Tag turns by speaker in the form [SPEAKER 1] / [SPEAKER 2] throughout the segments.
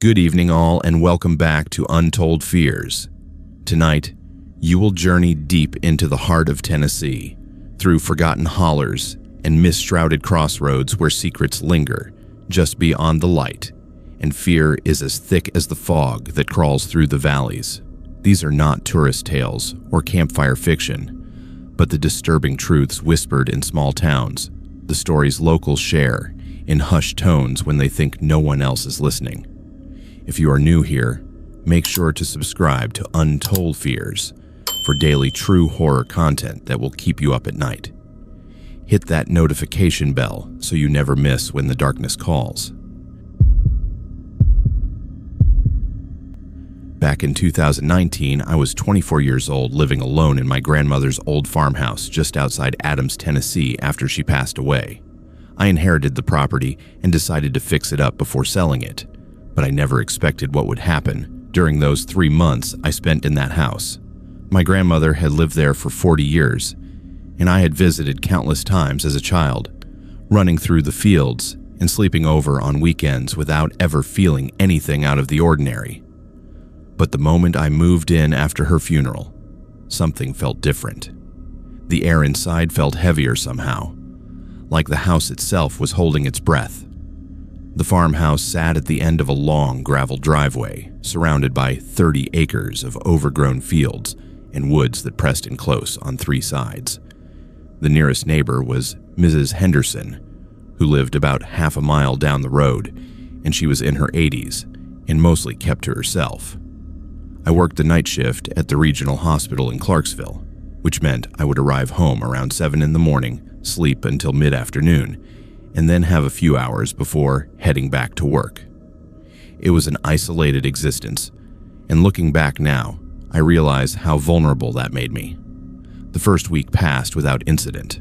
[SPEAKER 1] Good evening all, and welcome back to Untold Fears. Tonight, you will journey deep into the heart of Tennessee, through forgotten hollers and mist-shrouded crossroads where secrets linger just beyond the light, and fear is as thick as the fog that crawls through the valleys. These are not tourist tales or campfire fiction, but the disturbing truths whispered in small towns, the stories locals share in hushed tones when they think no one else is listening. If you are new here, make sure to subscribe to Untold Fears for daily true horror content that will keep you up at night. Hit that notification bell so you never miss when the darkness calls. Back in 2019, I was 24 years old, living alone in my grandmother's old farmhouse just outside Adams, Tennessee after she passed away. I inherited the property and decided to fix it up before selling it. But I never expected what would happen during those 3 months I spent in that house. My grandmother had lived there for 40 years, and I had visited countless times as a child, running through the fields and sleeping over on weekends without ever feeling anything out of the ordinary. But the moment I moved in after her funeral, something felt different. The air inside felt heavier somehow, like the house itself was holding its breath. The farmhouse sat at the end of a long gravel driveway, surrounded by 30 acres of overgrown fields and woods that pressed in close on 3 sides. The nearest neighbor was Mrs. Henderson, who lived about half a mile down the road, and she was in her 80s and mostly kept to herself. I worked the night shift at the regional hospital in Clarksville, which meant I would arrive home around 7 in the morning, sleep until mid-afternoon, and then have a few hours before heading back to work. It was an isolated existence, and looking back now, I realize how vulnerable that made me. The first week passed without incident.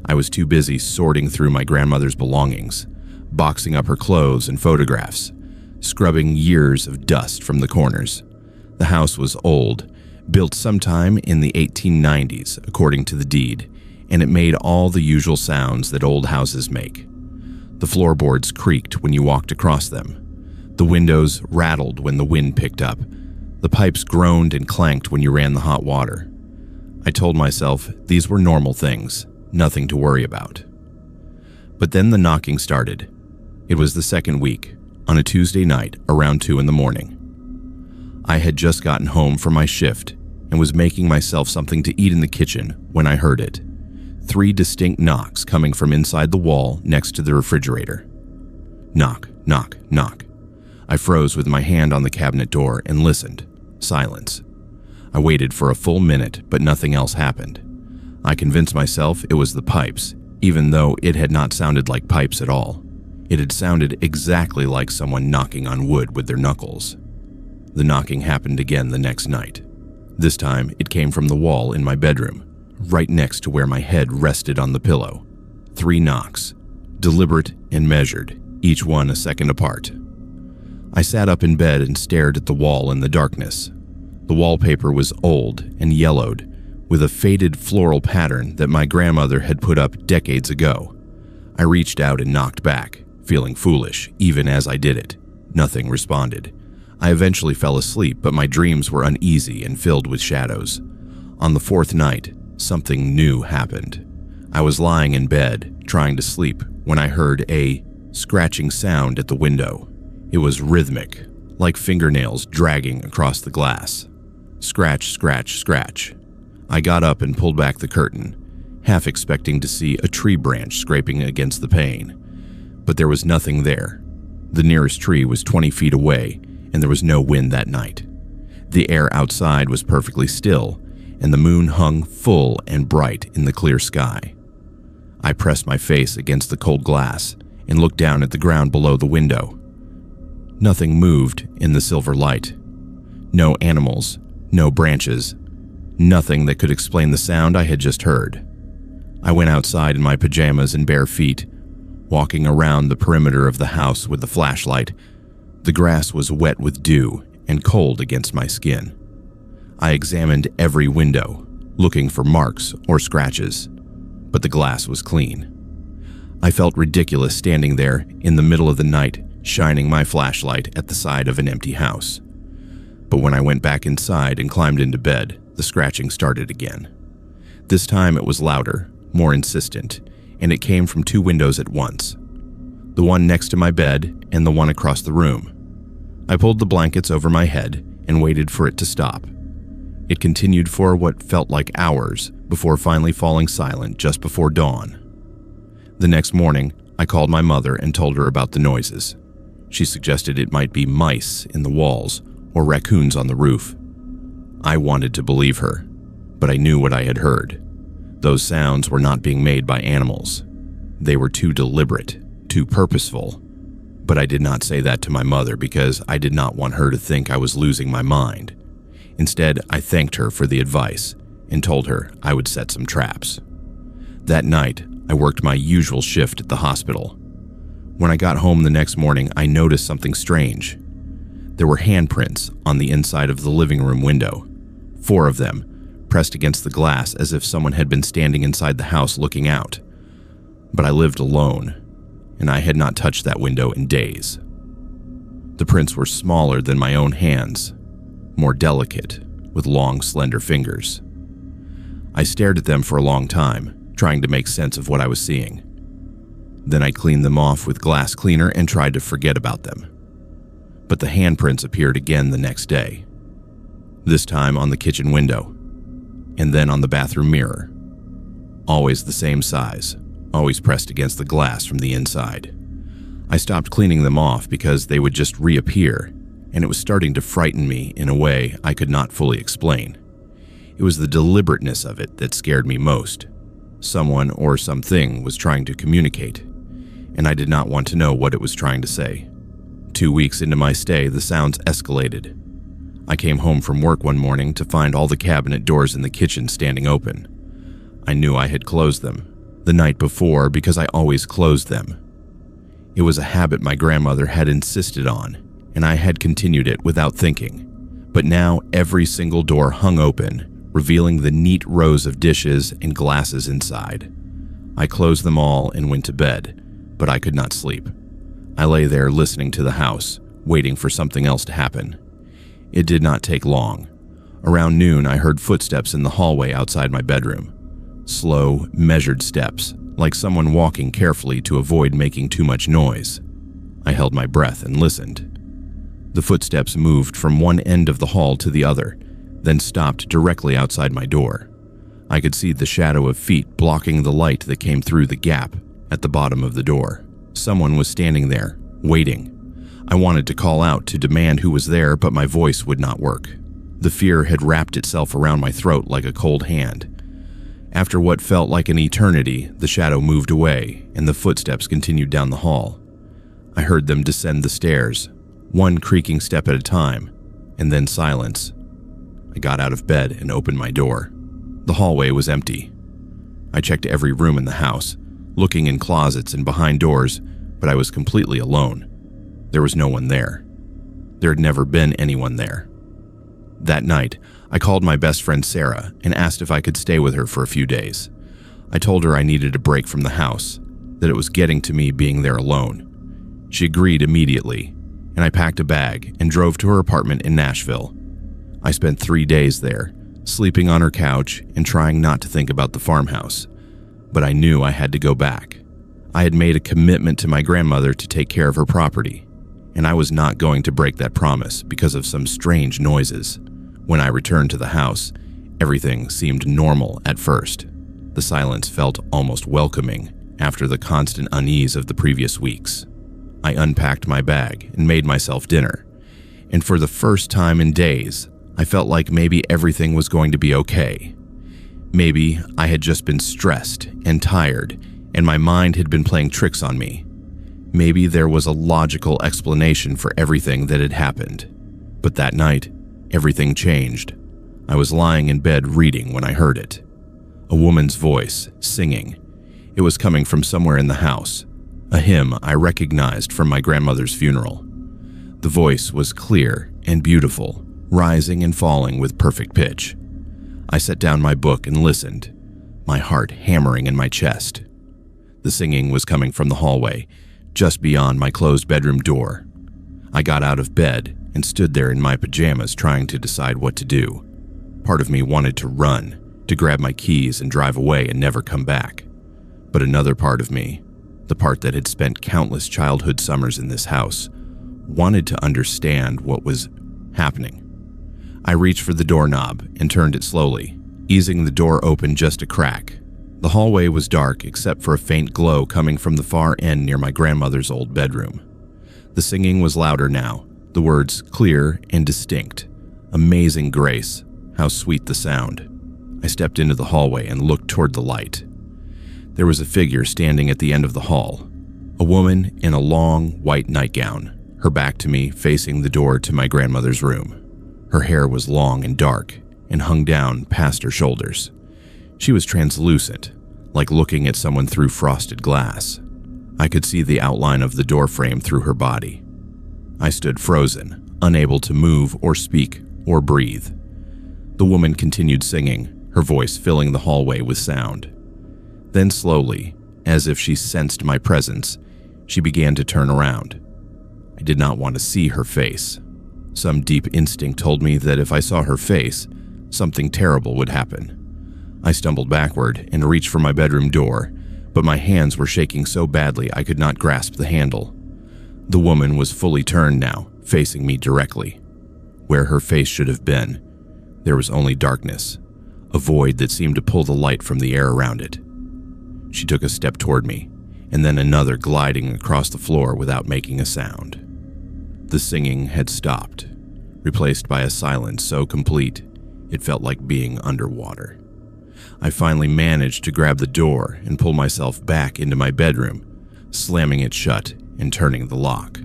[SPEAKER 1] I was too busy sorting through my grandmother's belongings, boxing up her clothes and photographs, scrubbing years of dust from the corners. The house was old, built sometime in the 1890s, according to the deed, and it made all the usual sounds that old houses make. The floorboards creaked when you walked across them. The windows rattled when the wind picked up. The pipes groaned and clanked when you ran the hot water. I told myself these were normal things, nothing to worry about. But then the knocking started. It was the second week, on a Tuesday night around 2 in the morning. I had just gotten home from my shift and was making myself something to eat in the kitchen when I heard it. 3 distinct knocks coming from inside the wall next to the refrigerator. Knock, knock, knock. I froze with my hand on the cabinet door and listened. Silence. I waited for a full minute, but nothing else happened. I convinced myself it was the pipes, even though it had not sounded like pipes at all. It had sounded exactly like someone knocking on wood with their knuckles. The knocking happened again the next night. This time, it came from the wall in my bedroom, right next to where my head rested on the pillow. 3 knocks, deliberate and measured, each one a second apart. I sat up in bed and stared at the wall in the darkness. The wallpaper was old and yellowed, with a faded floral pattern that my grandmother had put up decades ago. I reached out and knocked back, feeling foolish even as I did it. Nothing responded. I eventually fell asleep, but my dreams were uneasy and filled with shadows. On the 4th night, something new happened. I was lying in bed, trying to sleep, when I heard a scratching sound at the window. It was rhythmic, like fingernails dragging across the glass. Scratch, scratch, scratch. I got up and pulled back the curtain, half expecting to see a tree branch scraping against the pane. But there was nothing there. The nearest tree was 20 feet away, and there was no wind that night. The air outside was perfectly still, and the moon hung full and bright in the clear sky. I pressed my face against the cold glass and looked down at the ground below the window. Nothing moved in the silver light. No animals, no branches, nothing that could explain the sound I had just heard. I went outside in my pajamas and bare feet, walking around the perimeter of the house with the flashlight. The grass was wet with dew and cold against my skin. I examined every window, looking for marks or scratches, but the glass was clean. I felt ridiculous standing there in the middle of the night, shining my flashlight at the side of an empty house. But when I went back inside and climbed into bed, the scratching started again. This time it was louder, more insistent, and it came from 2 windows at once. The one next to my bed and the one across the room. I pulled the blankets over my head and waited for it to stop. It continued for what felt like hours before finally falling silent just before dawn. The next morning, I called my mother and told her about the noises. She suggested it might be mice in the walls or raccoons on the roof. I wanted to believe her, but I knew what I had heard. Those sounds were not being made by animals. They were too deliberate, too purposeful. But I did not say that to my mother because I did not want her to think I was losing my mind. Instead, I thanked her for the advice and told her I would set some traps. That night, I worked my usual shift at the hospital. When I got home the next morning, I noticed something strange. There were handprints on the inside of the living room window, 4 of them, pressed against the glass as if someone had been standing inside the house looking out. But I lived alone, and I had not touched that window in days. The prints were smaller than my own hands, more delicate, with long, slender fingers. I stared at them for a long time, trying to make sense of what I was seeing. Then I cleaned them off with glass cleaner and tried to forget about them. But the handprints appeared again the next day. This time on the kitchen window, and then on the bathroom mirror. Always the same size, always pressed against the glass from the inside. I stopped cleaning them off because they would just reappear, and it was starting to frighten me in a way I could not fully explain. It was the deliberateness of it that scared me most. Someone or something was trying to communicate, and I did not want to know what it was trying to say. 2 weeks into my stay, the sounds escalated. I came home from work one morning to find all the cabinet doors in the kitchen standing open. I knew I had closed them the night before because I always closed them. It was a habit my grandmother had insisted on, and I had continued it without thinking. But now every single door hung open, revealing the neat rows of dishes and glasses inside. I closed them all and went to bed, but I could not sleep. I lay there listening to the house, waiting for something else to happen. It did not take long. Around noon, I heard footsteps in the hallway outside my bedroom. Slow, measured steps, like someone walking carefully to avoid making too much noise. I held my breath and listened. The footsteps moved from one end of the hall to the other, then stopped directly outside my door. I could see the shadow of feet blocking the light that came through the gap at the bottom of the door. Someone was standing there, waiting. I wanted to call out to demand who was there, but my voice would not work. The fear had wrapped itself around my throat like a cold hand. After what felt like an eternity, the shadow moved away, and the footsteps continued down the hall. I heard them descend the stairs, one creaking step at a time, and then silence. I got out of bed and opened my door. The hallway was empty. I checked every room in the house, looking in closets and behind doors, but I was completely alone. There was no one there. There had never been anyone there. That night, I called my best friend Sarah and asked if I could stay with her for a few days. I told her I needed a break from the house, that it was getting to me being there alone. She agreed immediately, and I packed a bag and drove to her apartment in Nashville. I spent 3 days there, sleeping on her couch and trying not to think about the farmhouse. But I knew I had to go back. I had made a commitment to my grandmother to take care of her property, and I was not going to break that promise because of some strange noises. When I returned to the house, everything seemed normal at first. The silence felt almost welcoming after the constant unease of the previous weeks. I unpacked my bag and made myself dinner, and for the first time in days, I felt like maybe everything was going to be okay. Maybe I had just been stressed and tired, and my mind had been playing tricks on me. Maybe there was a logical explanation for everything that had happened. But that night, everything changed. I was lying in bed reading when I heard it. A woman's voice, singing. It was coming from somewhere in the house, a hymn I recognized from my grandmother's funeral. The voice was clear and beautiful, rising and falling with perfect pitch. I set down my book and listened, my heart hammering in my chest. The singing was coming from the hallway, just beyond my closed bedroom door. I got out of bed and stood there in my pajamas trying to decide what to do. Part of me wanted to run, to grab my keys and drive away and never come back. But another part of me, the part that had spent countless childhood summers in this house, wanted to understand what was happening. I reached for the doorknob and turned it slowly, easing the door open just a crack. The hallway was dark except for a faint glow coming from the far end near my grandmother's old bedroom. The singing was louder now, the words clear and distinct. Amazing grace, how sweet the sound. I stepped into the hallway and looked toward the light. There was a figure standing at the end of the hall, a woman in a long white nightgown, her back to me, facing the door to my grandmother's room. Her hair was long and dark and hung down past her shoulders. She was translucent, like looking at someone through frosted glass. I could see the outline of the doorframe through her body. I stood frozen, unable to move or speak or breathe. The woman continued singing, her voice filling the hallway with sound. Then slowly, as if she sensed my presence, she began to turn around. I did not want to see her face. Some deep instinct told me that if I saw her face, something terrible would happen. I stumbled backward and reached for my bedroom door, but my hands were shaking so badly I could not grasp the handle. The woman was fully turned now, facing me directly. Where her face should have been, there was only darkness, a void that seemed to pull the light from the air around it. She took a step toward me, and then another, gliding across the floor without making a sound. The singing had stopped, replaced by a silence so complete it felt like being underwater. I finally managed to grab the door and pull myself back into my bedroom, slamming it shut and turning the lock.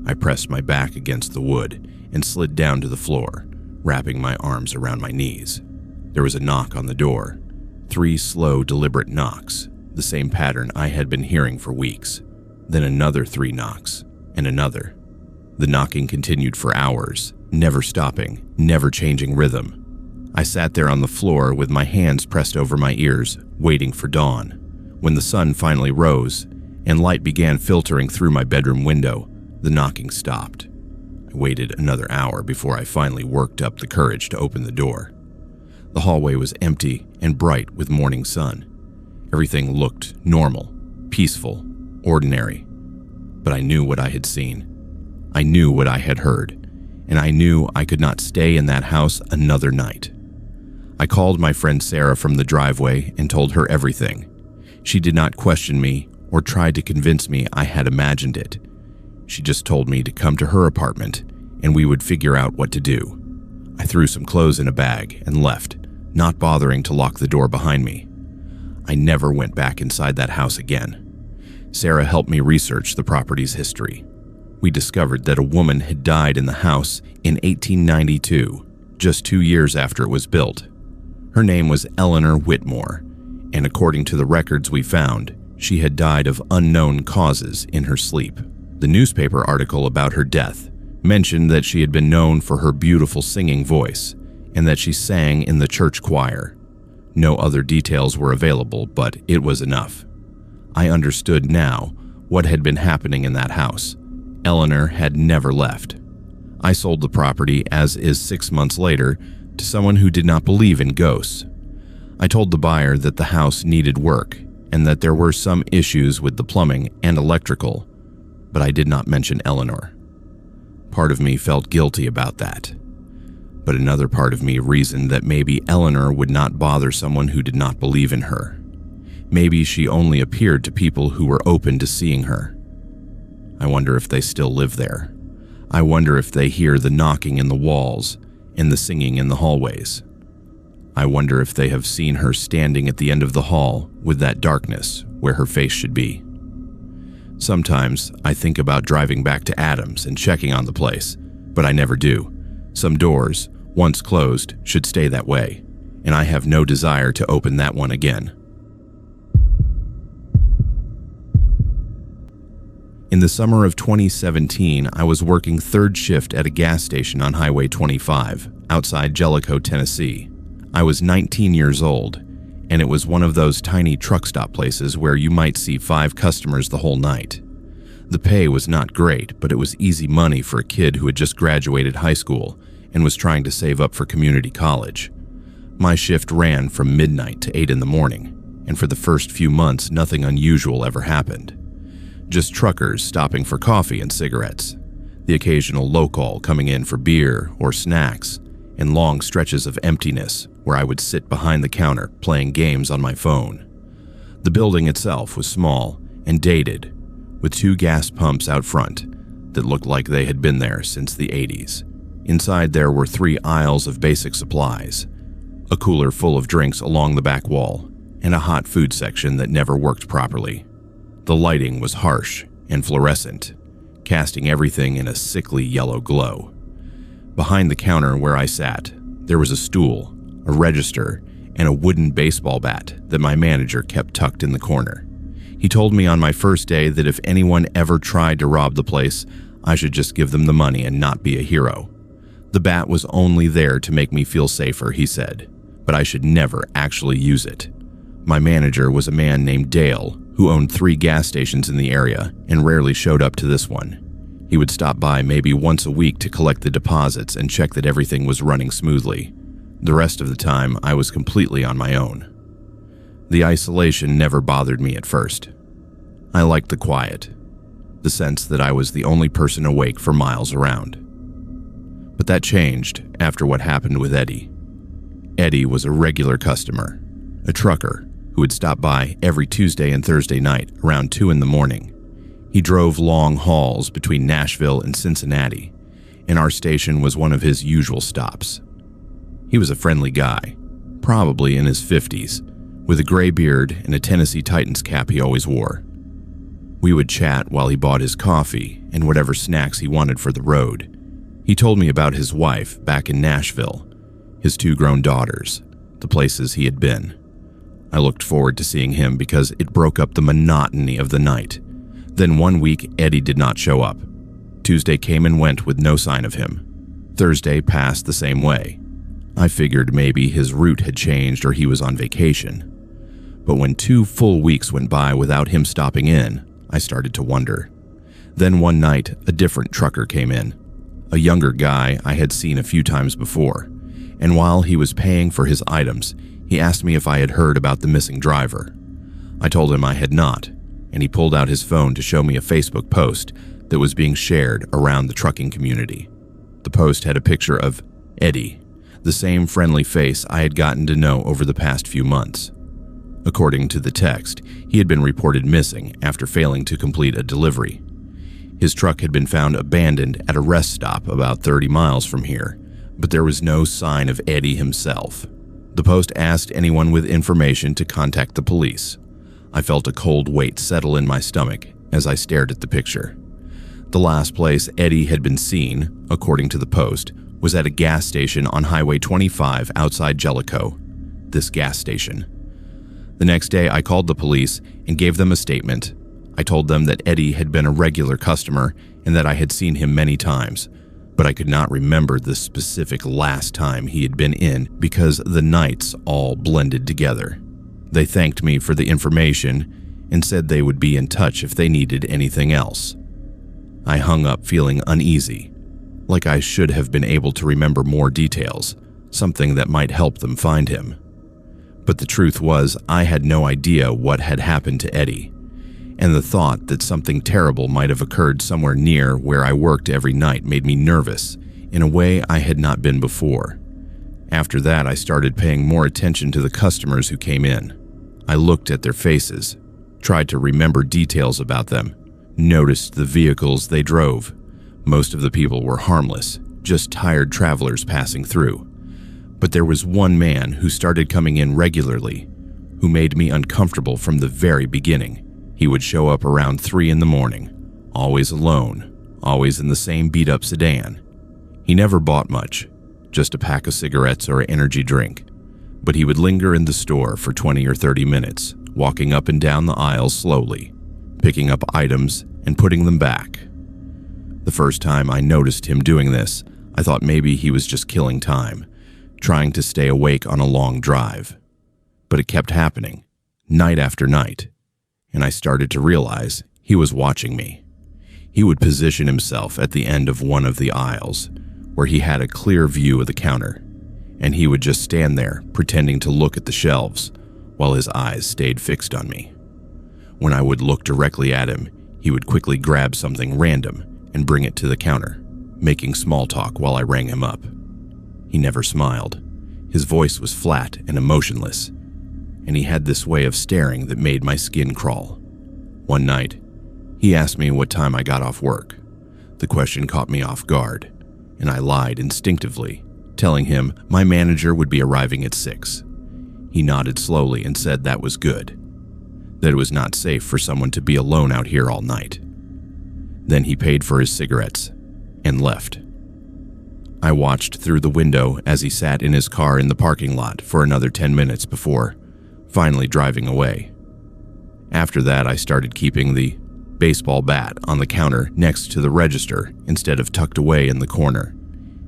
[SPEAKER 1] I pressed my back against the wood and slid down to the floor, wrapping my arms around my knees. There was a knock on the door. 3 slow, deliberate knocks, the same pattern I had been hearing for weeks. Then another 3 knocks, and another. The knocking continued for hours, never stopping, never changing rhythm. I sat there on the floor with my hands pressed over my ears, waiting for dawn. When the sun finally rose and light began filtering through my bedroom window, the knocking stopped. I waited another hour before I finally worked up the courage to open the door. The hallway was empty and bright with morning sun. Everything looked normal, peaceful, ordinary. But I knew what I had seen. I knew what I had heard, and I knew I could not stay in that house another night. I called my friend Sarah from the driveway and told her everything. She did not question me or try to convince me I had imagined it. She just told me to come to her apartment and we would figure out what to do. I threw some clothes in a bag and left, not bothering to lock the door behind me. I never went back inside that house again. Sarah helped me research the property's history. We discovered that a woman had died in the house in 1892, just 2 years after it was built. Her name was Eleanor Whitmore, and according to the records we found, she had died of unknown causes in her sleep. The newspaper article about her death mentioned that she had been known for her beautiful singing voice and that she sang in the church choir. No other details were available, but it was enough. I understood now what had been happening in that house. Eleanor had never left. I sold the property as is 6 months later to someone who did not believe in ghosts. I told the buyer that the house needed work and that there were some issues with the plumbing and electrical, but I did not mention Eleanor. Part of me felt guilty about that, but another part of me reasoned that maybe Eleanor would not bother someone who did not believe in her. Maybe she only appeared to people who were open to seeing her. I wonder if they still live there. I wonder if they hear the knocking in the walls and the singing in the hallways. I wonder if they have seen her standing at the end of the hall with that darkness where her face should be. Sometimes I think about driving back to Adams and checking on the place, but I never do. Some doors, once closed, should stay that way, and I have no desire to open that one again. In the summer of 2017, I was working third shift at a gas station on Highway 25, outside Jellicoe, Tennessee. I was 19 years old, and it was one of those tiny truck stop places where you might see 5 customers the whole night. The pay was not great, but it was easy money for a kid who had just graduated high school and was trying to save up for community college. My shift ran from midnight to 8 in the morning, and for the first few months, nothing unusual ever happened. Just truckers stopping for coffee and cigarettes, the occasional local coming in for beer or snacks, and long stretches of emptiness where I would sit behind the counter playing games on my phone. The building itself was small and dated, with 2 gas pumps out front that looked like they had been there since the 80s. Inside there were 3 aisles of basic supplies, a cooler full of drinks along the back wall, and a hot food section that never worked properly. The lighting was harsh and fluorescent, casting everything in a sickly yellow glow. Behind the counter where I sat, there was a stool, a register, and a wooden baseball bat that my manager kept tucked in the corner. He told me on my first day that if anyone ever tried to rob the place, I should just give them the money and not be a hero. The bat was only there to make me feel safer, he said, but I should never actually use it. My manager was a man named Dale, who owned 3 gas stations in the area and rarely showed up to this one. He would stop by maybe once a week to collect the deposits and check that everything was running smoothly. The rest of the time, I was completely on my own. The isolation never bothered me at first. I liked the quiet, the sense that I was the only person awake for miles around. But that changed after what happened with Eddie. Eddie was a regular customer, a trucker who would stop by every Tuesday and Thursday night around 2 in the morning. He drove long hauls between Nashville and Cincinnati, and our station was one of his usual stops. He was a friendly guy, probably in his 50s, with a gray beard and a Tennessee Titans cap he always wore. We would chat while he bought his coffee and whatever snacks he wanted for the road. He told me about his wife back in Nashville, his 2 grown daughters, the places he had been. I looked forward to seeing him because it broke up the monotony of the night. Then one week, Eddie did not show up. Tuesday came and went with no sign of him. Thursday passed the same way. I figured maybe his route had changed or he was on vacation. But when 2 full weeks went by without him stopping in, I started to wonder. Then one night, a different trucker came in, a younger guy I had seen a few times before, and while he was paying for his items, he asked me if I had heard about the missing driver. I told him I had not, and he pulled out his phone to show me a Facebook post that was being shared around the trucking community. The post had a picture of Eddie, the same friendly face I had gotten to know over the past few months. According to the text, he had been reported missing after failing to complete a delivery. His truck had been found abandoned at a rest stop about 30 miles from here, but there was no sign of Eddie himself. The post asked anyone with information to contact the police. I felt a cold weight settle in my stomach as I stared at the picture. The last place Eddie had been seen, according to the post, was at a gas station on Highway 25 outside Jellicoe. This gas station. The next day, I called the police and gave them a statement. I told them that Eddie had been a regular customer and that I had seen him many times, but I could not remember the specific last time he had been in because the nights all blended together. They thanked me for the information and said they would be in touch if they needed anything else. I hung up feeling uneasy, like I should have been able to remember more details, something that might help them find him. But the truth was, I had no idea what had happened to Eddie, and the thought that something terrible might have occurred somewhere near where I worked every night made me nervous in a way I had not been before. After that, I started paying more attention to the customers who came in. I looked at their faces, tried to remember details about them, noticed the vehicles they drove. Most of the people were harmless, just tired travelers passing through. But there was one man who started coming in regularly, who made me uncomfortable from the very beginning. He would show up around 3 in the morning, always alone, always in the same beat-up sedan. He never bought much, just a pack of cigarettes or an energy drink, but he would linger in the store for 20 or 30 minutes, walking up and down the aisles slowly, picking up items and putting them back. The first time I noticed him doing this, I thought maybe he was just killing time, trying to stay awake on a long drive. But it kept happening, night after night, and I started to realize he was watching me. He would position himself at the end of one of the aisles, where he had a clear view of the counter, and he would just stand there pretending to look at the shelves while his eyes stayed fixed on me. When I would look directly at him, he would quickly grab something random and bring it to the counter, making small talk while I rang him up. He never smiled. His voice was flat and emotionless, and he had this way of staring that made my skin crawl. One night, he asked me what time I got off work. The question caught me off guard, and I lied instinctively, telling him my manager would be arriving at 6. He nodded slowly and said that was good, that it was not safe for someone to be alone out here all night. Then he paid for his cigarettes and left. I watched through the window as he sat in his car in the parking lot for another 10 minutes before finally driving away. After that, I started keeping the baseball bat on the counter next to the register instead of tucked away in the corner.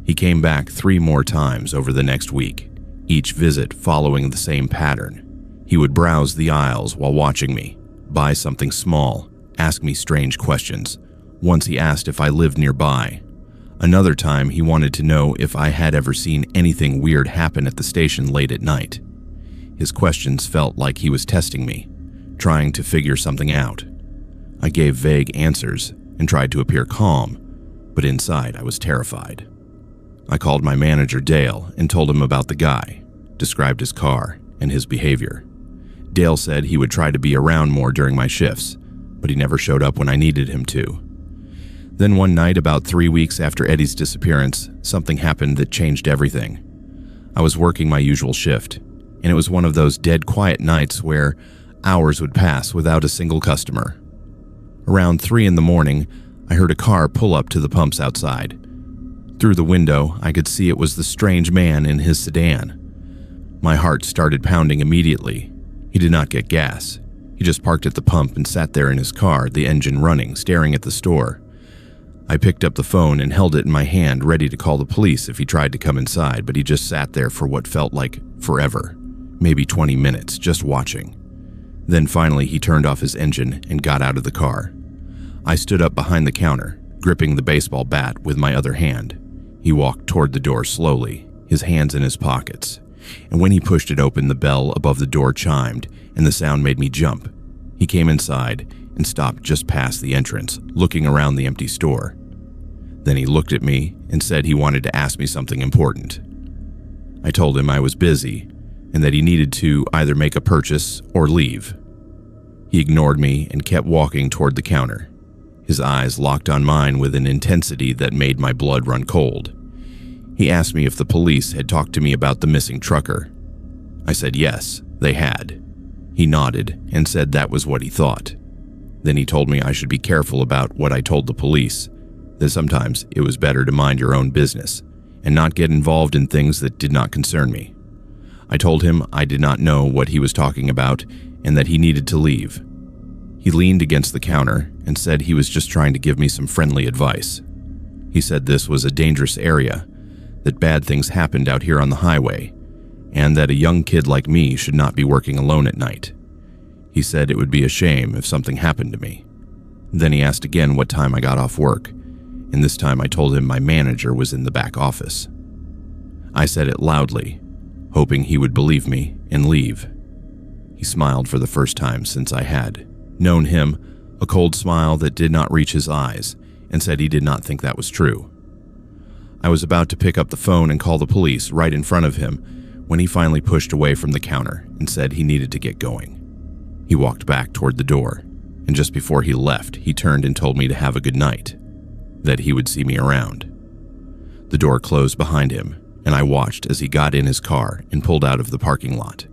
[SPEAKER 1] He came back 3 more times over the next week, each visit following the same pattern. He would browse the aisles while watching me, buy something small, ask me strange questions. Once he asked if I lived nearby. Another time he wanted to know if I had ever seen anything weird happen at the station late at night. His questions felt like he was testing me, trying to figure something out. I gave vague answers and tried to appear calm, but inside I was terrified. I called my manager Dale and told him about the guy, described his car and his behavior. Dale said he would try to be around more during my shifts, but he never showed up when I needed him to. Then one night, about 3 weeks after Eddie's disappearance, something happened that changed everything. I was working my usual shift, and it was one of those dead quiet nights where hours would pass without a single customer. Around 3 in the morning, I heard a car pull up to the pumps outside. Through the window, I could see it was the strange man in his sedan. My heart started pounding immediately. He did not get gas. He just parked at the pump and sat there in his car, the engine running, staring at the store. I picked up the phone and held it in my hand, ready to call the police if he tried to come inside, but he just sat there for what felt like forever, maybe 20 minutes, just watching. Then finally he turned off his engine and got out of the car. I stood up behind the counter, gripping the baseball bat with my other hand. He walked toward the door slowly, his hands in his pockets, and when he pushed it open, the bell above the door chimed, and the sound made me jump. He came inside and stopped just past the entrance, looking around the empty store. Then he looked at me and said he wanted to ask me something important. I told him I was busy and that he needed to either make a purchase or leave. He ignored me and kept walking toward the counter. His eyes locked on mine with an intensity that made my blood run cold. He asked me if the police had talked to me about the missing trucker. I said yes, they had. He nodded and said that was what he thought. Then he told me I should be careful about what I told the police, that sometimes it was better to mind your own business and not get involved in things that did not concern me. I told him I did not know what he was talking about and that he needed to leave. He leaned against the counter and said he was just trying to give me some friendly advice. He said this was a dangerous area, that bad things happened out here on the highway, and that a young kid like me should not be working alone at night. He said it would be a shame if something happened to me. Then he asked again what time I got off work, and this time I told him my manager was in the back office. I said it loudly, hoping he would believe me and leave. He smiled for the first time since I had known him, a cold smile that did not reach his eyes, and said he did not think that was true. I was about to pick up the phone and call the police right in front of him when he finally pushed away from the counter and said he needed to get going. He walked back toward the door, and just before he left, he turned and told me to have a good night, that he would see me around. The door closed behind him, and I watched as he got in his car and pulled out of the parking lot.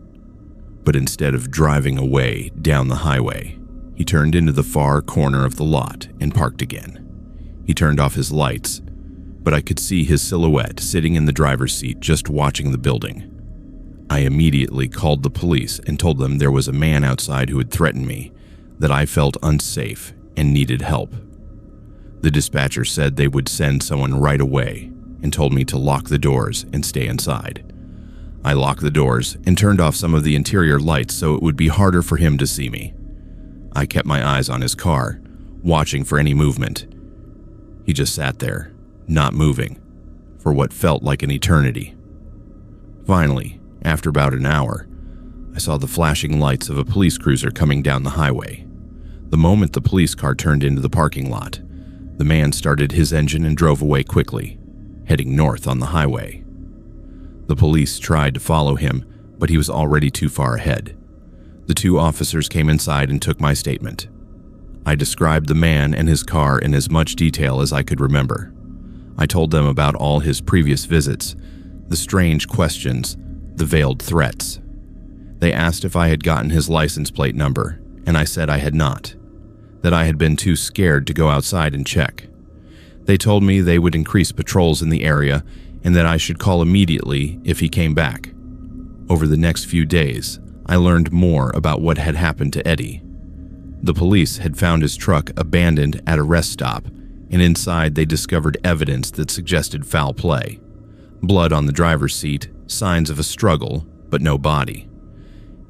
[SPEAKER 1] But instead of driving away down the highway, he turned into the far corner of the lot and parked again. He turned off his lights, but I could see his silhouette sitting in the driver's seat just watching the building. I immediately called the police and told them there was a man outside who had threatened me, that I felt unsafe and needed help. The dispatcher said they would send someone right away and told me to lock the doors and stay inside. I locked the doors and turned off some of the interior lights so it would be harder for him to see me. I kept my eyes on his car, watching for any movement, He just sat there, not moving, for what felt like an eternity. Finally, after about an hour, I saw the flashing lights of a police cruiser coming down the highway. The moment the police car turned into the parking lot, the man started his engine and drove away quickly, heading north on the highway. The police tried to follow him, but he was already too far ahead. The two officers came inside and took my statement. I described the man and his car in as much detail as I could remember. I told them about all his previous visits, the strange questions, the veiled threats. They asked if I had gotten his license plate number, and I said I had not, that I had been too scared to go outside and check. They told me they would increase patrols in the area and that I should call immediately if he came back. Over the next few days, I learned more about what had happened to Eddie. The police had found his truck abandoned at a rest stop, and inside they discovered evidence that suggested foul play. Blood on the driver's seat, signs of a struggle, but no body.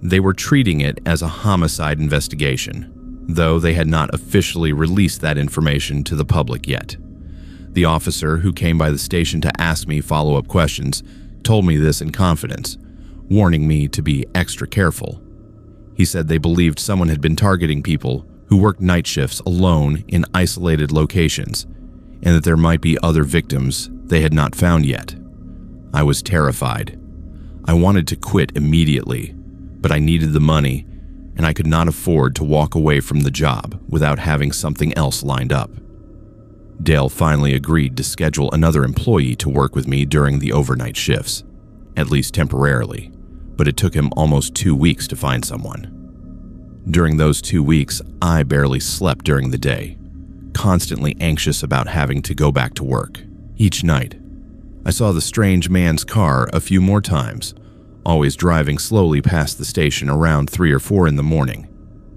[SPEAKER 1] They were treating it as a homicide investigation, though they had not officially released that information to the public yet. The officer who came by the station to ask me follow-up questions told me this in confidence, warning me to be extra careful. He said they believed someone had been targeting people who worked night shifts alone in isolated locations, and that there might be other victims they had not found yet. I was terrified. I wanted to quit immediately, but I needed the money, and I could not afford to walk away from the job without having something else lined up. Dale finally agreed to schedule another employee to work with me during the overnight shifts, at least temporarily, but it took him almost 2 weeks to find someone. During those 2 weeks, I barely slept during the day, constantly anxious about having to go back to work. Each night, I saw the strange man's car a few more times, always driving slowly past the station around 3 or 4 in the morning,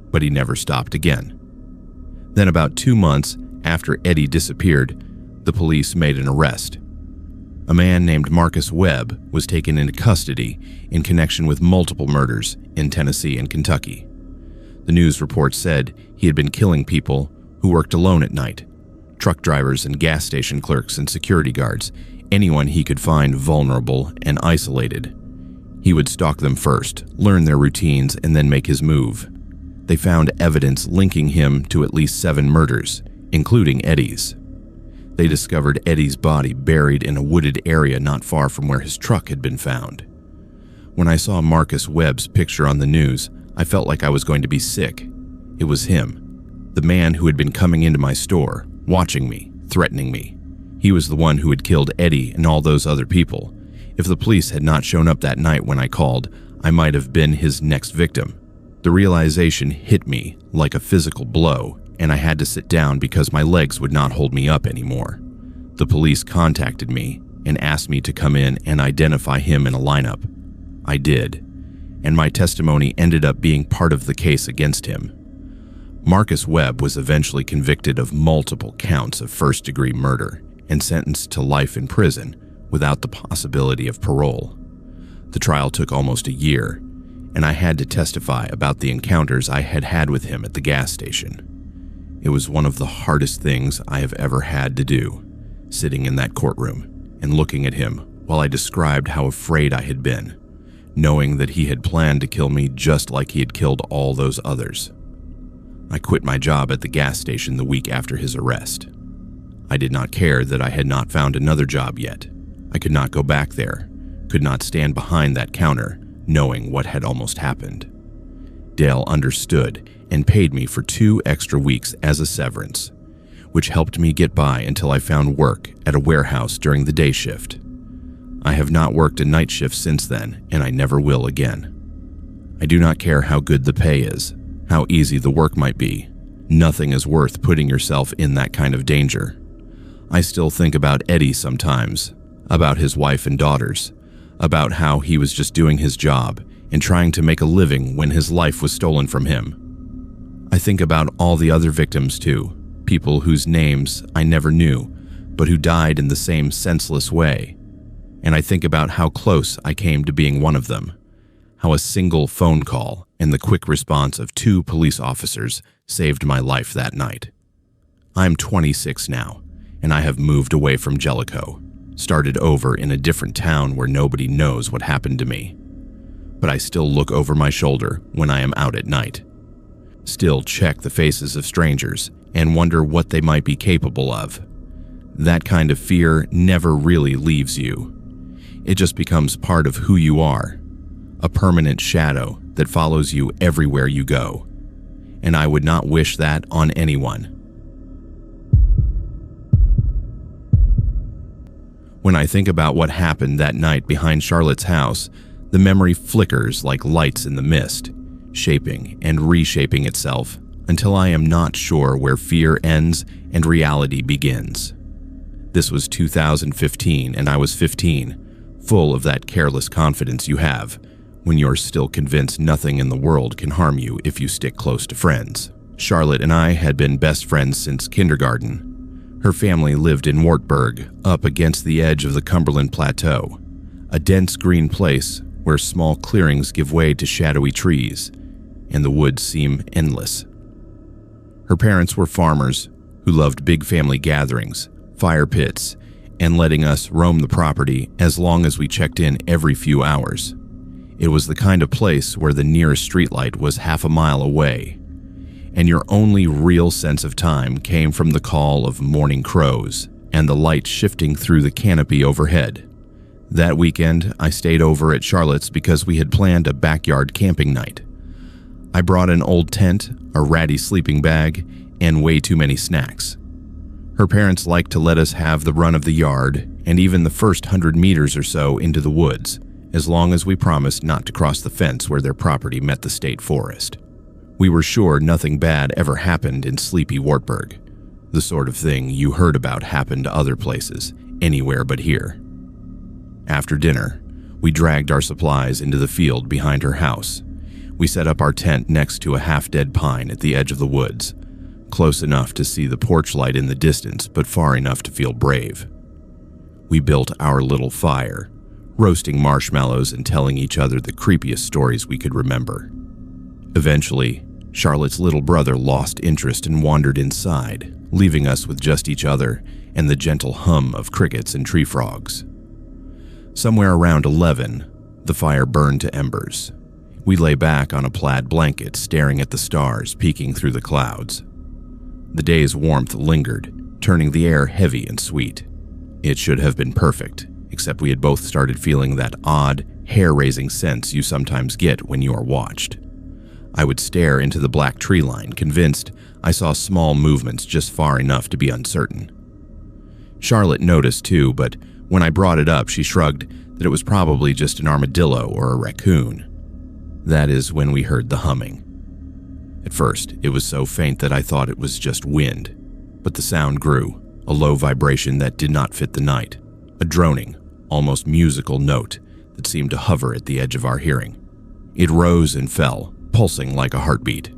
[SPEAKER 1] but he never stopped again. Then about 2 months after Eddie disappeared, the police made an arrest. A man named Marcus Webb was taken into custody in connection with multiple murders in Tennessee and Kentucky. The news report said he had been killing people who worked alone at night, truck drivers and gas station clerks and security guards, anyone he could find vulnerable and isolated. He would stalk them first, learn their routines, and then make his move. They found evidence linking him to at least 7 murders, including Eddie's. They discovered Eddie's body buried in a wooded area not far from where his truck had been found. When I saw Marcus Webb's picture on the news, I felt like I was going to be sick. It was him, the man who had been coming into my store, watching me, threatening me. He was the one who had killed Eddie and all those other people. If the police had not shown up that night when I called, I might have been his next victim. The realization hit me like a physical blow, and I had to sit down because my legs would not hold me up anymore. The police contacted me and asked me to come in and identify him in a lineup. I did, and my testimony ended up being part of the case against him. Marcus Webb was eventually convicted of multiple counts of first-degree murder and sentenced to life in prison without the possibility of parole. The trial took almost a year, and I had to testify about the encounters I had had with him at the gas station. It was one of the hardest things I have ever had to do, sitting in that courtroom and looking at him while I described how afraid I had been, knowing that he had planned to kill me just like he had killed all those others. I quit my job at the gas station the week after his arrest. I did not care that I had not found another job yet. I could not go back there, could not stand behind that counter, knowing what had almost happened. Dale understood and paid me for 2 extra weeks as a severance, which helped me get by until I found work at a warehouse during the day shift. I have not worked a night shift since then, and I never will again. I do not care how good the pay is, how easy the work might be. Nothing is worth putting yourself in that kind of danger. I still think about Eddie sometimes, about his wife and daughters, about how he was just doing his job and trying to make a living when his life was stolen from him. I think about all the other victims too, people whose names I never knew, but who died in the same senseless way. And I think about how close I came to being one of them, how a single phone call and the quick response of 2 police officers saved my life that night. I'm 26 now, and I have moved away from Jellicoe, started over in a different town where nobody knows what happened to me. But I still look over my shoulder when I am out at night. Still check the faces of strangers and wonder what they might be capable of. That kind of fear never really leaves you. It just becomes part of who you are, a permanent shadow that follows you everywhere you go. And I would not wish that on anyone. When I think about what happened that night behind Charlotte's house, the memory flickers like lights in the mist, shaping and reshaping itself until I am not sure where fear ends and reality begins. This was 2015 and I was 15, full of that careless confidence you have when you're still convinced nothing in the world can harm you if you stick close to friends. Charlotte and I had been best friends since kindergarten. Her family lived in Wartburg, up against the edge of the Cumberland Plateau, a dense green place where small clearings give way to shadowy trees, and the woods seem endless. Her parents were farmers who loved big family gatherings, fire pits, and letting us roam the property as long as we checked in every few hours. It was the kind of place where the nearest streetlight was half a mile away, and your only real sense of time came from the call of morning crows and the light shifting through the canopy overhead. That weekend, I stayed over at Charlotte's because we had planned a backyard camping night. I brought an old tent, a ratty sleeping bag, and way too many snacks. Her parents liked to let us have the run of the yard and even the first 100 meters or so into the woods, as long as we promised not to cross the fence where their property met the state forest. We were sure nothing bad ever happened in sleepy Wartburg. The sort of thing you heard about happened other places, anywhere but here. After dinner, we dragged our supplies into the field behind her house. We set up our tent next to a half-dead pine at the edge of the woods, close enough to see the porch light in the distance, but far enough to feel brave. We built our little fire, roasting marshmallows and telling each other the creepiest stories we could remember. Eventually, Charlotte's little brother lost interest and wandered inside, leaving us with just each other and the gentle hum of crickets and tree frogs. Somewhere around 11, the fire burned to embers. We lay back on a plaid blanket, staring at the stars peeking through the clouds. The day's warmth lingered, turning the air heavy and sweet. It should have been perfect, except we had both started feeling that odd, hair-raising sense you sometimes get when you are watched. I would stare into the black tree line, convinced I saw small movements just far enough to be uncertain. Charlotte noticed too, but when I brought it up, she shrugged that it was probably just an armadillo or a raccoon. That is when we heard the humming. At first, it was so faint that I thought it was just wind, but the sound grew, a low vibration that did not fit the night, a droning, almost musical note that seemed to hover at the edge of our hearing. It rose and fell, pulsing like a heartbeat.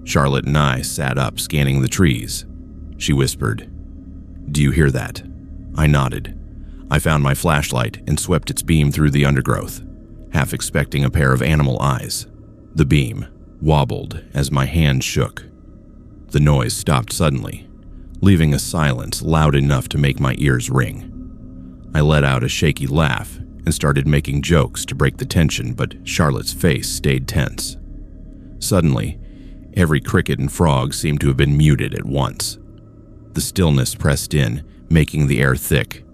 [SPEAKER 1] Charlotte and I sat up, scanning the trees. She whispered, "Do you hear that?" I nodded. I found my flashlight and swept its beam through the undergrowth, half expecting a pair of animal eyes. The beam wobbled as my hand shook. The noise stopped suddenly, leaving a silence loud enough to make my ears ring. I let out a shaky laugh and started making jokes to break the tension, but Charlotte's face stayed tense. Suddenly, every cricket and frog seemed to have been muted at once. The stillness pressed in, making the air thick.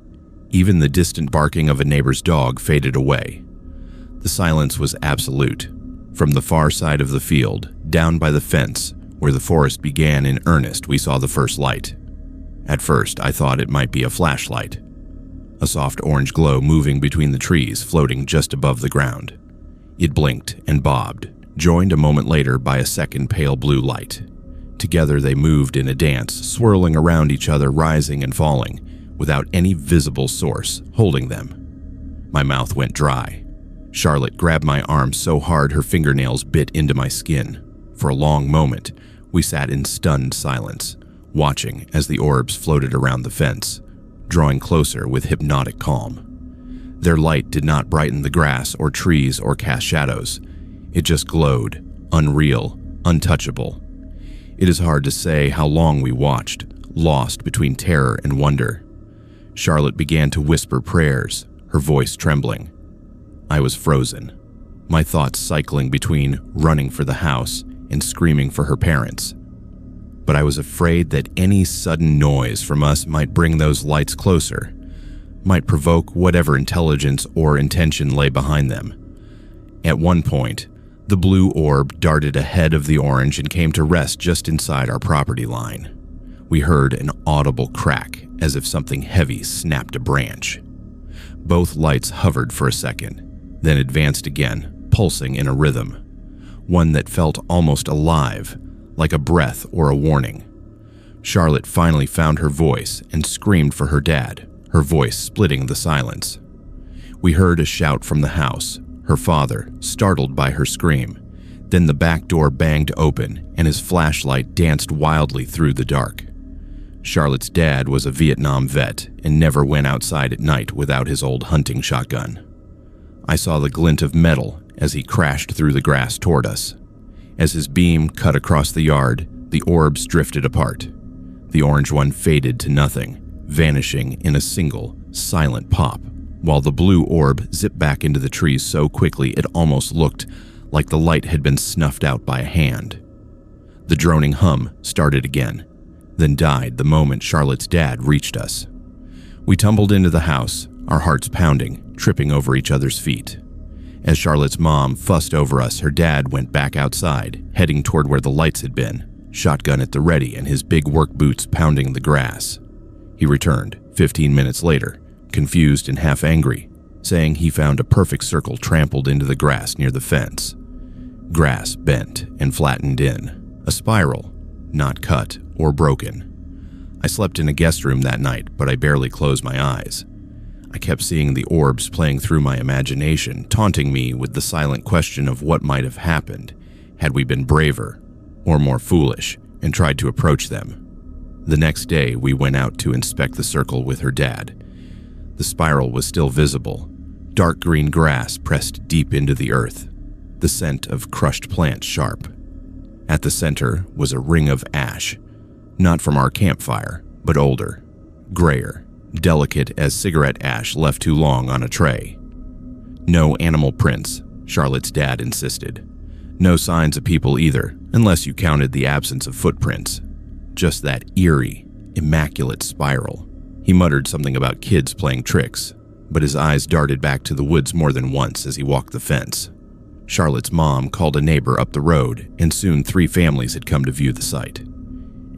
[SPEAKER 1] Even the distant barking of a neighbor's dog faded away. The silence was absolute. From the far side of the field, down by the fence, where the forest began in earnest, we saw the first light. At first, I thought it might be a flashlight. A soft orange glow moving between the trees, floating just above the ground. It blinked and bobbed, joined a moment later by a second pale blue light. Together they moved in a dance, swirling around each other, rising and falling, without any visible source holding them. My mouth went dry. Charlotte grabbed my arm so hard her fingernails bit into my skin. For a long moment, we sat in stunned silence, watching as the orbs floated around the fence, drawing closer with hypnotic calm. Their light did not brighten the grass or trees or cast shadows. It just glowed, unreal, untouchable. It is hard to say how long we watched, lost between terror and wonder. Charlotte began to whisper prayers, her voice trembling. I was frozen, my thoughts cycling between running for the house and screaming for her parents. But I was afraid that any sudden noise from us might bring those lights closer, might provoke whatever intelligence or intention lay behind them. At one point, the blue orb darted ahead of the orange and came to rest just inside our property line. We heard an audible crack as if something heavy snapped a branch. Both lights hovered for a second, then advanced again, pulsing in a rhythm, one that felt almost alive, like a breath or a warning. Charlotte finally found her voice and screamed for her dad, her voice splitting the silence. We heard a shout from the house, her father, startled by her scream. Then the back door banged open and his flashlight danced wildly through the dark. Charlotte's dad was a Vietnam vet and never went outside at night without his old hunting shotgun. I saw the glint of metal as he crashed through the grass toward us. As his beam cut across the yard, the orbs drifted apart. The orange one faded to nothing, vanishing in a single, silent pop, while the blue orb zipped back into the trees so quickly it almost looked like the light had been snuffed out by a hand. The droning hum started again, then died the moment Charlotte's dad reached us. We tumbled into the house, our hearts pounding, tripping over each other's feet. As Charlotte's mom fussed over us, her dad went back outside, heading toward where the lights had been, shotgun at the ready and his big work boots pounding the grass. He returned 15 minutes later, confused and half angry, saying he found a perfect circle trampled into the grass near the fence. Grass bent and flattened in, a spiral, not cut or broken. I slept in a guest room that night, but I barely closed my eyes. I kept seeing the orbs playing through my imagination, taunting me with the silent question of what might have happened had we been braver or more foolish and tried to approach them. The next day, we went out to inspect the circle with her dad. The spiral was still visible, dark green grass pressed deep into the earth, the scent of crushed plants sharp. At the center was a ring of ash, not from our campfire, but older, grayer, delicate as cigarette ash left too long on a tray. No animal prints, Charlotte's dad insisted. No signs of people either, unless you counted the absence of footprints. Just that eerie, immaculate spiral. He muttered something about kids playing tricks, but his eyes darted back to the woods more than once as he walked the fence. Charlotte's mom called a neighbor up the road, and soon 3 families had come to view the site.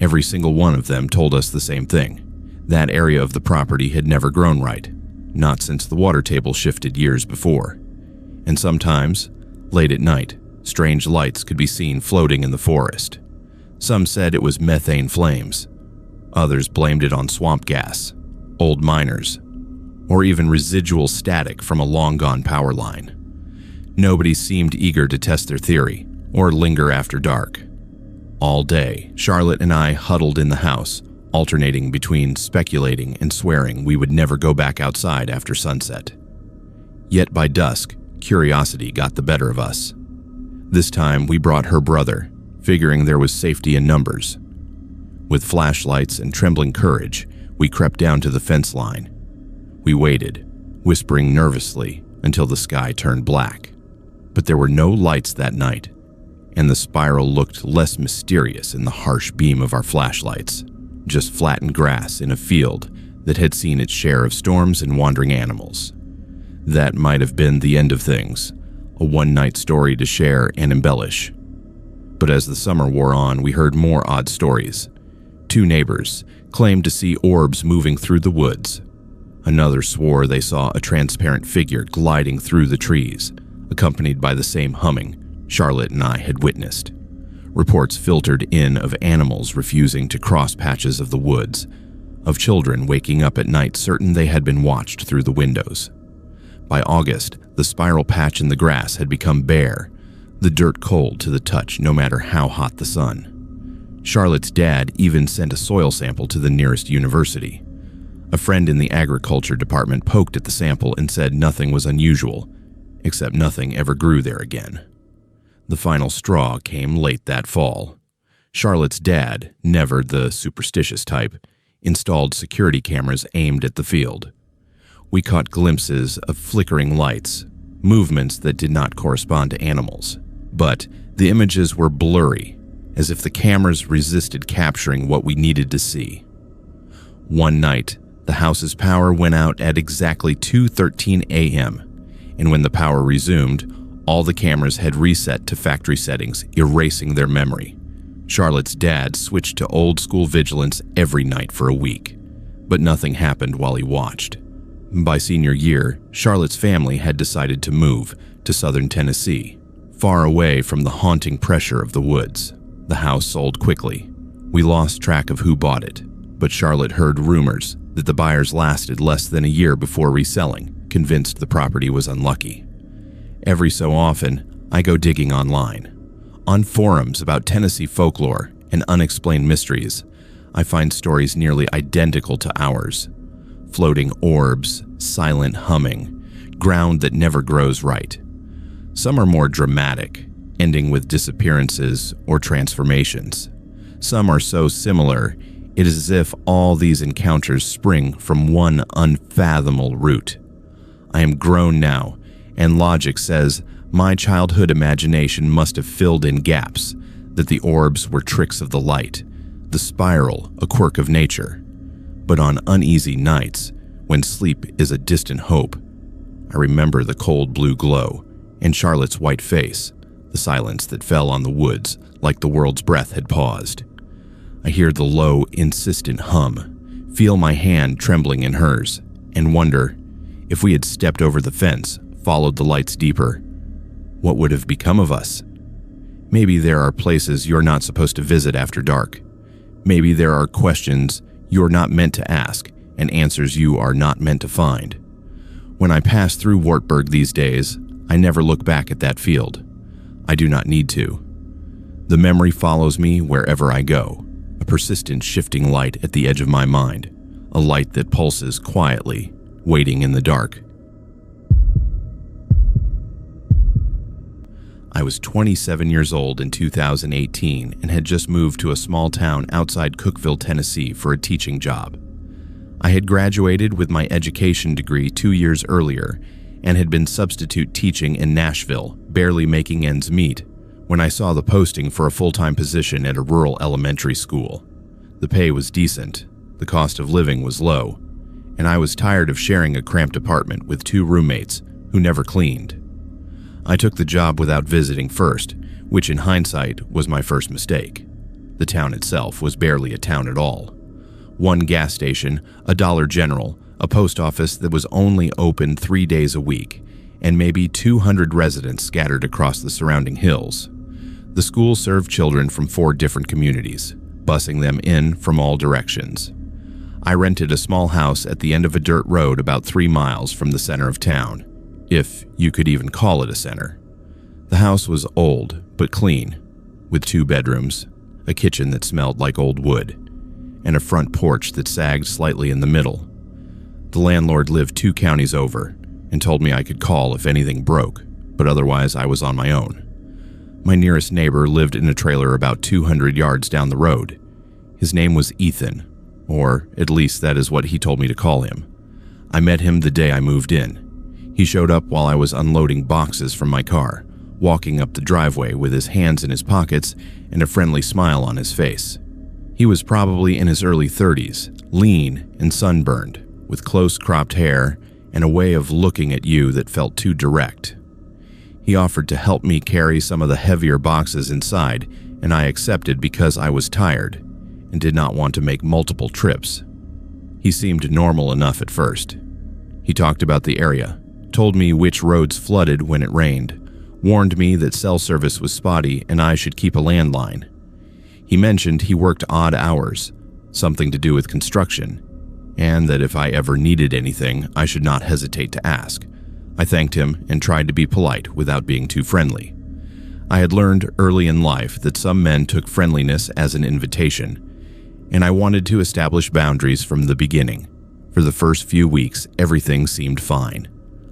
[SPEAKER 1] Every single one of them told us the same thing. That area of the property had never grown right, not since the water table shifted years before. And sometimes, late at night, strange lights could be seen floating in the forest. Some said it was methane flames. Others blamed it on swamp gas, old miners, or even residual static from a long-gone power line. Nobody seemed eager to test their theory or linger after dark. All day, Charlotte and I huddled in the house, alternating between speculating and swearing we would never go back outside after sunset. Yet by dusk, curiosity got the better of us. This time we brought her brother, figuring there was safety in numbers. With flashlights and trembling courage, we crept down to the fence line. We waited, whispering nervously until the sky turned black. But there were no lights that night, and the spiral looked less mysterious in the harsh beam of our flashlights. Just flattened grass in a field that had seen its share of storms and wandering animals. That might have been the end of things, a one-night story to share and embellish. But as the summer wore on, we heard more odd stories. 2 neighbors claimed to see orbs moving through the woods. Another swore they saw a transparent figure gliding through the trees, accompanied by the same humming Charlotte and I had witnessed. Reports filtered in of animals refusing to cross patches of the woods, of children waking up at night certain they had been watched through the windows. By August, the spiral patch in the grass had become bare, the dirt cold to the touch no matter how hot the sun. Charlotte's dad even sent a soil sample to the nearest university. A friend in the agriculture department poked at the sample and said nothing was unusual, except nothing ever grew there again. The final straw came late that fall. Charlotte's dad, never the superstitious type, installed security cameras aimed at the field. We caught glimpses of flickering lights, movements that did not correspond to animals, but the images were blurry, as if the cameras resisted capturing what we needed to see. One night, the house's power went out at exactly 2:13 a.m., and when the power resumed, all the cameras had reset to factory settings, erasing their memory. Charlotte's dad switched to old-school vigilance every night for a week, but nothing happened while he watched. By senior year, Charlotte's family had decided to move to southern Tennessee, far away from the haunting pressure of the woods. The house sold quickly. We lost track of who bought it, but Charlotte heard rumors that the buyers lasted less than a year before reselling, convinced the property was unlucky. Every so often, I go digging online. On forums about Tennessee folklore and unexplained mysteries, I find stories nearly identical to ours. Floating orbs, silent humming, ground that never grows right. Some are more dramatic, ending with disappearances or transformations. Some are so similar, it is as if all these encounters spring from one unfathomable root. I am grown now, and logic says my childhood imagination must have filled in gaps, that the orbs were tricks of the light, the spiral a quirk of nature. But on uneasy nights, when sleep is a distant hope, I remember the cold blue glow and Charlotte's white face, the silence that fell on the woods like the world's breath had paused. I hear the low, insistent hum, feel my hand trembling in hers, and wonder if we had stepped over the fence, followed the lights deeper, what would have become of us? Maybe there are places you're not supposed to visit after dark. Maybe there are questions you're not meant to ask and answers you are not meant to find. When I pass through Wartburg these days, I never look back at that field. I do not need to. The memory follows me wherever I go, a persistent shifting light at the edge of my mind, a light that pulses quietly, waiting in the dark. I was 27 years old in 2018 and had just moved to a small town outside Cookeville, Tennessee for a teaching job. I had graduated with my education degree 2 years earlier and had been substitute teaching in Nashville, barely making ends meet, when I saw the posting for a full-time position at a rural elementary school. The pay was decent, the cost of living was low, and I was tired of sharing a cramped apartment with 2 roommates who never cleaned. I took the job without visiting first, which in hindsight was my first mistake. The town itself was barely a town at all. One gas station, a Dollar General, a post office that was only open 3 days a week, and maybe 200 residents scattered across the surrounding hills. The school served children from 4 different communities, busing them in from all directions. I rented a small house at the end of a dirt road about 3 miles from the center of town, if you could even call it a center. The house was old but clean, with 2 bedrooms, a kitchen that smelled like old wood, and a front porch that sagged slightly in the middle. The landlord lived 2 counties over and told me I could call if anything broke, but otherwise I was on my own. My nearest neighbor lived in a trailer about 200 yards down the road. His name was Ethan, or at least that is what he told me to call him. I met him the day I moved in. He showed up while I was unloading boxes from my car, walking up the driveway with his hands in his pockets and a friendly smile on his face. He was probably in his early 30s, lean and sunburned, with close cropped hair and a way of looking at you that felt too direct. He offered to help me carry some of the heavier boxes inside, and I accepted because I was tired and did not want to make multiple trips. He seemed normal enough at first. He talked about the area, told me which roads flooded when it rained, warned me that cell service was spotty and I should keep a landline. He mentioned he worked odd hours, something to do with construction, and that if I ever needed anything, I should not hesitate to ask. I thanked him and tried to be polite without being too friendly. I had learned early in life that some men took friendliness as an invitation, and I wanted to establish boundaries from the beginning. For the first few weeks, everything seemed fine.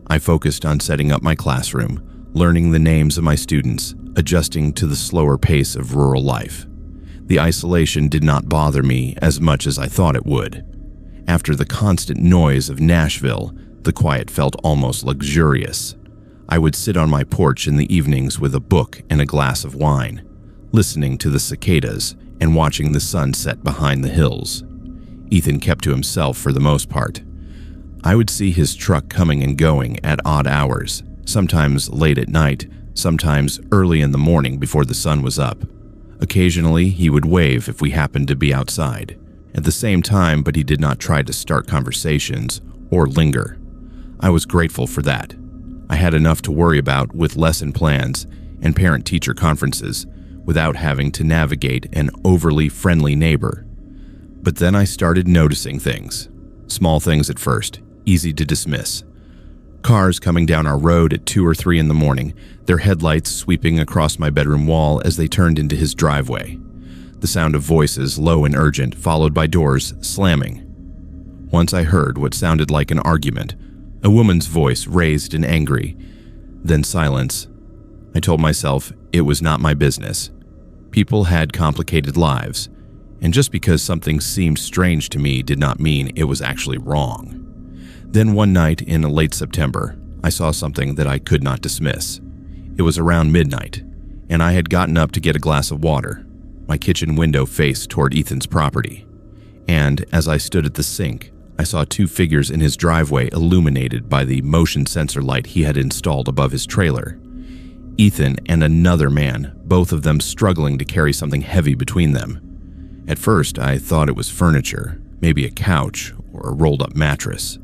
[SPEAKER 1] I focused on setting up my classroom, learning the names of my students, adjusting to the slower pace of rural life. The isolation did not bother me as much as I thought it would. After the constant noise of Nashville, the quiet felt almost luxurious. I would sit on my porch in the evenings with a book and a glass of wine, listening to the cicadas and watching the sun set behind the hills. Ethan kept to himself for the most part. I would see his truck coming and going at odd hours, sometimes late at night, sometimes early in the morning before the sun was up. Occasionally, he would wave if we happened to be outside at the same time, but he did not try to start conversations or linger. I was grateful for that. I had enough to worry about with lesson plans and parent-teacher conferences without having to navigate an overly friendly neighbor. But then I started noticing things. Small things at first, easy to dismiss. Cars coming down our road at 2 or 3 in the morning, their headlights sweeping across my bedroom wall as they turned into his driveway. The sound of voices, low and urgent, followed by doors slamming. Once I heard what sounded like an argument, a woman's voice raised and angry, then silence. I told myself it was not my business. People had complicated lives, and just because something seemed strange to me did not mean it was actually wrong. Then one night in late September, I saw something that I could not dismiss. It was around midnight, and I had gotten up to get a glass of water. My kitchen window faced toward Ethan's property, and as I stood at the sink, I saw 2 figures in his driveway illuminated by the motion sensor light he had installed above his trailer. Ethan and another man, both of them struggling to carry something heavy between them. At first, I thought it was furniture, maybe a couch or a rolled-up mattress.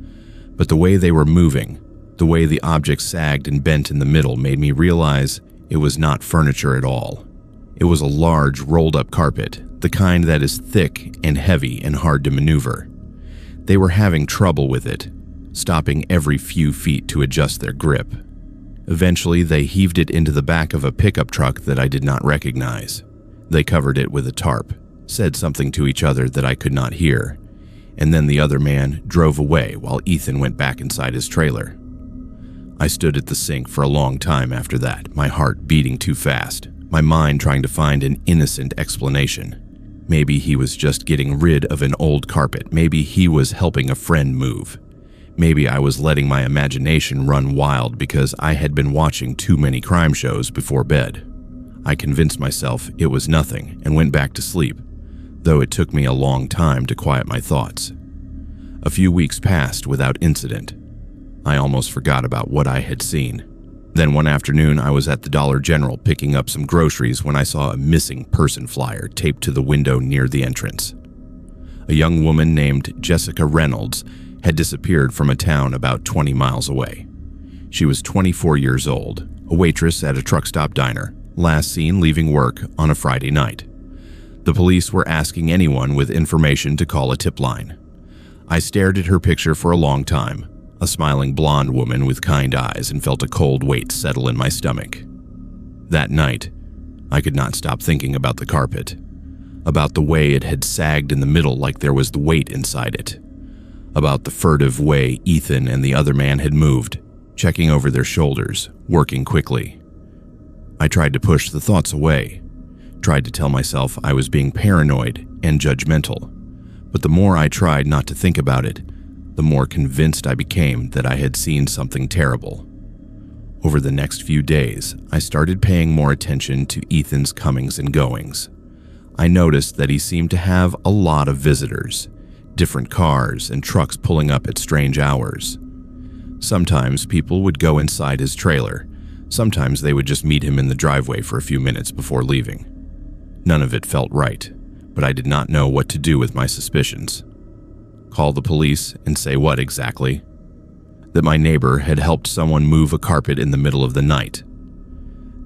[SPEAKER 1] But the way they were moving, the way the object sagged and bent in the middle made me realize it was not furniture at all. It was a large rolled-up carpet, the kind that is thick and heavy and hard to maneuver. They were having trouble with it, stopping every few feet to adjust their grip. Eventually, they heaved it into the back of a pickup truck that I did not recognize. They covered it with a tarp, said something to each other that I could not hear, and then the other man drove away while Ethan went back inside his trailer. I stood at the sink for a long time after that, my heart beating too fast, my mind trying to find an innocent explanation. Maybe he was just getting rid of an old carpet. Maybe he was helping a friend move. Maybe I was letting my imagination run wild because I had been watching too many crime shows before bed. I convinced myself it was nothing and went back to sleep, though it took me a long time to quiet my thoughts. A few weeks passed without incident. I almost forgot about what I had seen. Then one afternoon, I was at the Dollar General picking up some groceries when I saw a missing person flyer taped to the window near the entrance. A young woman named Jessica Reynolds had disappeared from a town about 20 miles away. She was 24 years old, a waitress at a truck stop diner, last seen leaving work on a Friday night. The police were asking anyone with information to call a tip line. I stared at her picture for a long time, a smiling blonde woman with kind eyes, and felt a cold weight settle in my stomach. That night, I could not stop thinking about the carpet, about the way it had sagged in the middle like there was the weight inside it, about the furtive way Ethan and the other man had moved, checking over their shoulders, working quickly. I tried to push the thoughts away, tried to tell myself I was being paranoid and judgmental, but the more I tried not to think about it, the more convinced I became that I had seen something terrible. Over the next few days, I started paying more attention to Ethan's comings and goings. I noticed that he seemed to have a lot of visitors, different cars and trucks pulling up at strange hours. Sometimes people would go inside his trailer. Sometimes they would just meet him in the driveway for a few minutes before leaving. None of it felt right, but I did not know what to do with my suspicions. Call the police and say what exactly? That my neighbor had helped someone move a carpet in the middle of the night.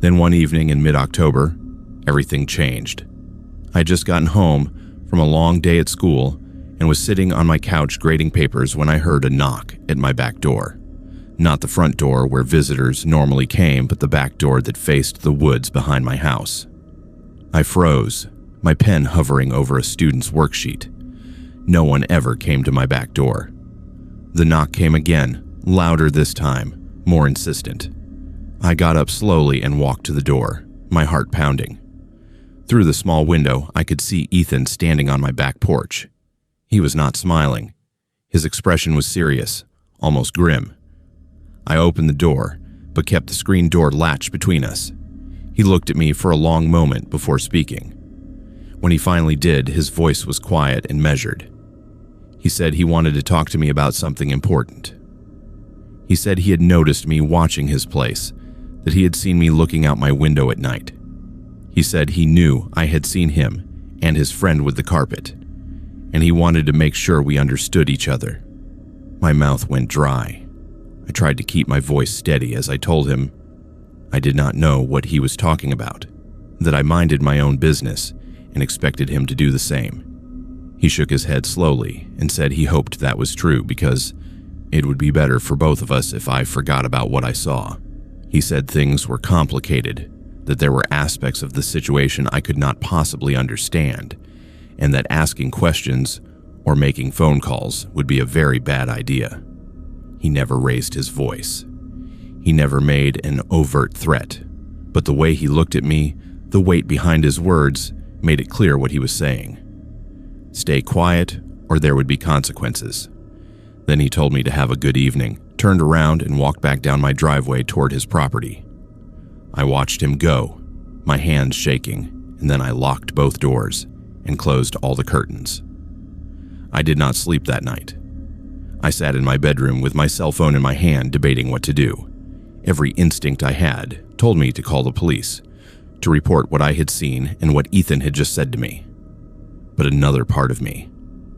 [SPEAKER 1] Then one evening in mid-October, everything changed. I had just gotten home from a long day at school and was sitting on my couch grading papers when I heard a knock at my back door. Not the front door where visitors normally came, but the back door that faced the woods behind my house. I froze, my pen hovering over a student's worksheet. No one ever came to my back door. The knock came again, louder this time, more insistent. I got up slowly and walked to the door, my heart pounding. Through the small window, I could see Ethan standing on my back porch. He was not smiling. His expression was serious, almost grim. I opened the door, but kept the screen door latched between us. He looked at me for a long moment before speaking. When he finally did, his voice was quiet and measured. He said he wanted to talk to me about something important. He said he had noticed me watching his place, that he had seen me looking out my window at night. He said he knew I had seen him and his friend with the carpet, and he wanted to make sure we understood each other. My mouth went dry. I tried to keep my voice steady as I told him I did not know what he was talking about, that I minded my own business and expected him to do the same. He shook his head slowly and said he hoped that was true because it would be better for both of us if I forgot about what I saw. He said things were complicated, that there were aspects of the situation I could not possibly understand, and that asking questions or making phone calls would be a very bad idea. He never raised his voice. He never made an overt threat, but the way he looked at me, the weight behind his words, made it clear what he was saying. Stay quiet, or there would be consequences. Then he told me to have a good evening, turned around and walked back down my driveway toward his property. I watched him go, my hands shaking, and then I locked both doors and closed all the curtains. I did not sleep that night. I sat in my bedroom with my cell phone in my hand, debating what to do. Every instinct I had told me to call the police, to report what I had seen and what Ethan had just said to me. But another part of me,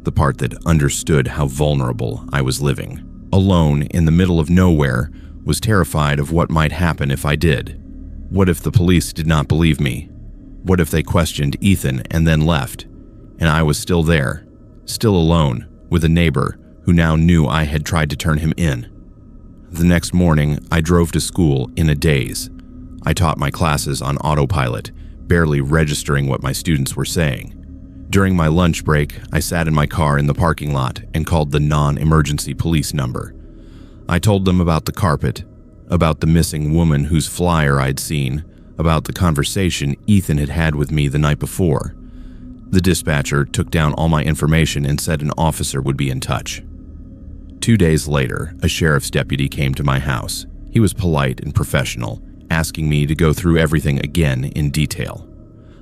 [SPEAKER 1] the part that understood how vulnerable I was living, alone in the middle of nowhere, was terrified of what might happen if I did. What if the police did not believe me? What if they questioned Ethan and then left, and I was still there, still alone, with a neighbor who now knew I had tried to turn him in? The next morning, I drove to school in a daze. I taught my classes on autopilot, barely registering what my students were saying. During my lunch break, I sat in my car in the parking lot and called the non-emergency police number. I told them about the carpet, about the missing woman whose flyer I'd seen, about the conversation Ethan had had with me the night before. The dispatcher took down all my information and said an officer would be in touch. 2 days later, a sheriff's deputy came to my house. He was polite and professional, asking me to go through everything again in detail.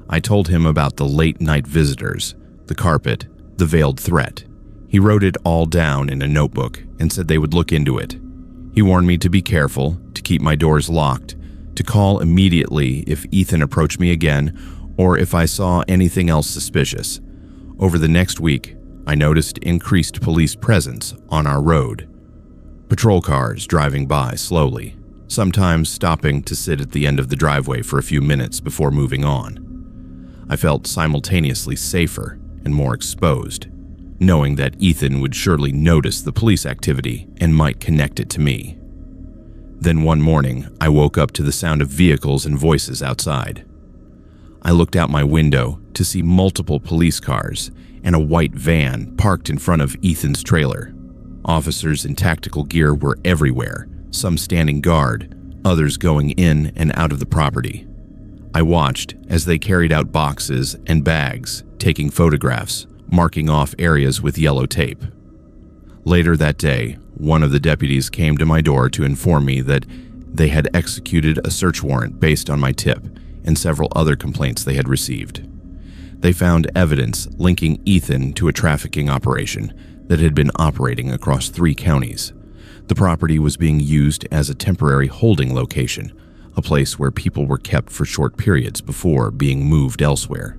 [SPEAKER 1] I told him about the late-night visitors, the carpet, the veiled threat. He wrote it all down in a notebook and said they would look into it. He warned me to be careful, to keep my doors locked, to call immediately if Ethan approached me again or if I saw anything else suspicious. Over the next week, I noticed increased police presence on our road. Patrol cars driving by slowly, sometimes stopping to sit at the end of the driveway for a few minutes before moving on. I felt simultaneously safer and more exposed, knowing that Ethan would surely notice the police activity and might connect it to me. Then one morning, I woke up to the sound of vehicles and voices outside. I looked out my window to see multiple police cars and a white van parked in front of Ethan's trailer. Officers in tactical gear were everywhere, some standing guard, others going in and out of the property. I watched as they carried out boxes and bags, taking photographs, marking off areas with yellow tape. Later that day, one of the deputies came to my door to inform me that they had executed a search warrant based on my tip and several other complaints they had received. They found evidence linking Ethan to a trafficking operation that had been operating across 3 counties. The property was being used as a temporary holding location, a place where people were kept for short periods before being moved elsewhere.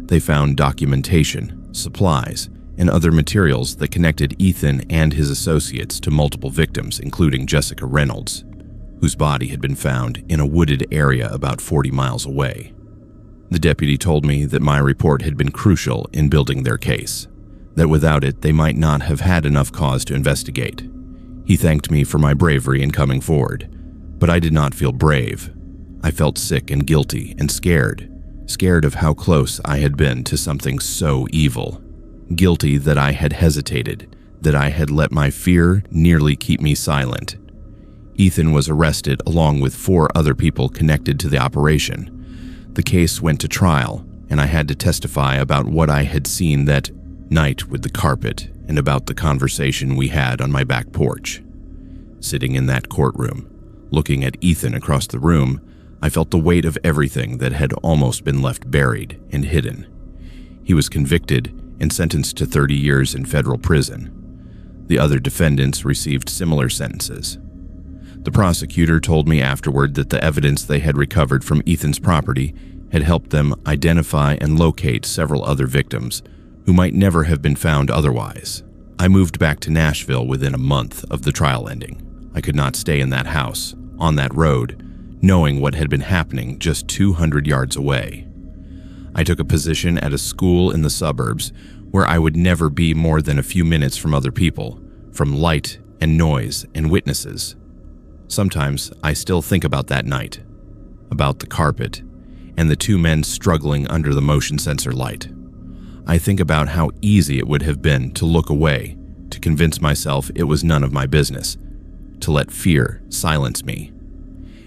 [SPEAKER 1] They found documentation, supplies, and other materials that connected Ethan and his associates to multiple victims, including Jessica Reynolds, whose body had been found in a wooded area about 40 miles away. The deputy told me that my report had been crucial in building their case, that without it they might not have had enough cause to investigate. He thanked me for my bravery in coming forward, but I did not feel brave. I felt sick and guilty and scared of how close I had been to something so evil. Guilty that I had hesitated, that I had let my fear nearly keep me silent. Ethan was arrested along with 4 other people connected to the operation. The case went to trial, and I had to testify about what I had seen that night with the carpet and about the conversation we had on my back porch. Sitting in that courtroom, looking at Ethan across the room, I felt the weight of everything that had almost been left buried and hidden. He was convicted and sentenced to 30 years in federal prison. The other defendants received similar sentences. The prosecutor told me afterward that the evidence they had recovered from Ethan's property had helped them identify and locate several other victims who might never have been found otherwise. I moved back to Nashville within a month of the trial ending. I could not stay in that house, on that road, knowing what had been happening just 200 yards away. I took a position at a school in the suburbs where I would never be more than a few minutes from other people, from light and noise and witnesses. Sometimes I still think about that night, about the carpet, and the two men struggling under the motion sensor light. I think about how easy it would have been to look away, to convince myself it was none of my business, to let fear silence me.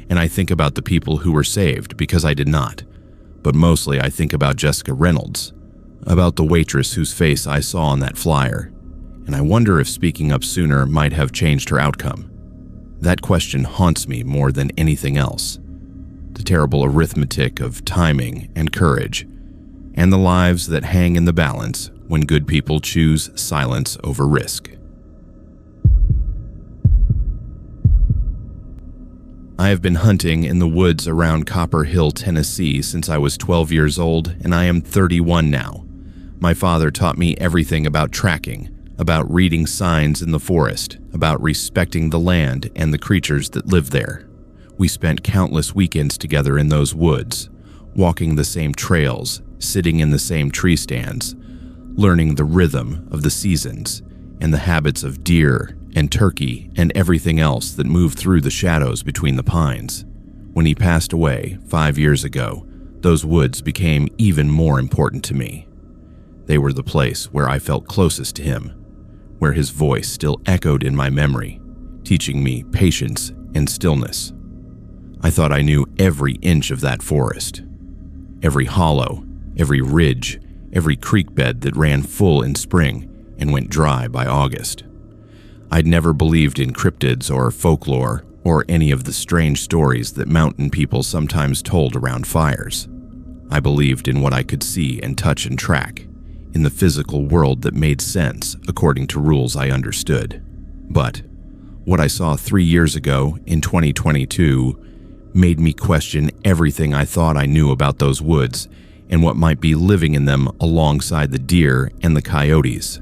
[SPEAKER 1] And I think about the people who were saved because I did not, but mostly I think about Jessica Reynolds, about the waitress whose face I saw on that flyer, and I wonder if speaking up sooner might have changed her outcome. That question haunts me more than anything else. The terrible arithmetic of timing and courage, and the lives that hang in the balance when good people choose silence over risk. I have been hunting in the woods around Copper Hill, Tennessee since I was 12 years old, and I am 31 now. My father taught me everything about tracking, about reading signs in the forest, about respecting the land and the creatures that live there. We spent countless weekends together in those woods, walking the same trails, sitting in the same tree stands, learning the rhythm of the seasons and the habits of deer and turkey and everything else that moved through the shadows between the pines. When he passed away 5 years ago, those woods became even more important to me. They were the place where I felt closest to him, where his voice still echoed in my memory, teaching me patience and stillness. I thought I knew every inch of that forest, every hollow, every ridge, every creek bed that ran full in spring and went dry by August. I'd never believed in cryptids or folklore or any of the strange stories that mountain people sometimes told around fires. I believed in what I could see and touch and track, in the physical world that made sense according to rules I understood. But what I saw 3 years ago in 2022 made me question everything I thought I knew about those woods and what might be living in them alongside the deer and the coyotes.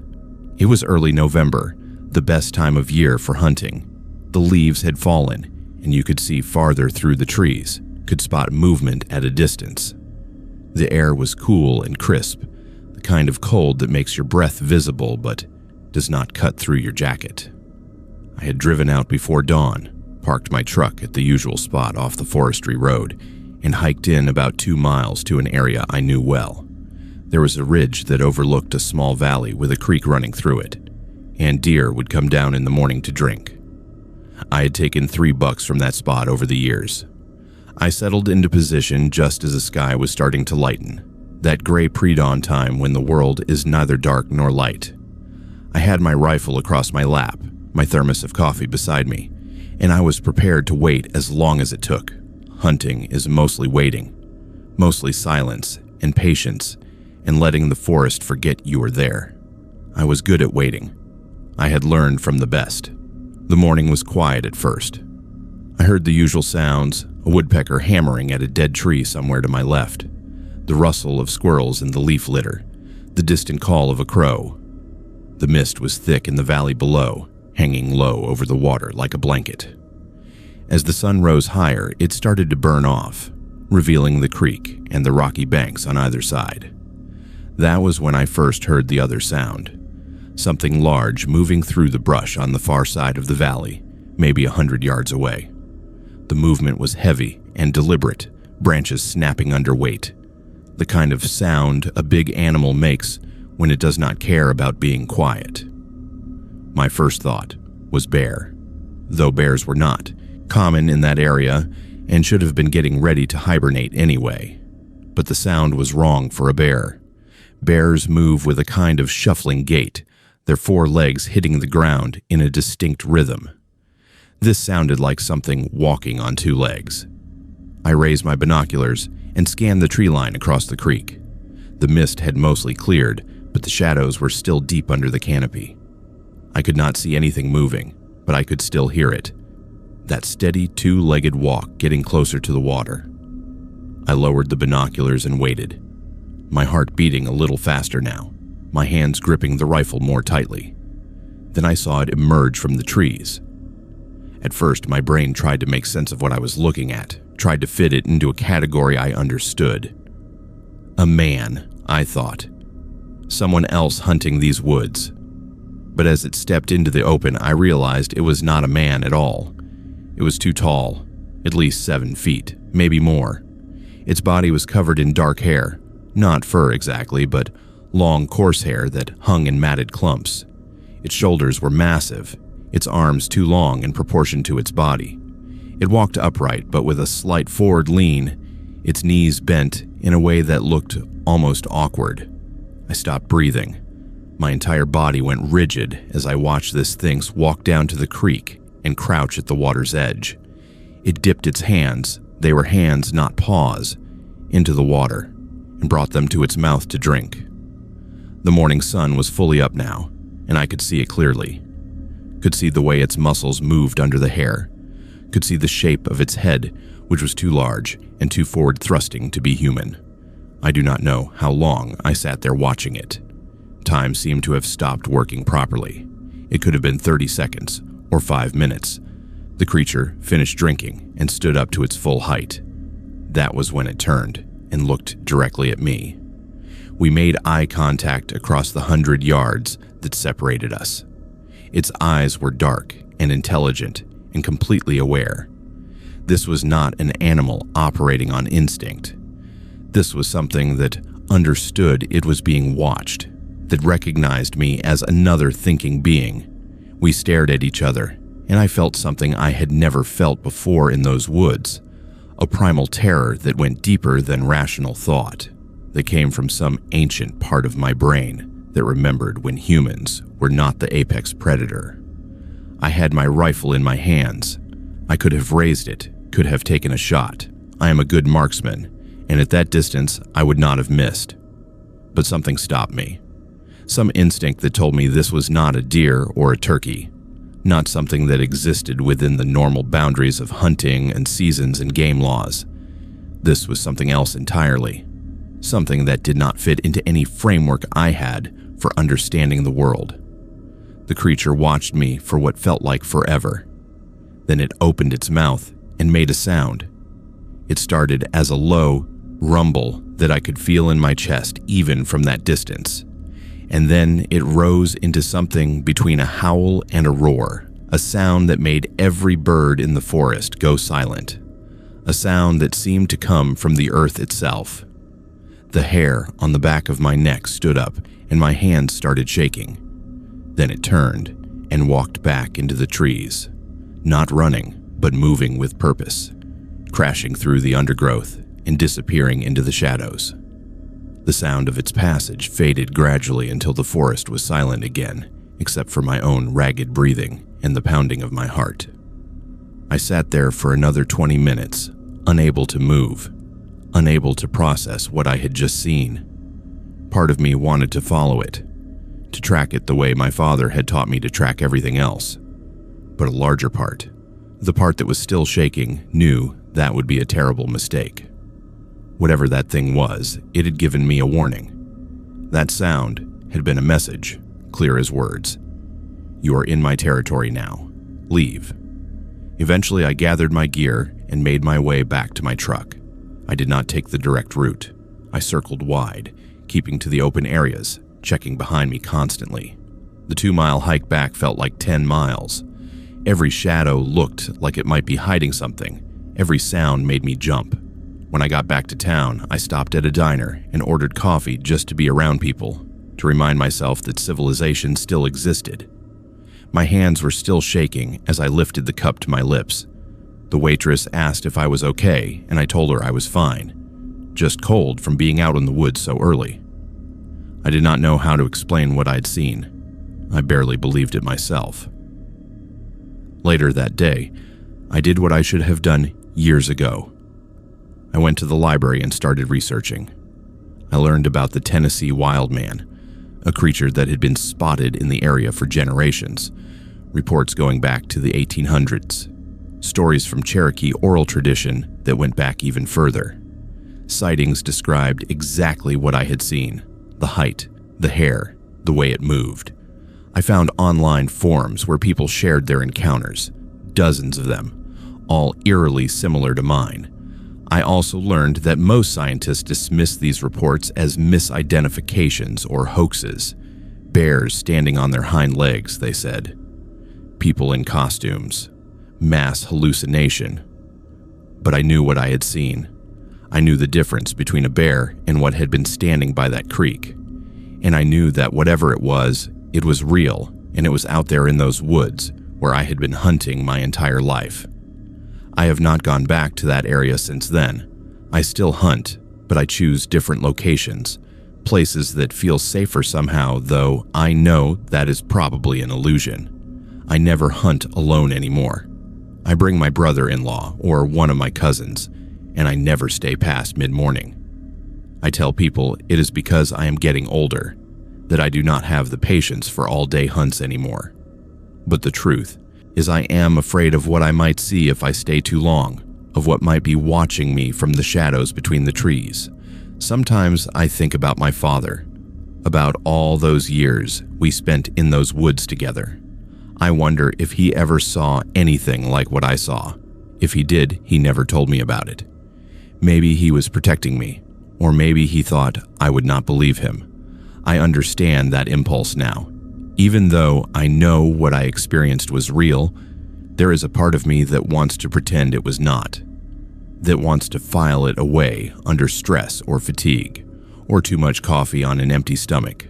[SPEAKER 1] It was early November, the best time of year for hunting. The leaves had fallen, and you could see farther through the trees, could spot movement at a distance. The air was cool and crisp, the kind of cold that makes your breath visible but does not cut through your jacket. I had driven out before dawn, parked my truck at the usual spot off the forestry road, and hiked in about 2 miles to an area I knew well. There was a ridge that overlooked a small valley with a creek running through it, and deer would come down in the morning to drink. I had taken 3 bucks from that spot over the years. I settled into position just as the sky was starting to lighten, that gray pre-dawn time when the world is neither dark nor light. I had my rifle across my lap, my thermos of coffee beside me, and I was prepared to wait as long as it took. Hunting is mostly waiting, mostly silence and patience, and letting the forest forget you were there. I was good at waiting. I had learned from the best. The morning was quiet at first. I heard the usual sounds, a woodpecker hammering at a dead tree somewhere to my left, the rustle of squirrels in the leaf litter, the distant call of a crow. The mist was thick in the valley below, hanging low over the water like a blanket. As the sun rose higher, it started to burn off, revealing the creek and the rocky banks on either side. That was when I first heard the other sound. Something large moving through the brush on the far side of the valley, maybe 100 yards away. The movement was heavy and deliberate, branches snapping under weight, the kind of sound a big animal makes when it does not care about being quiet. My first thought was bear, though bears were not common in that area and should have been getting ready to hibernate anyway. but the sound was wrong for a bear. Bears move with a kind of shuffling gait, their four legs hitting the ground in a distinct rhythm. This sounded like something walking on two legs. I raised my binoculars and scanned the tree line across the creek. The mist had mostly cleared, but the shadows were still deep under the canopy. I could not see anything moving, but I could still hear it. That steady two-legged walk getting closer to the water. I lowered the binoculars and waited, my heart beating a little faster now, my hands gripping the rifle more tightly. Then I saw it emerge from the trees. At first, my brain tried to make sense of what I was looking at, tried to fit it into a category I understood. A man, I thought. Someone else hunting these woods. But as it stepped into the open, I realized it was not a man at all. It was too tall, at least 7 feet, maybe more. Its body was covered in dark hair, not fur exactly, but long, coarse hair that hung in matted clumps. Its shoulders were massive, its arms too long in proportion to its body. It walked upright, but with a slight forward lean, its knees bent in a way that looked almost awkward. I stopped breathing. My entire body went rigid as I watched this thing walk down to the creek and crouch at the water's edge. It dipped its hands, they were hands, not paws, into the water and brought them to its mouth to drink. The morning sun was fully up now, and I could see it clearly. Could see the way its muscles moved under the hair. Could see the shape of its head, which was too large and too forward-thrusting to be human. I do not know how long I sat there watching it. Time seemed to have stopped working properly. It could have been 30 seconds or 5 minutes. The creature finished drinking and stood up to its full height. That was when it turned and looked directly at me. We made eye contact across the 100 yards that separated us. Its eyes were dark and intelligent and completely aware. This was not an animal operating on instinct. This was something that understood it was being watched, that recognized me as another thinking being. We stared at each other, and I felt something I had never felt before in those woods, a primal terror that went deeper than rational thought, that came from some ancient part of my brain that remembered when humans were not the apex predator. I had my rifle in my hands. I could have raised it, could have taken a shot. I am a good marksman, and at that distance I would not have missed. But something stopped me. Some instinct that told me this was not a deer or a turkey, not something that existed within the normal boundaries of hunting and seasons and game laws. This was something else entirely, something that did not fit into any framework I had for understanding the world. The creature watched me for what felt like forever. Then it opened its mouth and made a sound. It started as a low rumble that I could feel in my chest even from that distance. And then it rose into something between a howl and a roar, a sound that made every bird in the forest go silent, a sound that seemed to come from the earth itself. The hair on the back of my neck stood up and my hands started shaking. Then it turned and walked back into the trees, not running, but moving with purpose, crashing through the undergrowth and disappearing into the shadows. The sound of its passage faded gradually until the forest was silent again, except for my own ragged breathing and the pounding of my heart. I sat there for another 20 minutes, unable to move, unable to process what I had just seen. Part of me wanted to follow it, to track it the way my father had taught me to track everything else. But a larger part, the part that was still shaking, knew that would be a terrible mistake. Whatever that thing was, it had given me a warning. That sound had been a message, clear as words. You are in my territory now. Leave. Eventually, I gathered my gear and made my way back to my truck. I did not take the direct route. I circled wide, keeping to the open areas, checking behind me constantly. The 2-mile hike back felt like 10 miles. Every shadow looked like it might be hiding something. Every sound made me jump. When I got back to town, I stopped at a diner and ordered coffee just to be around people, to remind myself that civilization still existed. My hands were still shaking as I lifted the cup to my lips. The waitress asked if I was okay, and I told her I was fine. just cold from being out in the woods so early. I did not know how to explain what I'd seen. I barely believed it myself. Later that day, I did what I should have done years ago. I went to the library and started researching. I learned about the Tennessee wild man, a creature that had been spotted in the area for generations, reports going back to the 1800s, stories from Cherokee oral tradition that went back even further. Sightings described exactly what I had seen: the height, the hair, the way it moved. I found online forums where people shared their encounters, dozens of them, all eerily similar to mine. I also learned that most scientists dismiss these reports as misidentifications or hoaxes. Bears standing on their hind legs, they said. People in costumes. Mass hallucination. But I knew what I had seen. I knew the difference between a bear and what had been standing by that creek. And I knew that whatever it was real, and it was out there in those woods where I had been hunting my entire life. I have not gone back to that area since then. I still hunt, but I choose different locations, places that feel safer somehow, though I know that is probably an illusion. I never hunt alone anymore. I bring my brother-in-law or one of my cousins, and I never stay past mid-morning. I tell people it is because I am getting older, that I do not have the patience for all-day hunts anymore. But the truth is I am afraid of what I might see if I stay too long, of what might be watching me from the shadows between the trees. Sometimes I think about my father, about all those years we spent in those woods together. I wonder if he ever saw anything like what I saw. If he did, he never told me about it. Maybe he was protecting me, or maybe he thought I would not believe him. I understand that impulse now. Even though I know what I experienced was real, there is a part of me that wants to pretend it was not, that wants to file it away under stress or fatigue, or too much coffee on an empty stomach,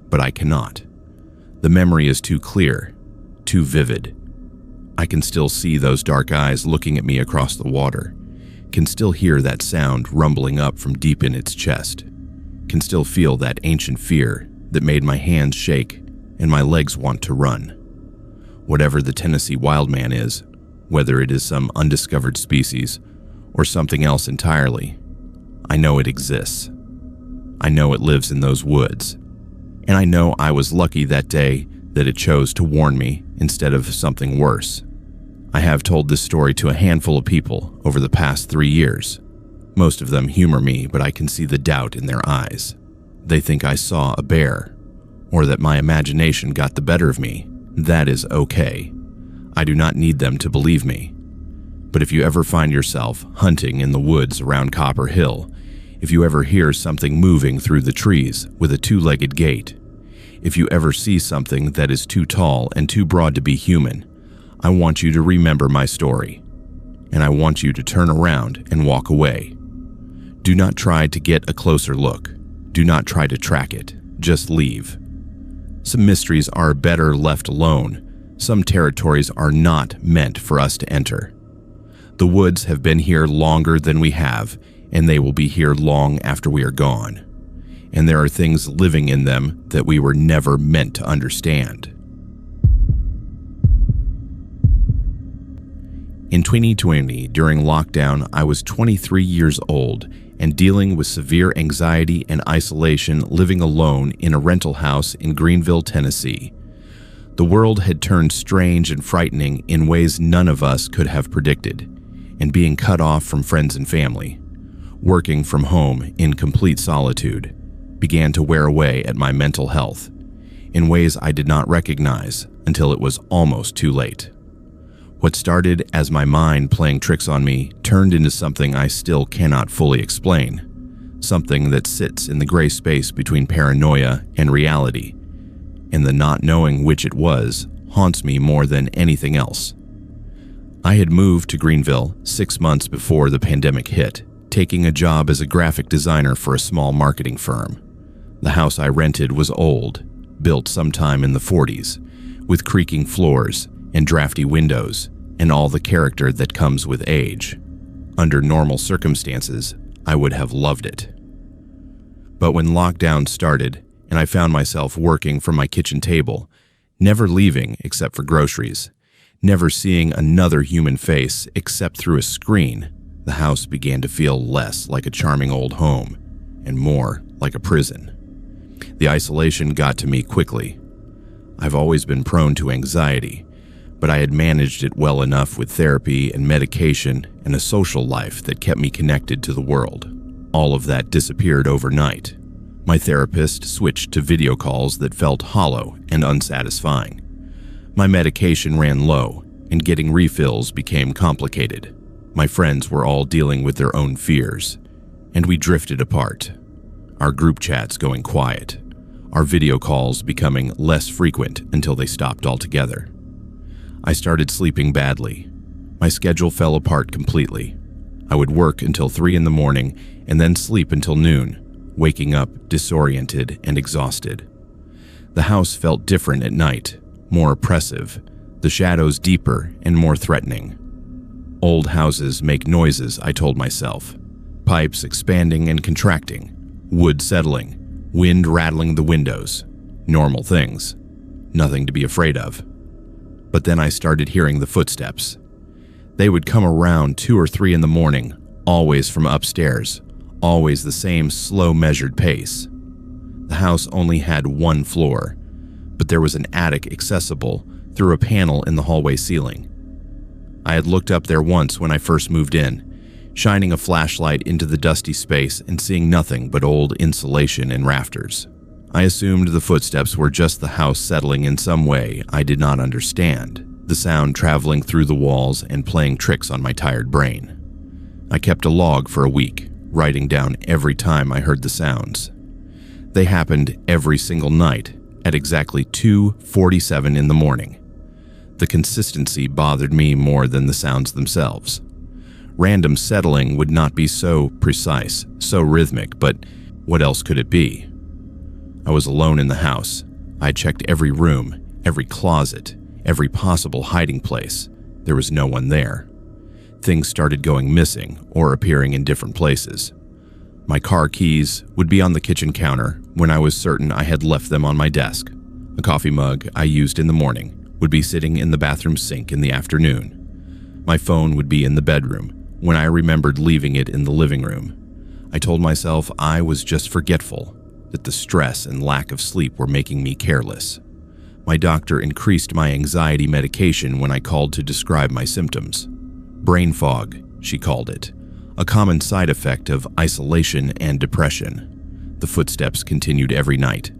[SPEAKER 1] but I cannot. The memory is too clear, too vivid. I can still see those dark eyes looking at me across the water, can still hear that sound rumbling up from deep in its chest, can still feel that ancient fear that made my hands shake and my legs want to run. Whatever the Tennessee wild man is, whether it is some undiscovered species or something else entirely, I know it exists. I know it lives in those woods. And I know I was lucky that day that it chose to warn me instead of something worse. I have told this story to a handful of people over the past 3 years. Most of them humor me, but I can see the doubt in their eyes. They think I saw a bear, or that my imagination got the better of me. That is okay. I do not need them to believe me. But if you ever find yourself hunting in the woods around Copper Hill, if you ever hear something moving through the trees with a two-legged gait, if you ever see something that is too tall and too broad to be human, I want you to remember my story, and I want you to turn around and walk away. Do not try to get a closer look. Do not try to track it. Just leave. Some mysteries are better left alone. Some territories are not meant for us to enter. The woods have been here longer than we have, and they will be here long after we are gone. And there are things living in them that we were never meant to understand. In 2020, during lockdown, I was 23 years old and dealing with severe anxiety and isolation, living alone in a rental house in Greenville, Tennessee. The world had turned strange and frightening in ways none of us could have predicted, and being cut off from friends and family, working from home in complete solitude, began to wear away at my mental health in ways I did not recognize until it was almost too late. What started as my mind playing tricks on me turned into something I still cannot fully explain, something that sits in the gray space between paranoia and reality, and the not knowing which it was haunts me more than anything else. I had moved to Greenville 6 months before the pandemic hit, taking a job as a graphic designer for a small marketing firm. The house I rented was old, built sometime in the 40s, with creaking floors and drafty windows, and all the character that comes with age. Under normal circumstances, I would have loved it. But when lockdown started and I found myself working from my kitchen table, never leaving except for groceries, never seeing another human face except through a screen, the house began to feel less like a charming old home and more like a prison. The isolation got to me quickly. I've always been prone to anxiety, but I had managed it well enough with therapy and medication and a social life that kept me connected to the world. All of that disappeared overnight. My therapist switched to video calls that felt hollow and unsatisfying. My medication ran low, and getting refills became complicated. My friends were all dealing with their own fears, and we drifted apart. Our group chats going quiet, our video calls becoming less frequent until they stopped altogether. I started sleeping badly. My schedule fell apart completely. I would work until 3 in the morning and then sleep until noon, waking up disoriented and exhausted. The house felt different at night, more oppressive, the shadows deeper and more threatening. Old houses make noises, I told myself. Pipes expanding and contracting, wood settling, wind rattling the windows. Normal things. Nothing to be afraid of. But then I started hearing the footsteps. They would come around 2 or 3 in the morning, always from upstairs, always the same slow measured pace. The house only had 1 floor, but there was an attic accessible through a panel in the hallway ceiling. I had looked up there once when I first moved in, shining a flashlight into the dusty space and seeing nothing but old insulation and rafters. I assumed the footsteps were just the house settling in some way I did not understand, the sound traveling through the walls and playing tricks on my tired brain. I kept a log for a week, writing down every time I heard the sounds. They happened every single night at exactly 2:47 in the morning. The consistency bothered me more than the sounds themselves. Random settling would not be so precise, so rhythmic, but what else could it be? I was alone in the house. I checked every room, every closet, every possible hiding place. There was no one there. Things started going missing or appearing in different places. My car keys would be on the kitchen counter when I was certain I had left them on my desk. A coffee mug I used in the morning would be sitting in the bathroom sink in the afternoon. My phone would be in the bedroom when I remembered leaving it in the living room. I told myself I was just forgetful, that the stress and lack of sleep were making me careless. My doctor increased my anxiety medication when I called to describe my symptoms. Brain fog, she called it, a common side effect of isolation and depression. The footsteps continued every night.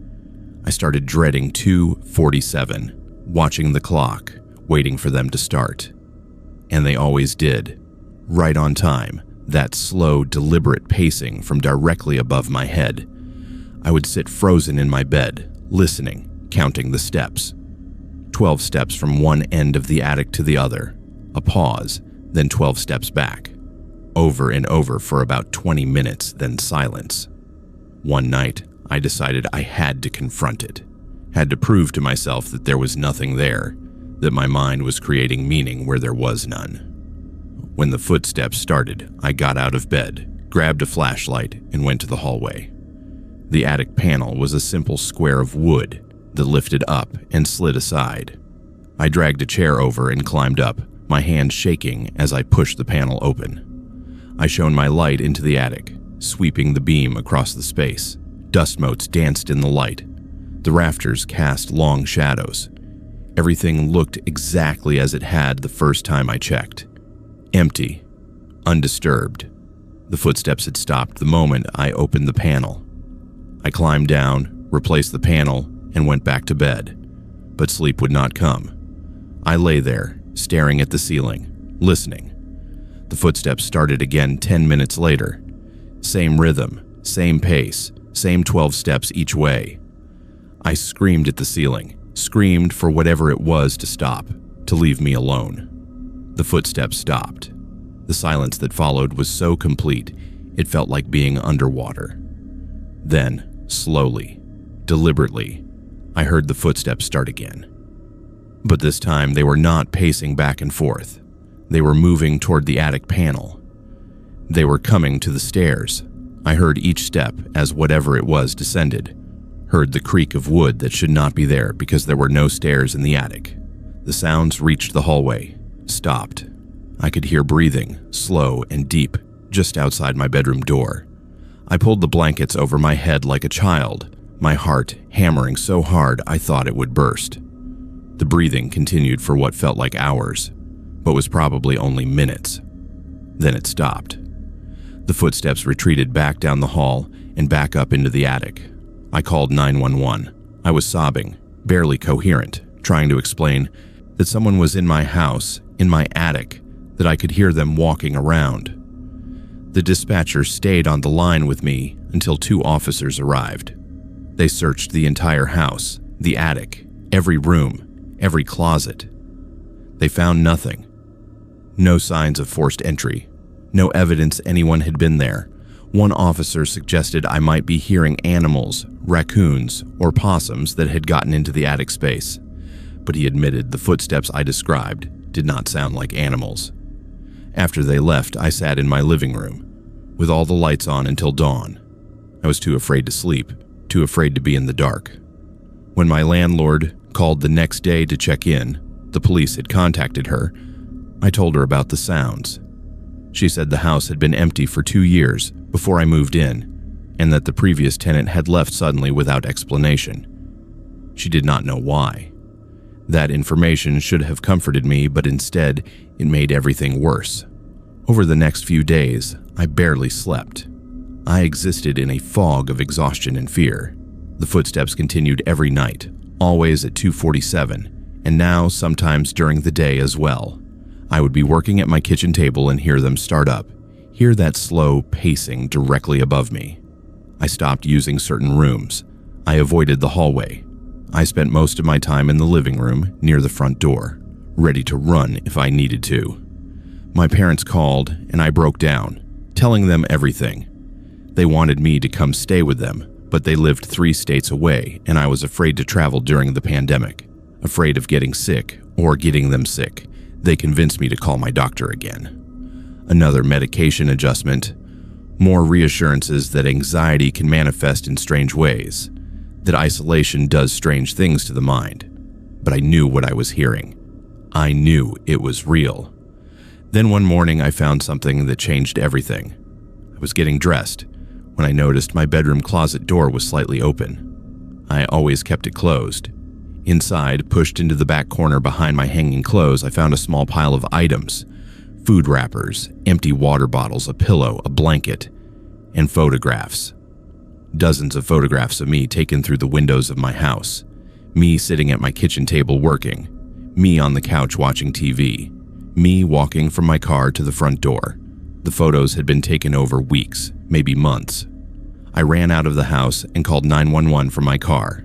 [SPEAKER 1] I started dreading 2:47, watching the clock, waiting for them to start. And they always did. Right on time, that slow, deliberate pacing from directly above my head. I would sit frozen in my bed, listening, counting the steps. 12 steps from one end of the attic to the other, a pause, then 12 steps back. Over and over for about 20 minutes, then silence. One night, I decided I had to confront it, had to prove to myself that there was nothing there, that my mind was creating meaning where there was none. When the footsteps started, I got out of bed, grabbed a flashlight, and went to the hallway. The attic panel was a simple square of wood that lifted up and slid aside. I dragged a chair over and climbed up, my hand shaking as I pushed the panel open. I shone my light into the attic, sweeping the beam across the space. Dust motes danced in the light. The rafters cast long shadows. Everything looked exactly as it had the first time I checked. Empty, undisturbed. The footsteps had stopped the moment I opened the panel. I climbed down, replaced the panel, and went back to bed. But sleep would not come. I lay there, staring at the ceiling, listening. The footsteps started again 10 minutes later. Same rhythm, same pace, same 12 steps each way. I screamed at the ceiling, screamed for whatever it was to stop, to leave me alone. The footsteps stopped. The silence that followed was so complete, it felt like being underwater. Then, slowly, deliberately, I heard the footsteps start again. But this time they were not pacing back and forth. They were moving toward the attic panel. They were coming to the stairs. I heard each step as whatever it was descended. Heard the creak of wood that should not be there because there were no stairs in the attic. The sounds reached the hallway, stopped. I could hear breathing, slow and deep, just outside my bedroom door. I pulled the blankets over my head like a child, my heart hammering so hard I thought it would burst. The breathing continued for what felt like hours, but was probably only minutes. Then it stopped. The footsteps retreated back down the hall and back up into the attic. I called 911. I was sobbing, barely coherent, trying to explain that someone was in my house, in my attic, that I could hear them walking around. The dispatcher stayed on the line with me until 2 officers arrived. They searched the entire house, the attic, every room, every closet. They found nothing. No signs of forced entry. No evidence anyone had been there. One officer suggested I might be hearing animals, raccoons, or possums that had gotten into the attic space, but he admitted the footsteps I described did not sound like animals. After they left, I sat in my living room, with all the lights on until dawn. I was too afraid to sleep, too afraid to be in the dark. When my landlord called the next day to check in, the police had contacted her. I told her about the sounds. She said the house had been empty for 2 years before I moved in, and that the previous tenant had left suddenly without explanation. She did not know why. That information should have comforted me, but instead, it made everything worse. Over the next few days, I barely slept. I existed in a fog of exhaustion and fear. The footsteps continued every night, always at 2:47, and now sometimes during the day as well. I would be working at my kitchen table and hear them start up, hear that slow pacing directly above me. I stopped using certain rooms. I avoided the hallway. I spent most of my time in the living room near the front door, ready to run if I needed to. My parents called and I broke down, telling them everything. They wanted me to come stay with them, but they lived 3 states away and I was afraid to travel during the pandemic, afraid of getting sick or getting them sick. They convinced me to call my doctor again. Another medication adjustment, more reassurances that anxiety can manifest in strange ways, that isolation does strange things to the mind. But I knew what I was hearing. I knew it was real. Then one morning I found something that changed everything. I was getting dressed when I noticed my bedroom closet door was slightly open. I always kept it closed. Inside, pushed into the back corner behind my hanging clothes, I found a small pile of items: food wrappers, empty water bottles, a pillow, a blanket, and photographs. Dozens of photographs of me taken through the windows of my house. Me sitting at my kitchen table working. Me on the couch watching TV. Me walking from my car to the front door. The photos had been taken over weeks, maybe months. I ran out of the house and called 911 from my car.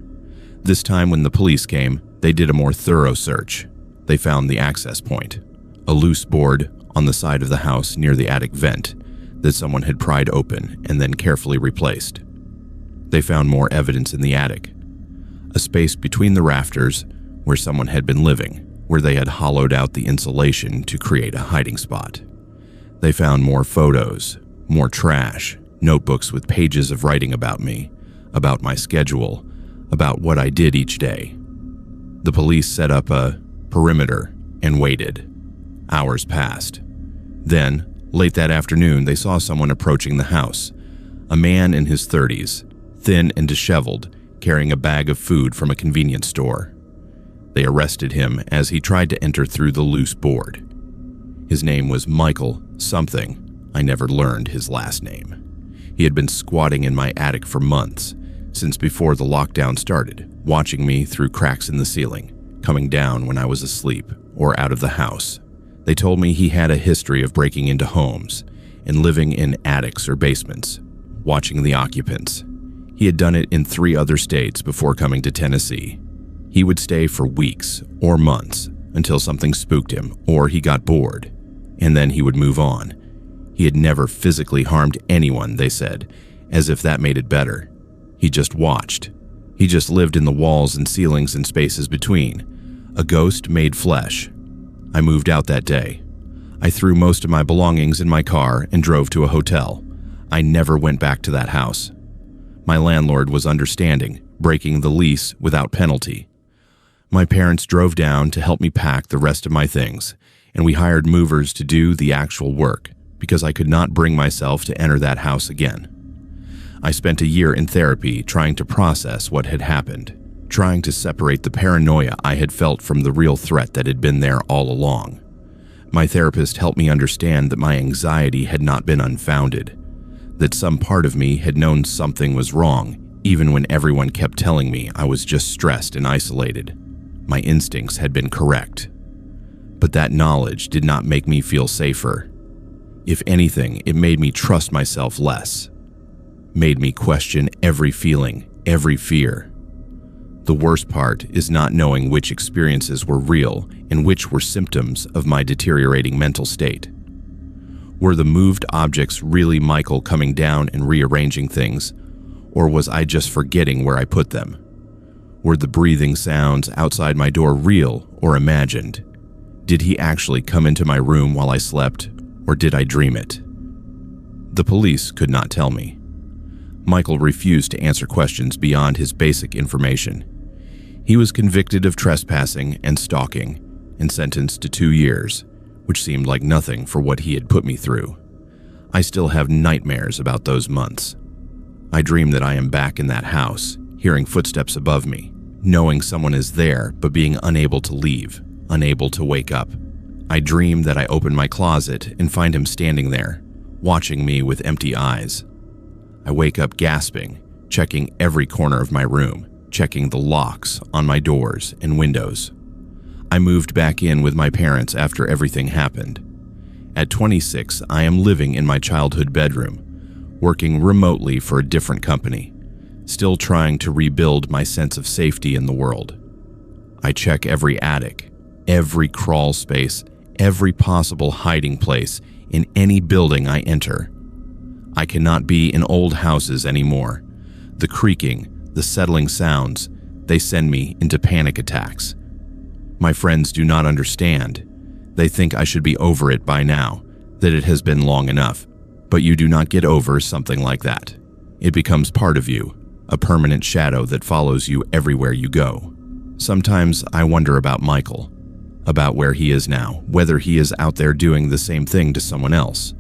[SPEAKER 1] This time when the police came, they did a more thorough search. They found the access point, a loose board on the side of the house near the attic vent that someone had pried open and then carefully replaced. They found more evidence in the attic, a space between the rafters where someone had been living, where they had hollowed out the insulation to create a hiding spot. They found more photos, more trash, notebooks with pages of writing about me, about my schedule, about what I did each day. The police set up a perimeter and waited. Hours passed. Then, late that afternoon, they saw someone approaching the house, a man in his 30s, thin and disheveled, carrying a bag of food from a convenience store. They arrested him as he tried to enter through the loose board. His name was Michael something. I never learned his last name. He had been squatting in my attic for months, since before the lockdown started, watching me through cracks in the ceiling, coming down when I was asleep or out of the house. They told me he had a history of breaking into homes and living in attics or basements, watching the occupants. He had done it in 3 other states before coming to Tennessee. He would stay for weeks or months until something spooked him or he got bored, and then he would move on. He had never physically harmed anyone, they said, as if that made it better. He just watched. He just lived in the walls and ceilings and spaces between. A ghost made flesh. I moved out that day. I threw most of my belongings in my car and drove to a hotel. I never went back to that house. My landlord was understanding, breaking the lease without penalty. My parents drove down to help me pack the rest of my things, and we hired movers to do the actual work because I could not bring myself to enter that house again. I spent a year in therapy trying to process what had happened, trying to separate the paranoia I had felt from the real threat that had been there all along. My therapist helped me understand that my anxiety had not been unfounded, that some part of me had known something was wrong, even when everyone kept telling me I was just stressed and isolated. My instincts had been correct. But that knowledge did not make me feel safer. If anything, it made me trust myself less, made me question every feeling, every fear. The worst part is not knowing which experiences were real and which were symptoms of my deteriorating mental state. Were the moved objects really Michael coming down and rearranging things, or was I just forgetting where I put them? Were the breathing sounds outside my door real or imagined? Did he actually come into my room while I slept, or did I dream it? The police could not tell me. Michael refused to answer questions beyond his basic information. He was convicted of trespassing and stalking and sentenced to 2 years, which seemed like nothing for what he had put me through. I still have nightmares about those months. I dream that I am back in that house, hearing footsteps above me, knowing someone is there but being unable to leave, unable to wake up. I dream that I open my closet and find him standing there, watching me with empty eyes. I wake up gasping, checking every corner of my room, checking the locks on my doors and windows. I moved back in with my parents after everything happened. At 26, I am living in my childhood bedroom, working remotely for a different company, still trying to rebuild my sense of safety in the world. I check every attic, every crawl space, every possible hiding place in any building I enter. I cannot be in old houses anymore. The creaking, the settling sounds, they send me into panic attacks. My friends do not understand. They think I should be over it by now, that it has been long enough. But you do not get over something like that. It becomes part of you, a permanent shadow that follows you everywhere you go. Sometimes I wonder about Michael, about where he is now, whether he is out there doing the same thing to someone else.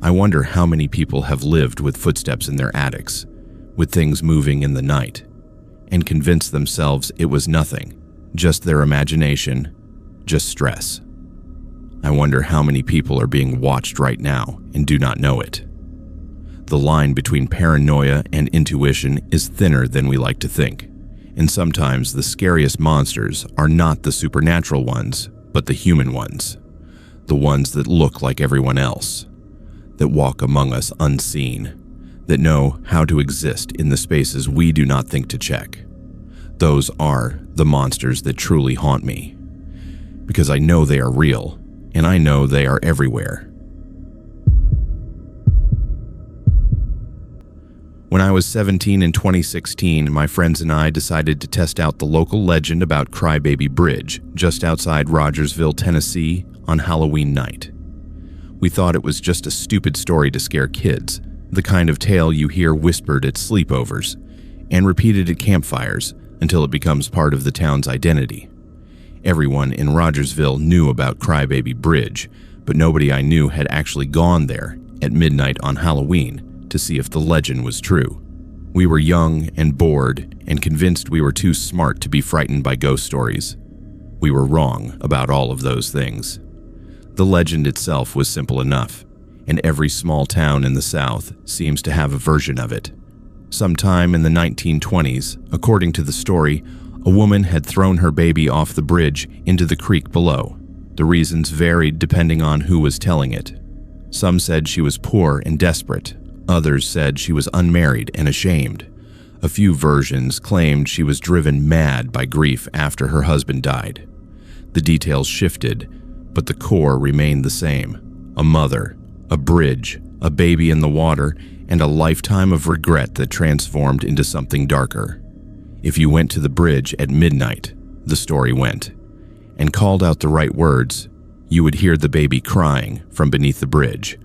[SPEAKER 1] I wonder how many people have lived with footsteps in their attics, with things moving in the night, and convinced themselves it was nothing, just their imagination, just stress. I wonder how many people are being watched right now and do not know it. The line between paranoia and intuition is thinner than we like to think, and sometimes the scariest monsters are not the supernatural ones, but the human ones, the ones that look like everyone else, that walk among us unseen, that know how to exist in the spaces we do not think to check. Those are the monsters that truly haunt me, because I know they are real, and I know they are everywhere. When I was 17 in 2016, my friends and I decided to test out the local legend about Crybaby Bridge, just outside Rogersville, Tennessee, on Halloween night. We thought it was just a stupid story to scare kids, the kind of tale you hear whispered at sleepovers, and repeated at campfires until it becomes part of the town's identity. Everyone in Rogersville knew about Crybaby Bridge, but nobody I knew had actually gone there at midnight on Halloween to see if the legend was true. We were young and bored and convinced we were too smart to be frightened by ghost stories. We were wrong about all of those things. The legend itself was simple enough, and every small town in the South seems to have a version of it. Sometime in the 1920s, according to the story, a woman had thrown her baby off the bridge into the creek below. The reasons varied depending on who was telling it. Some said she was poor and desperate. Others said she was unmarried and ashamed. A few versions claimed she was driven mad by grief after her husband died. The details shifted, but the core remained the same. A mother, a bridge, a baby in the water, and a lifetime of regret that transformed into something darker. If you went to the bridge at midnight, the story went, and called out the right words, You would hear the baby crying from beneath the bridge.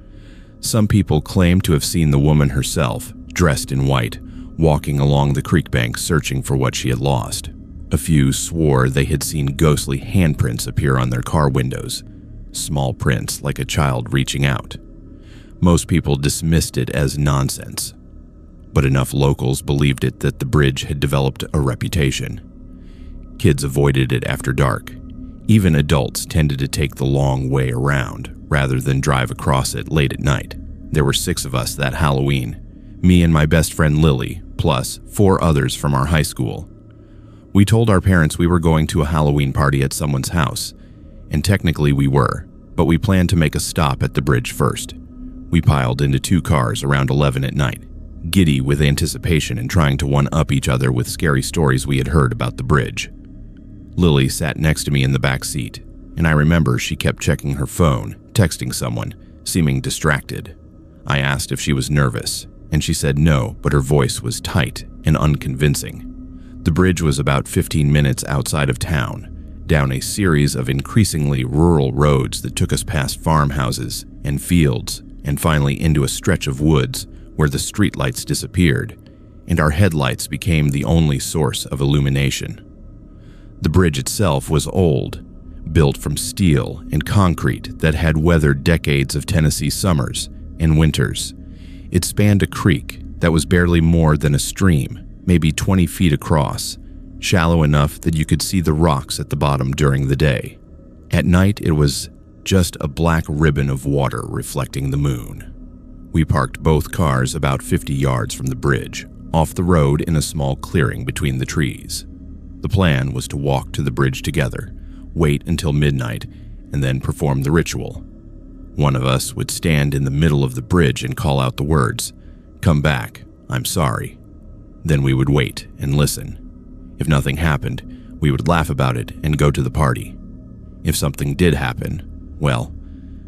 [SPEAKER 1] Some people claim to have seen the woman herself, dressed in white, walking along the creek bank searching for what she had lost. A few swore they had seen ghostly handprints appear on their car windows, small prints like a child reaching out. Most people dismissed it as nonsense, but enough locals believed it that the bridge had developed a reputation. Kids avoided it after dark. Even adults tended to take the long way around rather than drive across it late at night. There were 6 of us that Halloween, me and my best friend Lily, plus 4 others from our high school. We told our parents we were going to a Halloween party at someone's house, and technically we were, but we planned to make a stop at the bridge first. We piled into 2 cars around 11 at night, giddy with anticipation and trying to one-up each other with scary stories we had heard about the bridge. Lily sat next to me in the back seat, and I remember she kept checking her phone, texting someone, seeming distracted. I asked if she was nervous, and she said no, but her voice was tight and unconvincing. The bridge was about 15 minutes outside of town, down a series of increasingly rural roads that took us past farmhouses and fields, and finally into a stretch of woods where the streetlights disappeared, and our headlights became the only source of illumination. The bridge itself was old, built from steel and concrete that had weathered decades of Tennessee summers and winters. It spanned a creek that was barely more than a stream, maybe 20 feet across, shallow enough that you could see the rocks at the bottom during the day. At night, it was just a black ribbon of water reflecting the moon. We parked both cars about 50 yards from the bridge, off the road in a small clearing between the trees. The plan was to walk to the bridge together, wait until midnight, and then perform the ritual. One of us would stand in the middle of the bridge and call out the words, "Come back, I'm sorry." Then we would wait and listen. If nothing happened, we would laugh about it and go to the party. If something did happen, well,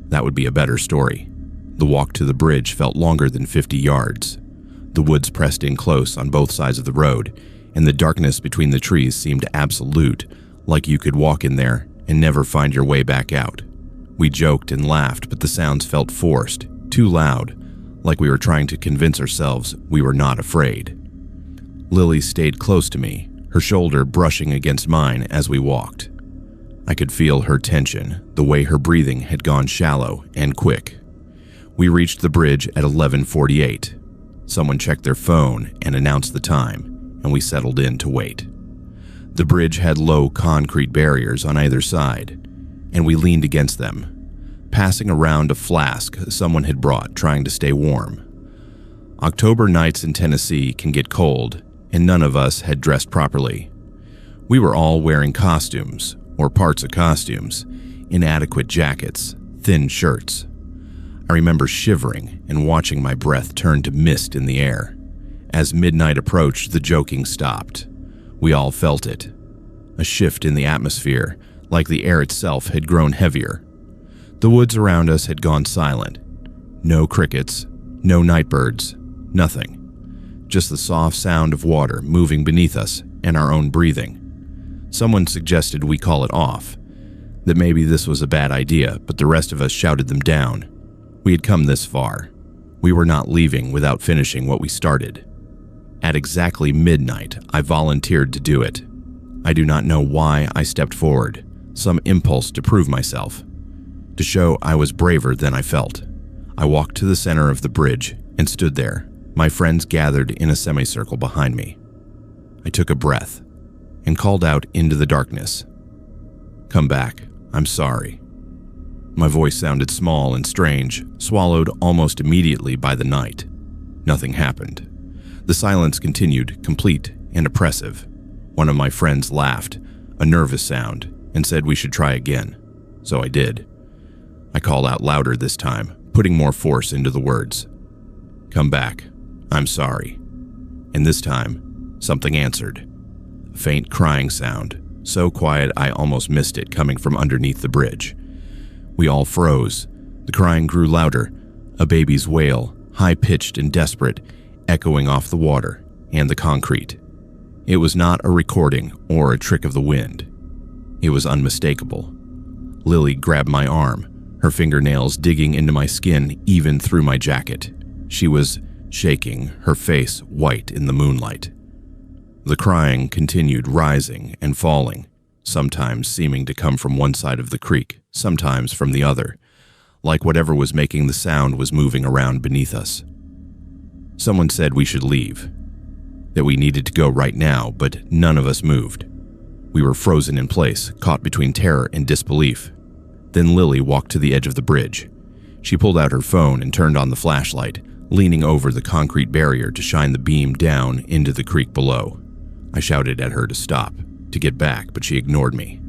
[SPEAKER 1] that would be a better story. The walk to the bridge felt longer than 50 yards. The woods pressed in close on both sides of the road, and the darkness between the trees seemed absolute, like you could walk in there and never find your way back out. We joked and laughed, but the sounds felt forced, too loud, like we were trying to convince ourselves we were not afraid. Lily stayed close to me, her shoulder brushing against mine as we walked. I could feel her tension, the way her breathing had gone shallow and quick. We reached the bridge at 11:48. Someone checked their phone and announced the time, and we settled in to wait. The bridge had low concrete barriers on either side, and we leaned against them, passing around a flask someone had brought, trying to stay warm. October nights in Tennessee can get cold, and none of us had dressed properly. We were all wearing costumes, or parts of costumes, inadequate jackets, thin shirts. I remember shivering and watching my breath turn to mist in the air. As midnight approached, the joking stopped. We all felt it. A shift in the atmosphere, like the air itself had grown heavier. The woods around us had gone silent. No crickets, no nightbirds, nothing. Just the soft sound of water moving beneath us and our own breathing. Someone suggested we call it off, that maybe this was a bad idea, but the rest of us shouted them down. We had come this far. We were not leaving without finishing what we started. At exactly midnight, I volunteered to do it. I do not know why I stepped forward, some impulse to prove myself, to show I was braver than I felt. I walked to the center of the bridge and stood there, my friends gathered in a semicircle behind me. I took a breath and called out into the darkness, "Come back, I'm sorry." My voice sounded small and strange, swallowed almost immediately by the night. Nothing happened. The silence continued, complete and oppressive. One of my friends laughed, a nervous sound, and said we should try again. So I did. I called out louder this time, putting more force into the words. "Come back, I'm sorry." And this time, something answered. A faint crying sound, so quiet I almost missed it coming from underneath the bridge. We all froze. The crying grew louder, a baby's wail, high-pitched and desperate, echoing off the water and the concrete. It was not a recording or a trick of the wind. It was unmistakable. Lily grabbed my arm, her fingernails digging into my skin even through my jacket. She was shaking, her face white in the moonlight. The crying continued, rising and falling, sometimes seeming to come from one side of the creek, sometimes from the other, like whatever was making the sound was moving around beneath us. Someone said we should leave, that we needed to go right now, but none of us moved. We were frozen in place, caught between terror and disbelief. Then Lily walked to the edge of the bridge. She pulled out her phone and turned on the flashlight, leaning over the concrete barrier to shine the beam down into the creek below. I shouted at her to stop, to get back, but she ignored me.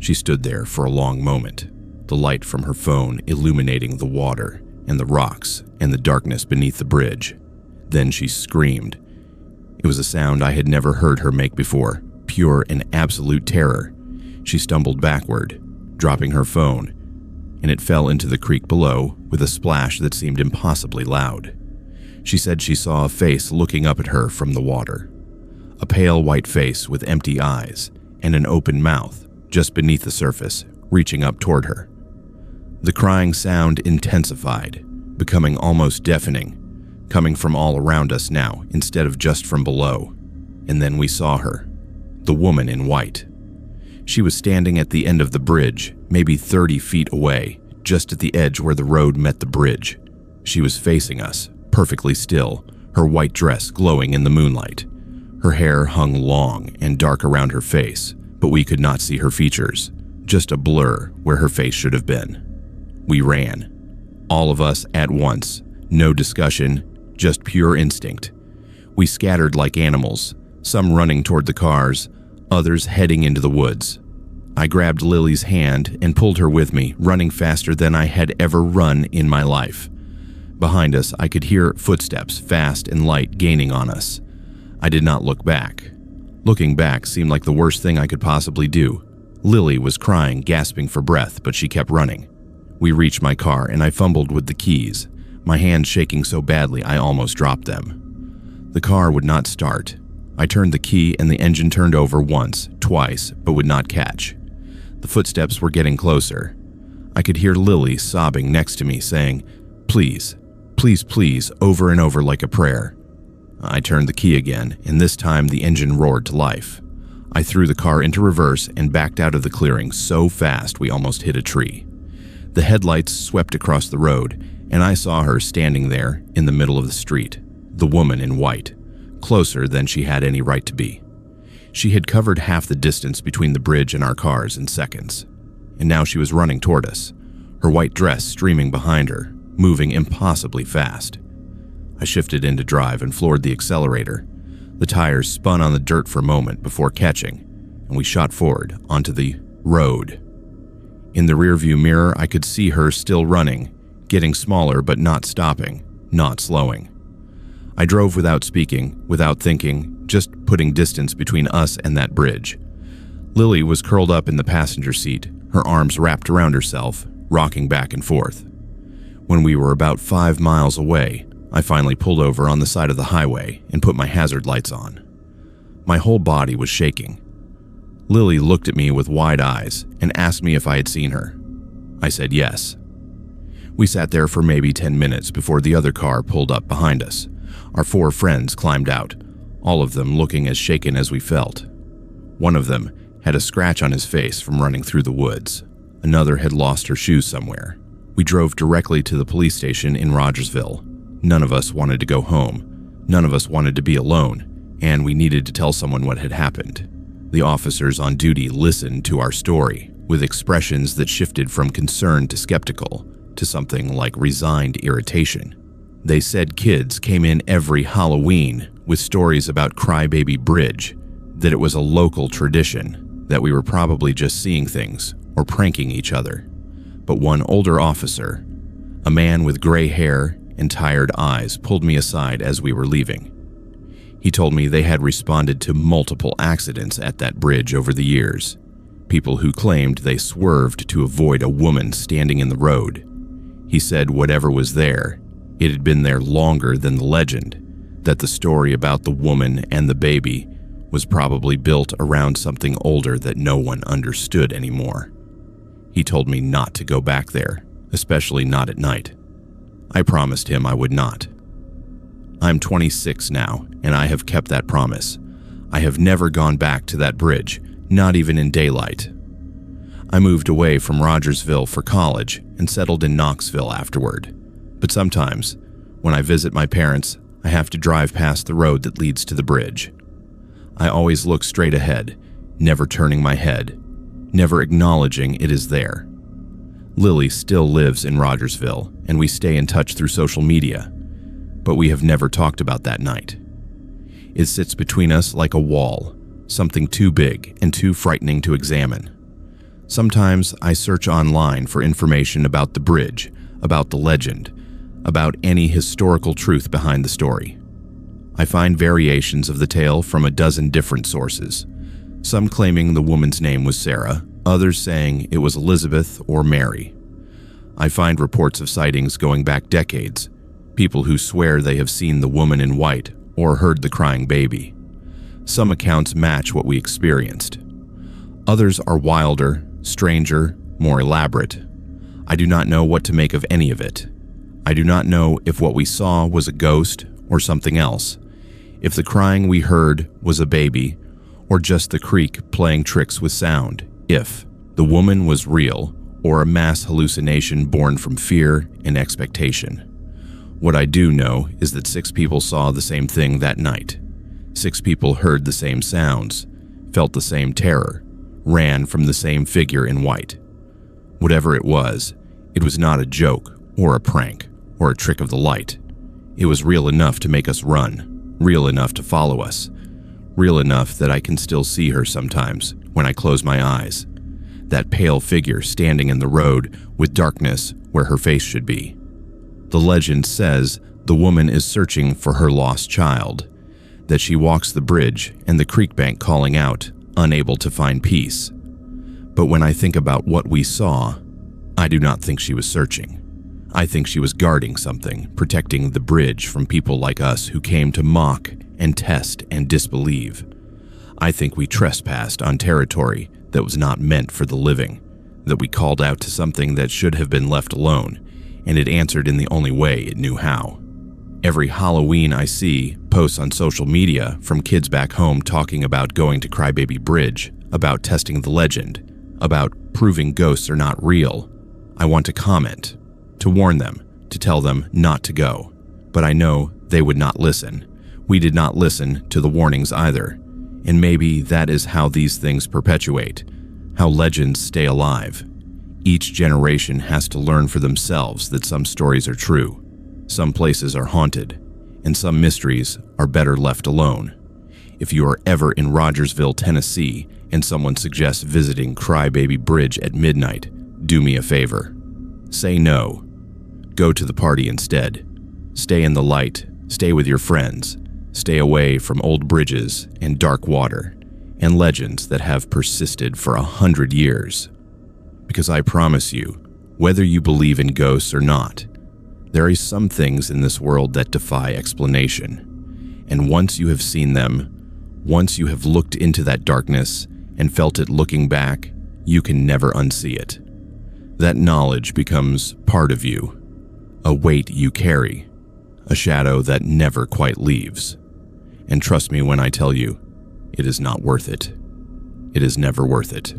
[SPEAKER 1] She stood there for a long moment, the light from her phone illuminating the water and the rocks and the darkness beneath the bridge. Then she screamed. It was a sound I had never heard her make before, pure and absolute terror. She stumbled backward, dropping her phone, and it fell into the creek below with a splash that seemed impossibly loud. She said she saw a face looking up at her from the water. A pale white face with empty eyes and an open mouth just beneath the surface, reaching up toward her. The crying sound intensified, becoming almost deafening, coming from all around us now instead of just from below. And then we saw her, the woman in white. She was standing at the end of the bridge, maybe 30 feet away, just at the edge where the road met the bridge. She was facing us, perfectly still, her white dress glowing in the moonlight. Her hair hung long and dark around her face, but we could not see her features, just a blur where her face should have been. We ran. All of us at once, no discussion, just pure instinct. We scattered like animals, some running toward the cars, others heading into the woods. I grabbed Lily's hand and pulled her with me, running faster than I had ever run in my life. Behind us, I could hear footsteps, fast and light, gaining on us. I did not look back. Looking back seemed like the worst thing I could possibly do. Lily was crying, gasping for breath, but she kept running. We reached my car, and I fumbled with the keys, my hands shaking so badly I almost dropped them. The car would not start. I turned the key and the engine turned over once, twice, but would not catch. The footsteps were getting closer. I could hear Lily sobbing next to me, saying, "Please, please, please," over and over like a prayer. I turned the key again, and this time the engine roared to life. I threw the car into reverse and backed out of the clearing so fast we almost hit a tree. The headlights swept across the road, and I saw her standing there in the middle of the street, the woman in white, closer than she had any right to be. She had covered half the distance between the bridge and our cars in seconds, and now she was running toward us, her white dress streaming behind her, moving impossibly fast. I shifted into drive and floored the accelerator. The tires spun on the dirt for a moment before catching, and we shot forward onto the road. In the rearview mirror, I could see her still running, getting smaller but not stopping, not slowing. I drove without speaking, without thinking, just putting distance between us and that bridge. Lily was curled up in the passenger seat, her arms wrapped around herself, rocking back and forth. When we were about 5 miles away, I finally pulled over on the side of the highway and put my hazard lights on. My whole body was shaking. Lily looked at me with wide eyes and asked me if I had seen her. I said yes. We sat there for maybe 10 minutes before the other car pulled up behind us. Our 4 friends climbed out, all of them looking as shaken as we felt. One of them had a scratch on his face from running through the woods. Another had lost her shoes somewhere. We drove directly to the police station in Rogersville. None of us wanted to go home. None of us wanted to be alone, and we needed to tell someone what had happened. The officers on duty listened to our story with expressions that shifted from concern to skeptical to something like resigned irritation. They said kids came in every Halloween with stories about Crybaby Bridge, that it was a local tradition, that we were probably just seeing things or pranking each other. But one older officer, a man with gray hair and tired eyes, pulled me aside as we were leaving. He told me they had responded to multiple accidents at that bridge over the years, people who claimed they swerved to avoid a woman standing in the road. He said whatever was there, it had been there longer than the legend, that the story about the woman and the baby was probably built around something older that no one understood anymore. He told me not to go back there, especially not at night. I promised him I would not. I'm 26 now, and I have kept that promise. I have never gone back to that bridge, not even in daylight. I moved away from Rogersville for college and settled in Knoxville afterward. But sometimes, when I visit my parents, I have to drive past the road that leads to the bridge. I always look straight ahead, never turning my head, never acknowledging it is there. Lily still lives in Rogersville, and we stay in touch through social media, but we have never talked about that night. It sits between us like a wall, something too big and too frightening to examine. Sometimes I search online for information about the bridge, about the legend, about any historical truth behind the story. I find variations of the tale from a dozen different sources, some claiming the woman's name was Sarah, others saying it was Elizabeth or Mary. I find reports of sightings going back decades, people who swear they have seen the woman in white or heard the crying baby. Some accounts match what we experienced. Others are wilder, stranger, more elaborate. I do not know what to make of any of it. I do not know if what we saw was a ghost or something else, if the crying we heard was a baby, or just the creek playing tricks with sound, if the woman was real or a mass hallucination born from fear and expectation. What I do know is that 6 people saw the same thing that night. 6 people heard the same sounds, felt the same terror, ran from the same figure in white. Whatever it was not a joke or a prank or a trick of the light. It was real enough to make us run, real enough to follow us, real enough that I can still see her sometimes when I close my eyes. That pale figure standing in the road with darkness where her face should be. The legend says the woman is searching for her lost child, that she walks the bridge and the creek bank calling out, unable to find peace. But when I think about what we saw, I do not think she was searching. I think she was guarding something, protecting the bridge from people like us who came to mock and test and disbelieve. I think we trespassed on territory that was not meant for the living, that we called out to something that should have been left alone, and it answered in the only way it knew how. Every Halloween I see posts on social media from kids back home talking about going to Crybaby Bridge, about testing the legend, about proving ghosts are not real. I want to comment, to warn them, to tell them not to go. But I know they would not listen. We did not listen to the warnings either. And maybe that is how these things perpetuate, how legends stay alive. Each generation has to learn for themselves that some stories are true, some places are haunted, and some mysteries are better left alone. If you are ever in Rogersville, Tennessee, and someone suggests visiting Crybaby Bridge at midnight, do me a favor. Say no. Go to the party instead. Stay in the light, stay with your friends, stay away from old bridges and dark water, and legends that have persisted for 100 years. Because I promise you, whether you believe in ghosts or not, there are some things in this world that defy explanation. And once you have seen them, once you have looked into that darkness and felt it looking back, you can never unsee it. That knowledge becomes part of you, a weight you carry, a shadow that never quite leaves. And trust me when I tell you, it is not worth it. It is never worth it.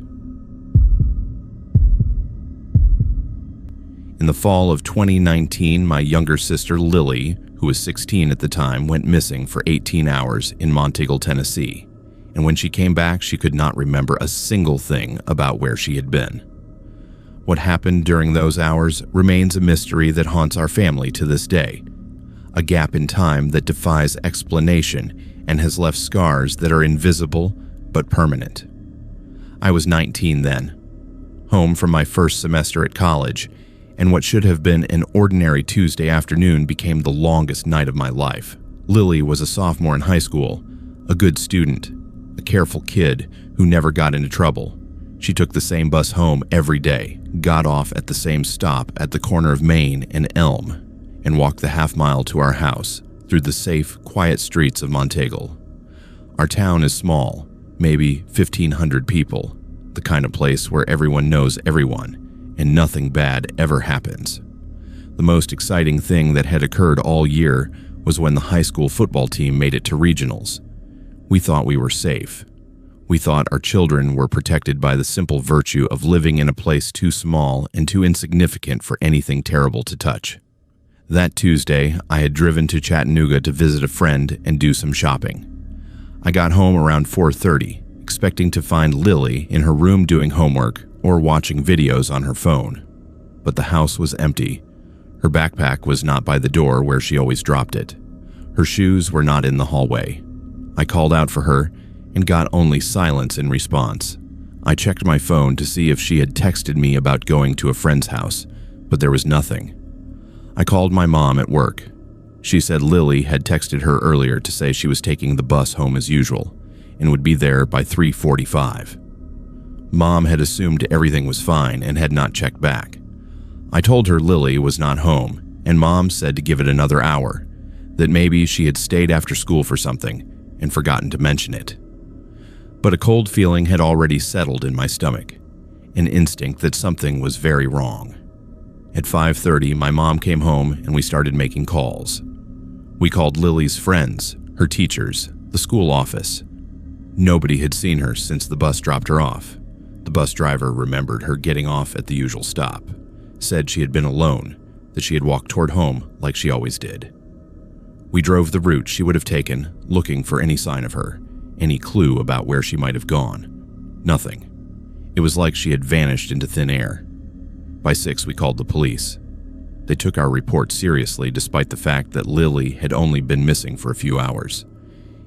[SPEAKER 1] In the fall of 2019, my younger sister Lily, who was 16 at the time, went missing for 18 hours in Monteagle, Tennessee. And when she came back, she could not remember a single thing about where she had been. What happened during those hours remains a mystery that haunts our family to this day, a gap in time that defies explanation and has left scars that are invisible but permanent. I was 19 then, home from my first semester at college, and what should have been an ordinary Tuesday afternoon became the longest night of my life. Lily was a sophomore in high school, a good student, a careful kid who never got into trouble. She took the same bus home every day, got off at the same stop at the corner of Main and Elm, and walked the half-mile to our house through the safe, quiet streets of Monteagle. Our town is small, maybe 1,500 people, the kind of place where everyone knows everyone, and nothing bad ever happens. The most exciting thing that had occurred all year was when the high school football team made it to regionals. We thought we were safe. We thought our children were protected by the simple virtue of living in a place too small and too insignificant for anything terrible to touch. That Tuesday, I had driven to Chattanooga to visit a friend and do some shopping. I got home around 4:30, expecting to find Lily in her room doing homework or watching videos on her phone. But the house was empty. Her backpack was not by the door where she always dropped it. Her shoes were not in the hallway. I called out for her and got only silence in response. I checked my phone to see if she had texted me about going to a friend's house, but there was nothing. I called my mom at work. She said Lily had texted her earlier to say she was taking the bus home as usual and would be there by 3:45. Mom had assumed everything was fine and had not checked back. I told her Lily was not home, and Mom said to give it another hour, that maybe she had stayed after school for something and forgotten to mention it. But a cold feeling had already settled in my stomach, an instinct that something was very wrong. At 5:30, my mom came home and we started making calls. We called Lily's friends, her teachers, the school office. Nobody had seen her since the bus dropped her off. The bus driver remembered her getting off at the usual stop, said she had been alone, that she had walked toward home like she always did. We drove the route she would have taken, looking for any sign of her, any clue about where she might have gone. Nothing. It was like she had vanished into thin air. By 6, we called the police. They took our report seriously despite the fact that Lily had only been missing for a few hours.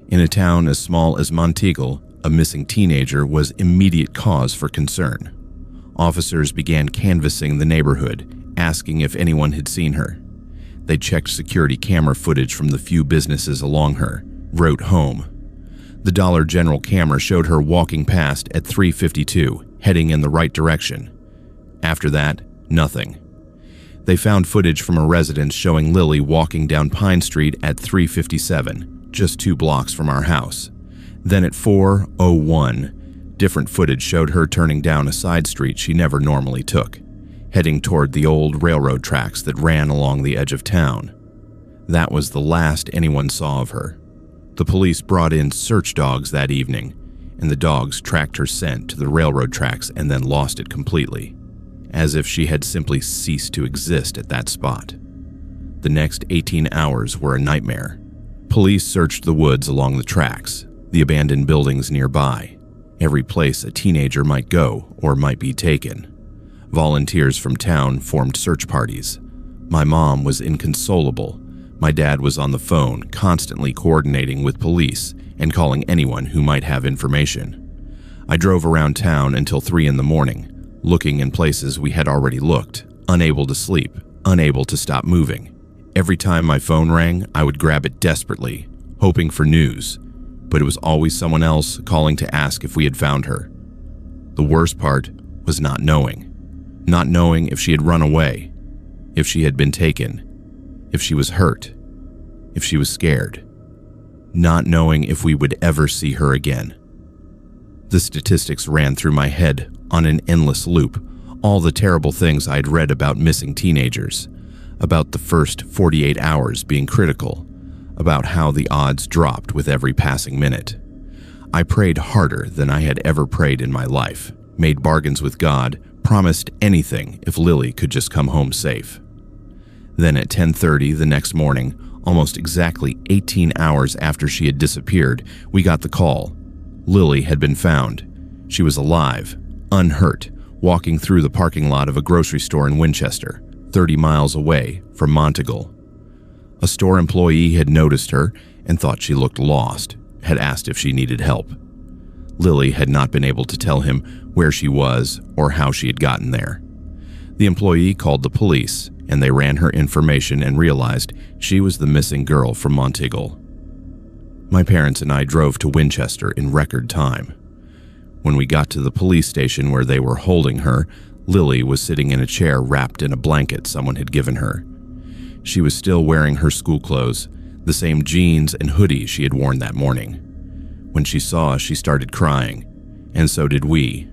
[SPEAKER 1] In a town as small as Monteagle, a missing teenager was immediate cause for concern. Officers began canvassing the neighborhood, asking if anyone had seen her. They checked security camera footage from the few businesses along her, wrote home. The Dollar General camera showed her walking past at 3:52, heading in the right direction. After that, nothing. They found footage from a residence showing Lily walking down Pine Street at 3:57, just 2 blocks from our house. Then at 4:01, different footage showed her turning down a side street she never normally took, heading toward the old railroad tracks that ran along the edge of town. That was the last anyone saw of her. The police brought in search dogs that evening, and the dogs tracked her scent to the railroad tracks and then lost it completely, as if she had simply ceased to exist at that spot. The next 18 hours were a nightmare. Police searched the woods along the tracks, the abandoned buildings nearby, every place a teenager might go or might be taken. Volunteers from town formed search parties. My mom was inconsolable. My dad was on the phone, constantly coordinating with police and calling anyone who might have information. I drove around town until 3 in the morning, looking in places we had already looked, unable to sleep, unable to stop moving. Every time my phone rang, I would grab it desperately, hoping for news, but it was always someone else calling to ask if we had found her. The worst part was not knowing if she had run away, if she had been taken, if she was hurt, if she was scared, not knowing if we would ever see her again. The statistics ran through my head on an endless loop, all the terrible things I'd read about missing teenagers, about the first 48 hours being critical, about how the odds dropped with every passing minute. I prayed harder than I had ever prayed in my life, made bargains with God, promised anything if Lily could just come home safe. Then at 10:30 the next morning, almost exactly 18 hours after she had disappeared, we got the call. Lily had been found. She was alive, unhurt, walking through the parking lot of a grocery store in Winchester, 30 miles away from Monteagle. A store employee had noticed her and thought she looked lost, had asked if she needed help. Lily had not been able to tell him where she was or how she had gotten there. The employee called the police, and they ran her information and realized she was the missing girl from Monteagle. My parents and I drove to Winchester in record time. When we got to the police station where they were holding her, Lily was sitting in a chair wrapped in a blanket someone had given her. She was still wearing her school clothes, the same jeans and hoodie she had worn that morning. When she saw us, she started crying, and so did we.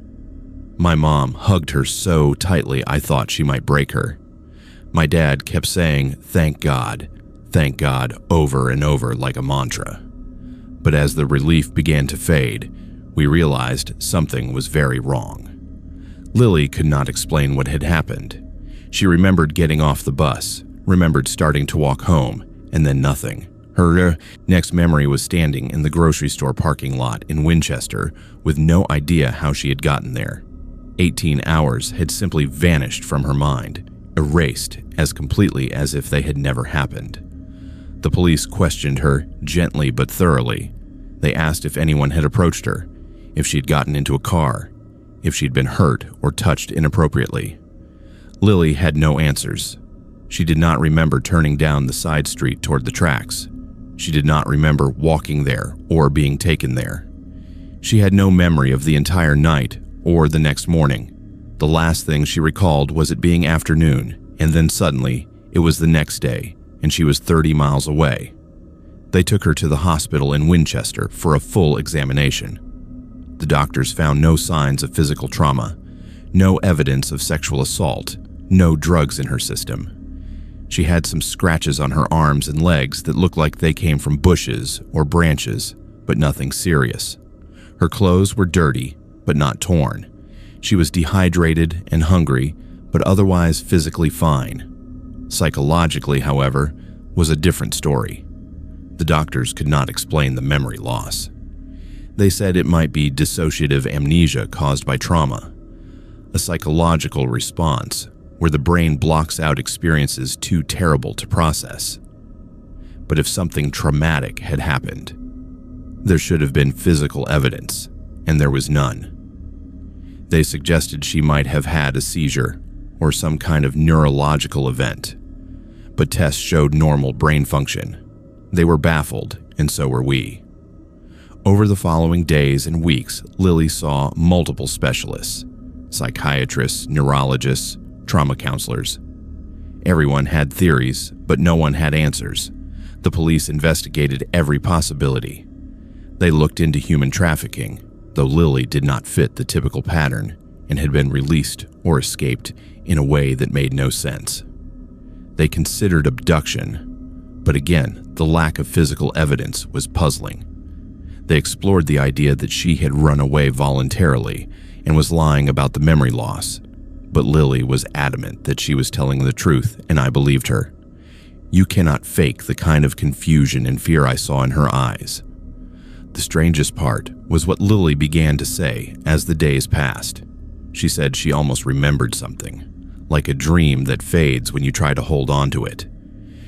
[SPEAKER 1] My mom hugged her so tightly I thought she might break her. My dad kept saying, thank God, over and over like a mantra. But as the relief began to fade, we realized something was very wrong. Lily could not explain what had happened. She remembered getting off the bus, remembered starting to walk home, and then nothing. Her next memory was standing in the grocery store parking lot in Winchester with no idea how she had gotten there. 18 hours had simply vanished from her mind, erased as completely as if they had never happened. The police questioned her gently but thoroughly. They asked if anyone had approached her, if she'd gotten into a car, if she'd been hurt or touched inappropriately. Lily had no answers. She did not remember turning down the side street toward the tracks. She did not remember walking there or being taken there. She had no memory of the entire night or the next morning. The last thing she recalled was it being afternoon, and then suddenly it was the next day, and she was 30 miles away. They took her to the hospital in Winchester for a full examination. The doctors found no signs of physical trauma, no evidence of sexual assault, no drugs in her system. She had some scratches on her arms and legs that looked like they came from bushes or branches, but nothing serious. Her clothes were dirty, but not torn. She was dehydrated and hungry, but otherwise physically fine. Psychologically, however, was a different story. The doctors could not explain the memory loss. They said it might be dissociative amnesia caused by trauma, a psychological response where the brain blocks out experiences too terrible to process. But if something traumatic had happened, there should have been physical evidence, and there was none. They suggested she might have had a seizure or some kind of neurological event, but tests showed normal brain function. They were baffled, and so were we. Over the following days and weeks, Lily saw multiple specialists, psychiatrists, neurologists, trauma counselors. Everyone had theories, but no one had answers. The police investigated every possibility. They looked into human trafficking, though Lily did not fit the typical pattern and had been released or escaped in a way that made no sense. They considered abduction, but again, the lack of physical evidence was puzzling. They explored the idea that she had run away voluntarily and was lying about the memory loss, but Lily was adamant that she was telling the truth, and I believed her. You cannot fake the kind of confusion and fear I saw in her eyes. The strangest part was what Lily began to say as the days passed. She said she almost remembered something, like a dream that fades when you try to hold on to it.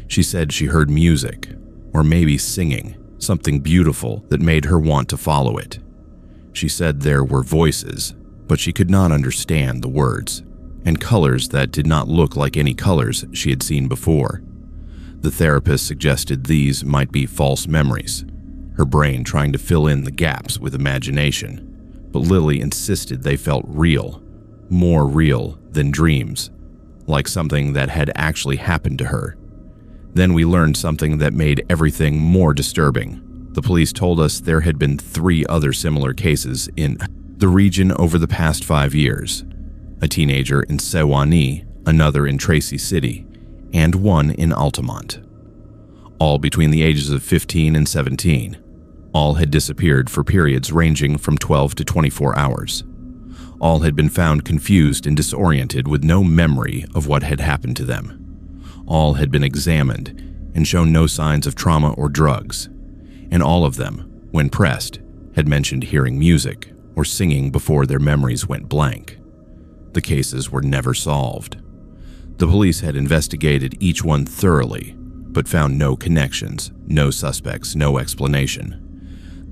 [SPEAKER 1] She said she heard music, or maybe singing, something beautiful that made her want to follow it. She said there were voices, but she could not understand the words, and colors that did not look like any colors she had seen before. The therapist suggested these might be false memories, her brain trying to fill in the gaps with imagination, but Lily insisted they felt real, more real than dreams, like something that had actually happened to her. Then we learned something that made everything more disturbing. The police told us there had been 3 other similar cases in the region over the past 5 years. A teenager in Sewanee, another in Tracy City, and one in Altamont. All between the ages of 15 and 17. All had disappeared for periods ranging from 12 to 24 hours. All had been found confused and disoriented with no memory of what had happened to them. All had been examined and shown no signs of trauma or drugs. And all of them, when pressed, had mentioned hearing music or singing before their memories went blank. The cases were never solved. The police had investigated each one thoroughly, but found no connections, no suspects, no explanation.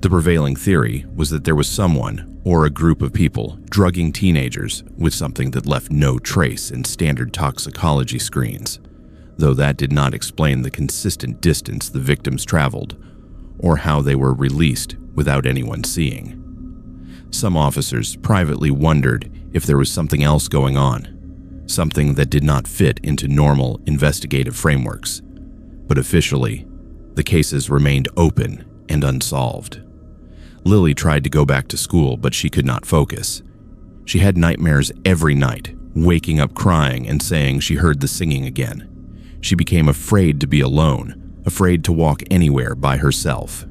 [SPEAKER 1] The prevailing theory was that there was someone or a group of people drugging teenagers with something that left no trace in standard toxicology screens, though that did not explain the consistent distance the victims traveled or how they were released without anyone seeing. Some officers privately wondered if there was something else going on, something that did not fit into normal investigative frameworks. But officially, the cases remained open and unsolved. Lily tried to go back to school, but she could not focus. She had nightmares every night, waking up crying and saying she heard the singing again. She became afraid to be alone, afraid to walk anywhere by herself.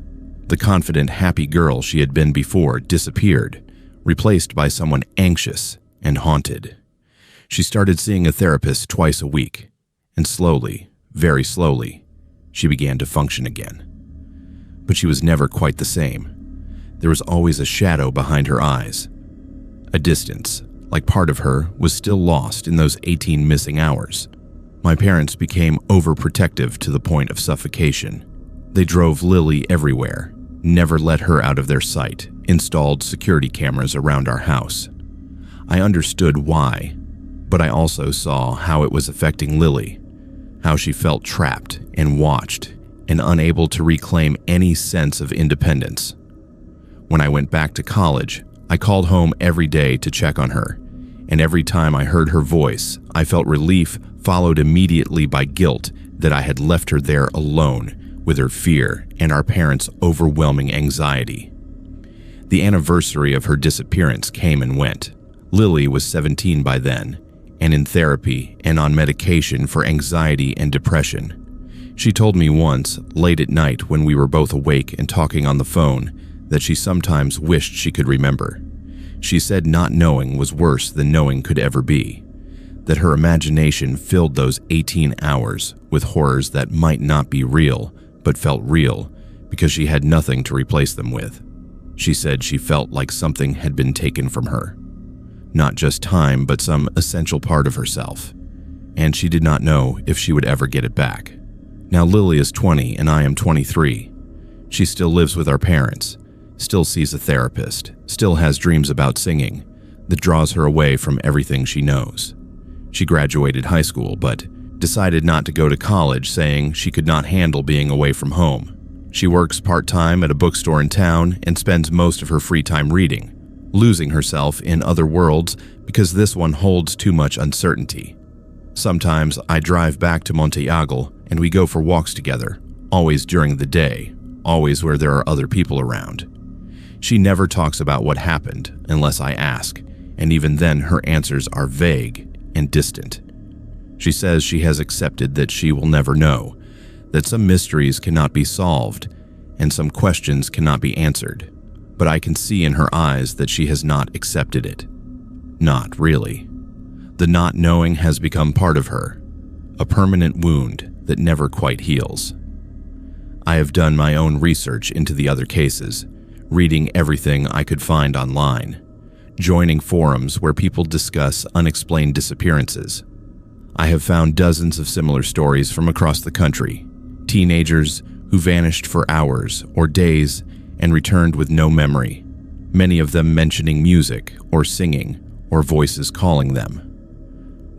[SPEAKER 1] The confident, happy girl she had been before disappeared, replaced by someone anxious and haunted. She started seeing a therapist twice a week, and slowly, very slowly, she began to function again. But she was never quite the same. There was always a shadow behind her eyes, a distance, like part of her was still lost in those 18 missing hours. My parents became overprotective to the point of suffocation. They drove Lily everywhere, never let her out of their sight, installed security cameras around our house. I understood why, but I also saw how it was affecting Lily, how she felt trapped and watched and unable to reclaim any sense of independence. When I went back to college, I called home every day to check on her, and every time I heard her voice, I felt relief followed immediately by guilt that I had left her there alone with her fear and our parents' overwhelming anxiety. The anniversary of her disappearance came and went. Lily was 17 by then, and in therapy and on medication for anxiety and depression. She told me once, late at night when we were both awake and talking on the phone, that she sometimes wished she could remember. She said not knowing was worse than knowing could ever be, that her imagination filled those 18 hours with horrors that might not be real, but felt real because she had nothing to replace them with. She said she felt like something had been taken from her. Not just time, but some essential part of herself. And she did not know if she would ever get it back. Now Lily is 20 and I am 23. She still lives with our parents, still sees a therapist, still has dreams about singing that draws her away from everything she knows. She graduated high school, but decided not to go to college, saying she could not handle being away from home. She works part-time at a bookstore in town and spends most of her free time reading, losing herself in other worlds because this one holds too much uncertainty. Sometimes I drive back to Monteagle and we go for walks together, always during the day, always where there are other people around. She never talks about what happened unless I ask, and even then her answers are vague and distant. She says she has accepted that she will never know, that some mysteries cannot be solved and some questions cannot be answered, but I can see in her eyes that she has not accepted it. Not really. The not knowing has become part of her, a permanent wound that never quite heals. I have done my own research into the other cases, reading everything I could find online, joining forums where people discuss unexplained disappearances. I have found dozens of similar stories from across the country, teenagers who vanished for hours or days and returned with no memory, many of them mentioning music or singing or voices calling them.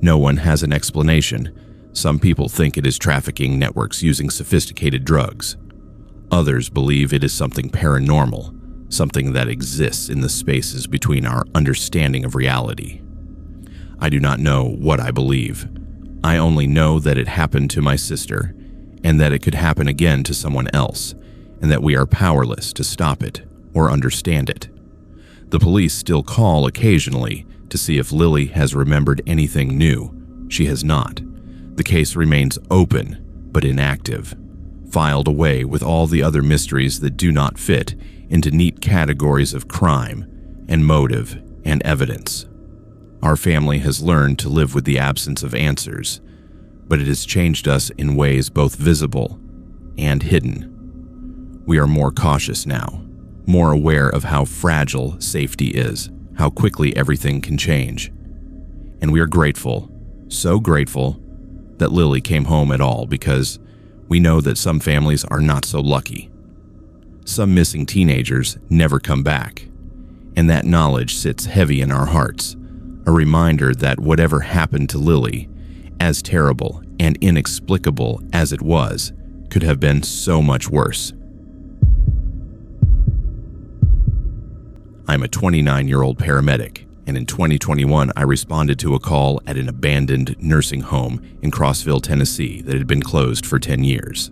[SPEAKER 1] No one has an explanation. Some people think it is trafficking networks using sophisticated drugs. Others believe it is something paranormal, something that exists in the spaces between our understanding of reality. I do not know what I believe. I only know that it happened to my sister, and that it could happen again to someone else, and that we are powerless to stop it or understand it. The police still call occasionally to see if Lily has remembered anything new. She has not. The case remains open, but inactive, filed away with all the other mysteries that do not fit into neat categories of crime and motive and evidence. Our family has learned to live with the absence of answers, but it has changed us in ways both visible and hidden. We are more cautious now, more aware of how fragile safety is, how quickly everything can change. And we are grateful, so grateful, that Lily came home at all, because we know that some families are not so lucky. Some missing teenagers never come back, and that knowledge sits heavy in our hearts, a reminder that whatever happened to Lily, as terrible and inexplicable as it was, could have been so much worse. I'm a 29-year-old paramedic, and in 2021 I responded to a call at an abandoned nursing home in Crossville, Tennessee that had been closed for 10 years.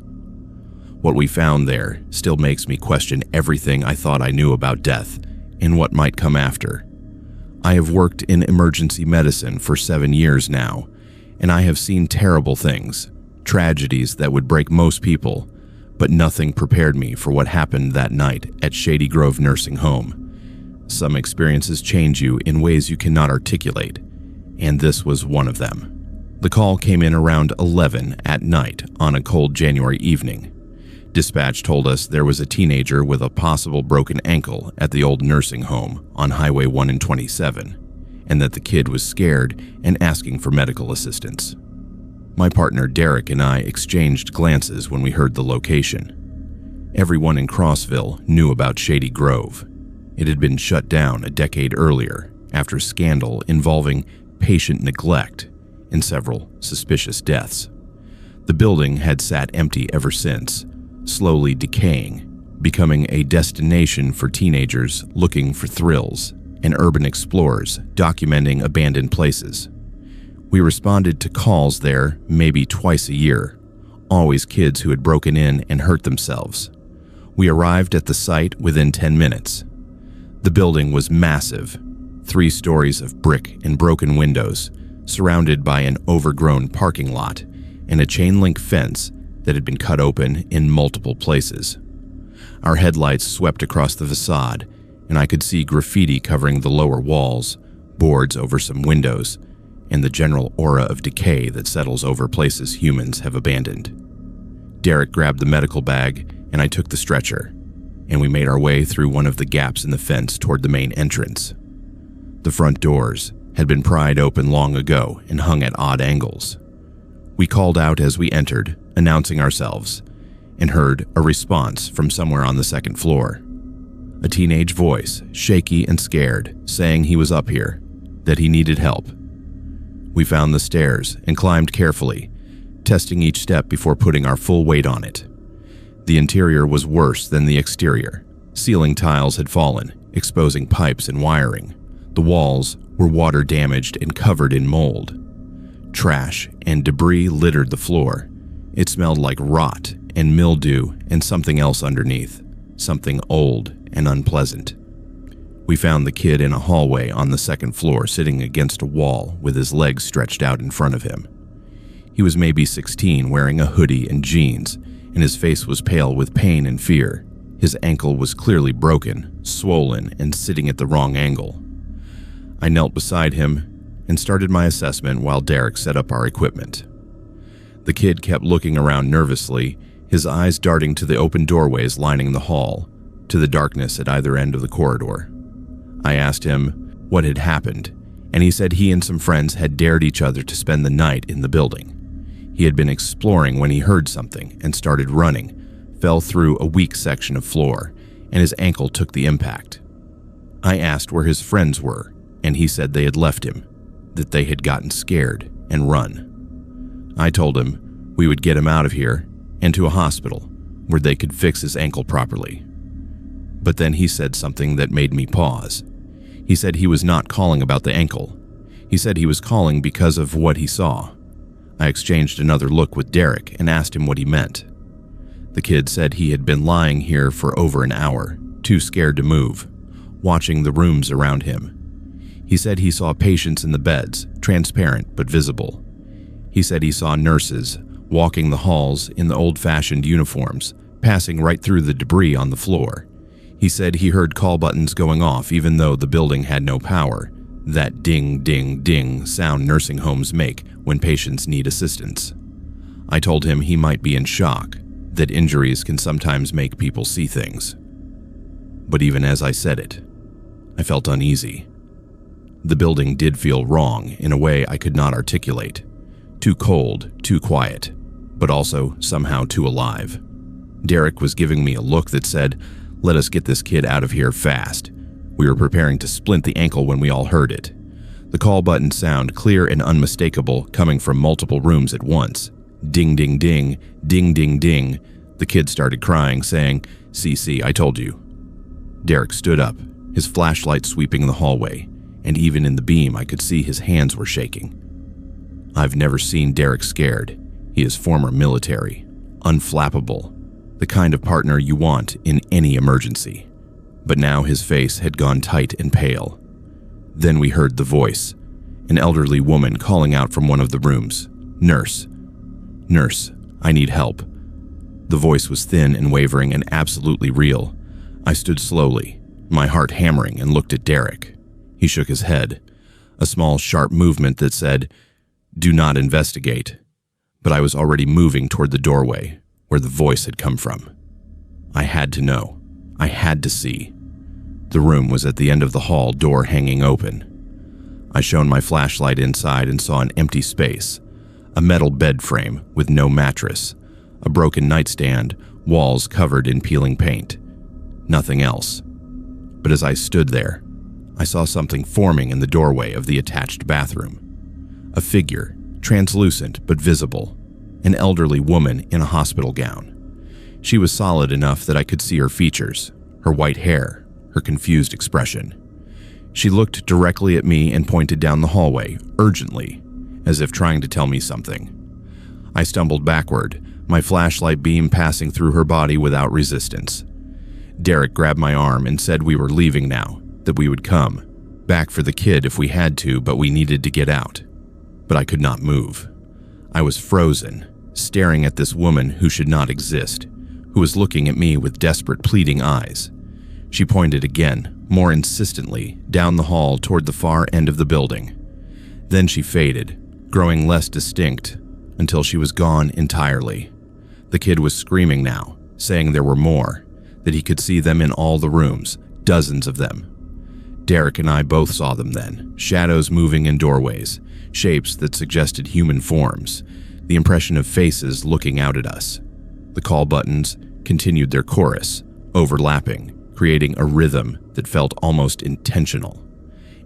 [SPEAKER 1] What we found there still makes me question everything I thought I knew about death and what might come after. I have worked in emergency medicine for 7 years now, and I have seen terrible things, tragedies that would break most people, but nothing prepared me for what happened that night at Shady Grove Nursing Home. Some experiences change you in ways you cannot articulate, and this was one of them. The call came in around 11 at night on a cold January evening. Dispatch told us there was a teenager with a possible broken ankle at the old nursing home on Highway 1 and 27, and that the kid was scared and asking for medical assistance. My partner Derek and I exchanged glances when we heard the location. Everyone in Crossville knew about Shady Grove. It had been shut down a decade earlier after scandal involving patient neglect and several suspicious deaths. The building had sat empty ever since, slowly decaying, becoming a destination for teenagers looking for thrills and urban explorers documenting abandoned places. We responded to calls there maybe twice a year, always kids who had broken in and hurt themselves. We arrived at the site within 10 minutes. The building was massive, 3 stories of brick and broken windows, surrounded by an overgrown parking lot and a chain-link fence that had been cut open in multiple places. Our headlights swept across the facade, and I could see graffiti covering the lower walls, boards over some windows, and the general aura of decay that settles over places humans have abandoned. Derek grabbed the medical bag, and I took the stretcher, and we made our way through one of the gaps in the fence toward the main entrance. The front doors had been pried open long ago and hung at odd angles. We called out as we entered, announcing ourselves, and heard a response from somewhere on the second floor. A teenage voice, shaky and scared, saying he was up here, that he needed help. We found the stairs and climbed carefully, testing each step before putting our full weight on it. The interior was worse than the exterior. Ceiling tiles had fallen, exposing pipes and wiring. The walls were water damaged and covered in mold. Trash and debris littered the floor. It smelled like rot and mildew and something else underneath, something old and unpleasant. We found the kid in a hallway on the second floor sitting against a wall with his legs stretched out in front of him. He was maybe 16, wearing a hoodie and jeans, and his face was pale with pain and fear. His ankle was clearly broken, swollen, and sitting at the wrong angle. I knelt beside him and started my assessment while Derek set up our equipment. The kid kept looking around nervously, his eyes darting to the open doorways lining the hall, to the darkness at either end of the corridor. I asked him what had happened, and he said he and some friends had dared each other to spend the night in the building. He had been exploring when he heard something and started running, fell through a weak section of floor, and his ankle took the impact. I asked where his friends were, and he said they had left him, that they had gotten scared and run. I told him we would get him out of here and to a hospital where they could fix his ankle properly. But then he said something that made me pause. He said he was not calling about the ankle. He said he was calling because of what he saw. I exchanged another look with Derek and asked him what he meant. The kid said he had been lying here for over an hour, too scared to move, watching the rooms around him. He said he saw patients in the beds, transparent but visible. He said he saw nurses walking the halls in the old-fashioned uniforms, passing right through the debris on the floor. He said he heard call buttons going off even though the building had no power, that ding, ding, ding sound nursing homes make when patients need assistance. I told him he might be in shock, that injuries can sometimes make people see things. But even as I said it, I felt uneasy. The building did feel wrong in a way I could not articulate. Too cold, too quiet, but also somehow too alive. Derek was giving me a look that said, "Let us get this kid out of here fast." We were preparing to splint the ankle when we all heard it. The call button sound clear and unmistakable coming from multiple rooms at once. Ding, ding, ding, ding, ding, ding. The kid started crying, saying, "CC, I told you." Derek stood up, his flashlight sweeping the hallway, and even in the beam I could see his hands were shaking. I've never seen Derek scared. He is former military, unflappable, the kind of partner you want in any emergency. But now his face had gone tight and pale. Then we heard the voice, an elderly woman calling out from one of the rooms, "Nurse, nurse, I need help." The voice was thin and wavering and absolutely real. I stood slowly, my heart hammering, and looked at Derek. He shook his head, a small, sharp movement that said, "Do not investigate." But I was already moving toward the doorway, where the voice had come from. I had to know. I had to see. The room was at the end of the hall, door hanging open. I shone my flashlight inside and saw an empty space, a metal bed frame with no mattress, a broken nightstand, walls covered in peeling paint. Nothing else. But as I stood there, I saw something forming in the doorway of the attached bathroom. A figure, translucent but visible, an elderly woman in a hospital gown. She was solid enough that I could see her features, her white hair, her confused expression. She looked directly at me and pointed down the hallway, urgently, as if trying to tell me something. I stumbled backward, my flashlight beam passing through her body without resistance. Derek grabbed my arm and said we were leaving now, that we would come, back for the kid if we had to, but we needed to get out. But I could not move. I was frozen, staring at this woman who should not exist, who was looking at me with desperate, pleading eyes. She pointed again, more insistently, down the hall toward the far end of the building. Then she faded, growing less distinct, until she was gone entirely. The kid was screaming now, saying there were more, that he could see them in all the rooms, dozens of them. Derek and I both saw them then, shadows moving in doorways, shapes that suggested human forms, the impression of faces looking out at us. The call buttons continued their chorus, overlapping, creating a rhythm that felt almost intentional.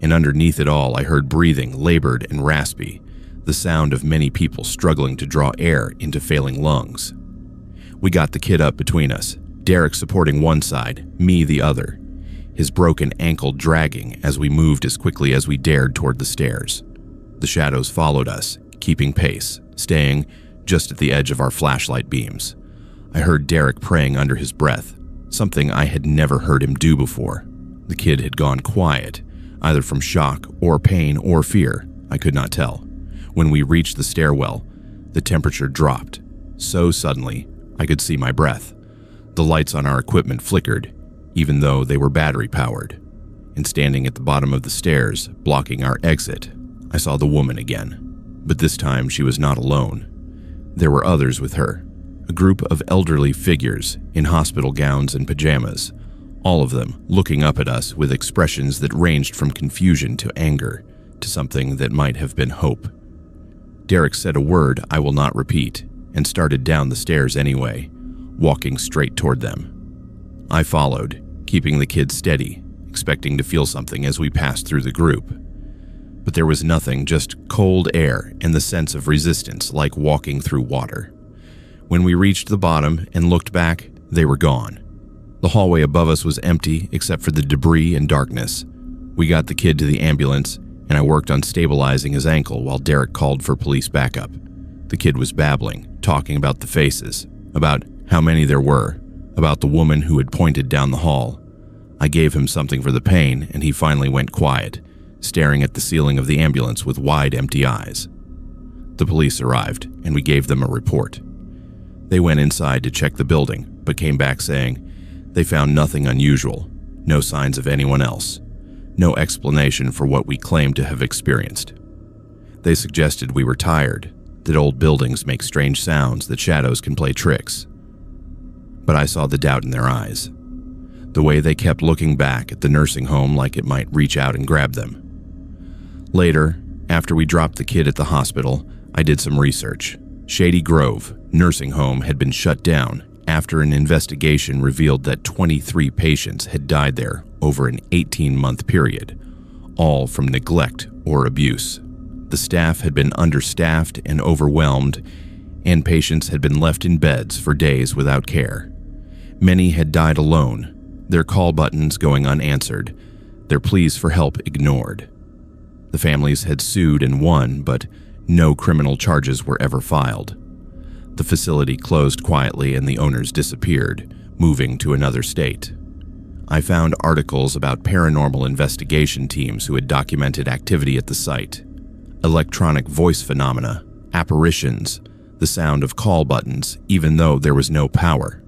[SPEAKER 1] And underneath it all, I heard breathing, labored and raspy, the sound of many people struggling to draw air into failing lungs. We got the kid up between us, Derek supporting one side, me the other, his broken ankle dragging as we moved as quickly as we dared toward the stairs. The shadows followed us, keeping pace, staying just at the edge of our flashlight beams. I heard Derek praying under his breath, something I had never heard him do before. The kid had gone quiet, either from shock or pain or fear, I could not tell. When we reached the stairwell, the temperature dropped, so suddenly I could see my breath. The lights on our equipment flickered, even though they were battery-powered. And standing at the bottom of the stairs, blocking our exit, I saw the woman again. But this time she was not alone. There were others with her, a group of elderly figures in hospital gowns and pajamas, all of them looking up at us with expressions that ranged from confusion to anger to something that might have been hope. Derek said a word I will not repeat and started down the stairs anyway, walking straight toward them. I followed, keeping the kid steady, expecting to feel something as we passed through the group. But there was nothing, just cold air and the sense of resistance like walking through water. When we reached the bottom and looked back, they were gone. The hallway above us was empty except for the debris and darkness. We got the kid to the ambulance, and I worked on stabilizing his ankle while Derek called for police backup. The kid was babbling, talking about the faces, about how many there were, about the woman who had pointed down the hall. I gave him something for the pain, and he finally went quiet, staring at the ceiling of the ambulance with wide, empty eyes. The police arrived, and we gave them a report. They went inside to check the building, but came back saying they found nothing unusual, no signs of anyone else, no explanation for what we claimed to have experienced. They suggested we were tired, that old buildings make strange sounds, that shadows can play tricks. But I saw the doubt in their eyes, the way they kept looking back at the nursing home like it might reach out and grab them. Later, after we dropped the kid at the hospital, I did some research. Shady Grove nursing home had been shut down after an investigation revealed that 23 patients had died there over an 18-month period, all from neglect or abuse. The staff had been understaffed and overwhelmed, and patients had been left in beds for days without care. Many had died alone, their call buttons going unanswered, their pleas for help ignored. The families had sued and won, but no criminal charges were ever filed. The facility closed quietly and the owners disappeared, moving to another state. I found articles about paranormal investigation teams who had documented activity at the site, electronic voice phenomena, apparitions, the sound of call buttons, even though there was no power.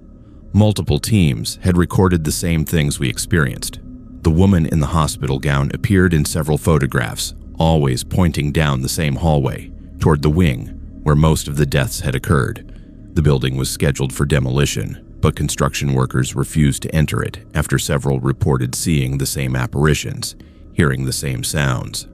[SPEAKER 1] Multiple teams had recorded the same things we experienced. The woman in the hospital gown appeared in several photographs, always pointing down the same hallway, toward the wing where most of the deaths had occurred. The building was scheduled for demolition, but construction workers refused to enter it after several reported seeing the same apparitions, hearing the same sounds.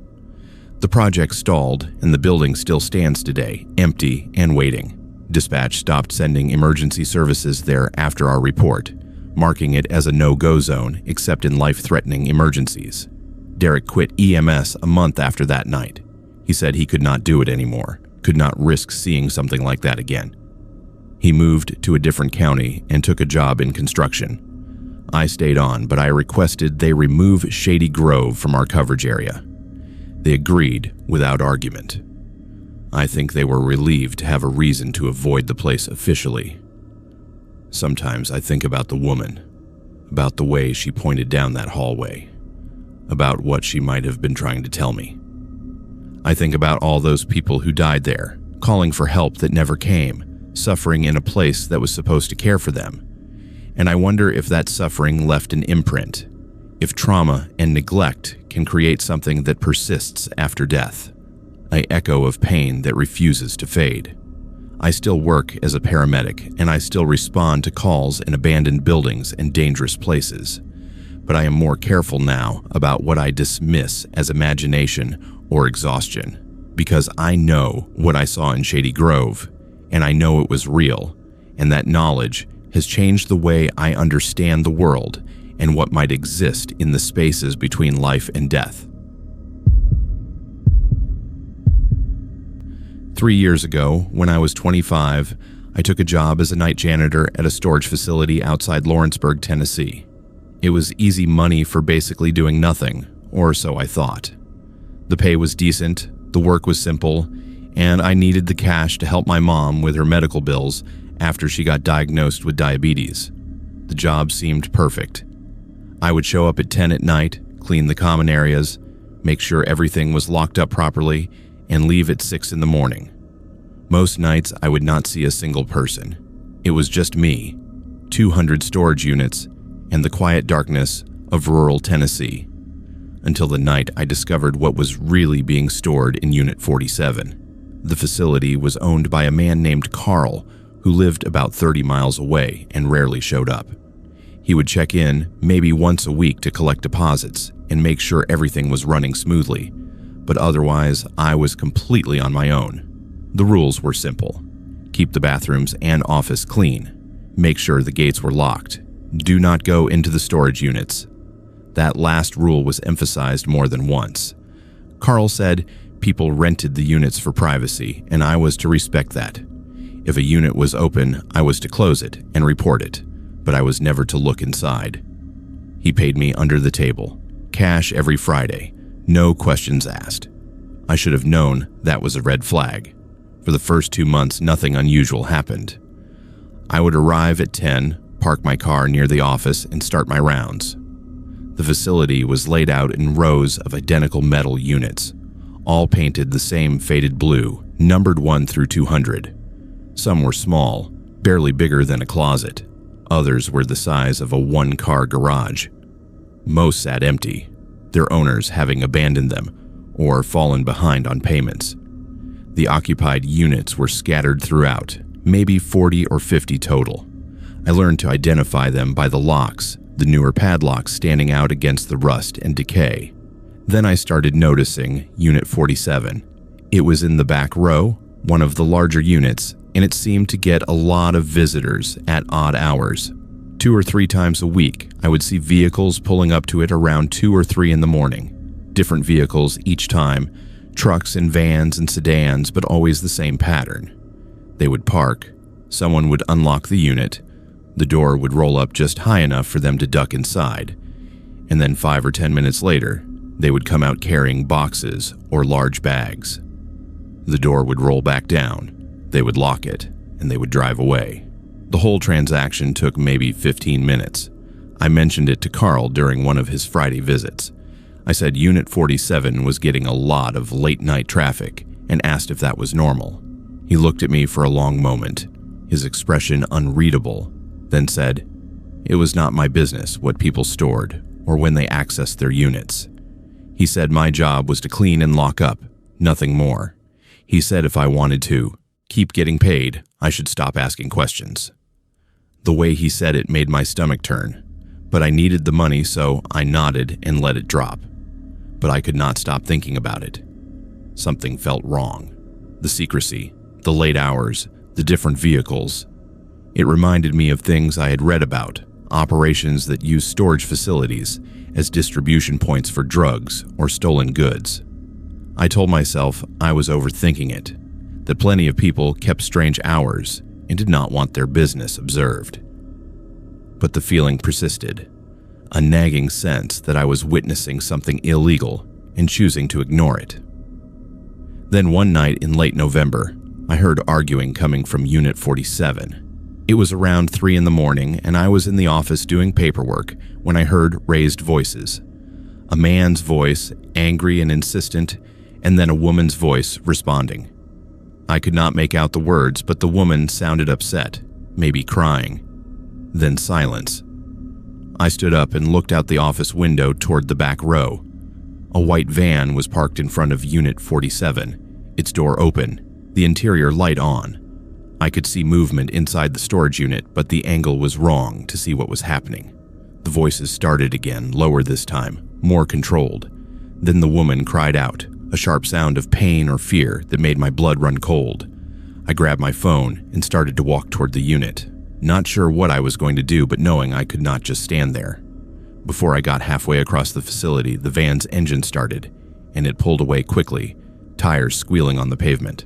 [SPEAKER 1] The project stalled, and the building still stands today, empty and waiting. Dispatch stopped sending emergency services there after our report, marking it as a no-go zone except in life-threatening emergencies. Derek quit EMS a month after that night. He said he could not do it anymore, could not risk seeing something like that again. He moved to a different county and took a job in construction. I stayed on, but I requested they remove Shady Grove from our coverage area. They agreed without argument. I think they were relieved to have a reason to avoid the place officially. Sometimes I think about the woman, about the way she pointed down that hallway, about what she might have been trying to tell me. I think about all those people who died there, calling for help that never came, suffering in a place that was supposed to care for them. And I wonder if that suffering left an imprint, if trauma and neglect can create something that persists after death, an echo of pain that refuses to fade. I still work as a paramedic, and I still respond to calls in abandoned buildings and dangerous places. But I am more careful now about what I dismiss as imagination or exhaustion, because I know what I saw in Shady Grove, and I know it was real, and that knowledge has changed the way I understand the world and what might exist in the spaces between life and death. 3 years ago, when I was 25, I took a job as a night janitor at a storage facility outside Lawrenceburg, Tennessee. It was easy money for basically doing nothing, or so I thought. The pay was decent, the work was simple, and I needed the cash to help my mom with her medical bills after she got diagnosed with diabetes. The job seemed perfect. I would show up at 10 at night, clean the common areas, make sure everything was locked up properly, and leave at 6 in the morning. Most nights I would not see a single person. It was just me, 200 storage units, and the quiet darkness of rural Tennessee, until the night I discovered what was really being stored in Unit 47. The facility was owned by a man named Carl, who lived about 30 miles away and rarely showed up. He would check in maybe once a week to collect deposits and make sure everything was running smoothly, but otherwise I was completely on my own. The rules were simple. Keep the bathrooms and office clean. Make sure the gates were locked. Do not go into the storage units. That last rule was emphasized more than once. Carl said people rented the units for privacy, and I was to respect that. If a unit was open, I was to close it and report it, but I was never to look inside. He paid me under the table, cash every Friday, no questions asked. I should have known that was a red flag. For the first 2 months, nothing unusual happened. I would arrive at 10, park my car near the office, and start my rounds. The facility was laid out in rows of identical metal units, all painted the same faded blue, numbered 1 through 200. Some were small, barely bigger than a closet. Others were the size of a one-car garage. Most sat empty, their owners having abandoned them or fallen behind on payments. The occupied units were scattered throughout, maybe 40 or 50 total. I learned to identify them by the locks, the newer padlocks standing out against the rust and decay. Then I started noticing Unit 47. It was in the back row, one of the larger units, and it seemed to get a lot of visitors at odd hours. 2 or 3 times a week, I would see vehicles pulling up to it around 2 or 3 in the morning. Different vehicles each time, trucks and vans and sedans, but always the same pattern. They would park, someone would unlock the unit, the door would roll up just high enough for them to duck inside, and then 5 or 10 minutes later, they would come out carrying boxes or large bags. The door would roll back down, they would lock it, and they would drive away. The whole transaction took maybe 15 minutes. I mentioned it to Carl during one of his Friday visits. I said Unit 47 was getting a lot of late-night traffic and asked if that was normal. He looked at me for a long moment, his expression unreadable, then said, "It was not my business what people stored or when they accessed their units." He said my job was to clean and lock up, nothing more. He said if I wanted to keep getting paid, I should stop asking questions. The way he said it made my stomach turn, but I needed the money, so I nodded and let it drop. But I could not stop thinking about it. Something felt wrong. The secrecy, the late hours, the different vehicles. It reminded me of things I had read about, operations that use storage facilities as distribution points for drugs or stolen goods. I told myself I was overthinking it, that plenty of people kept strange hours and did not want their business observed. But the feeling persisted, a nagging sense that I was witnessing something illegal and choosing to ignore it. Then one night in late November, I heard arguing coming from Unit 47. It was around 3 in the morning, and I was in the office doing paperwork when I heard raised voices. A man's voice, angry and insistent, and then a woman's voice responding. I could not make out the words, but the woman sounded upset, maybe crying. Then silence. I stood up and looked out the office window toward the back row. A white van was parked in front of Unit 47, its door open, the interior light on. I could see movement inside the storage unit, but the angle was wrong to see what was happening. The voices started again, lower this time, more controlled. Then the woman cried out, a sharp sound of pain or fear that made my blood run cold. I grabbed my phone and started to walk toward the unit, not sure what I was going to do, but knowing I could not just stand there. Before I got halfway across the facility, the van's engine started, and it pulled away quickly, tires squealing on the pavement.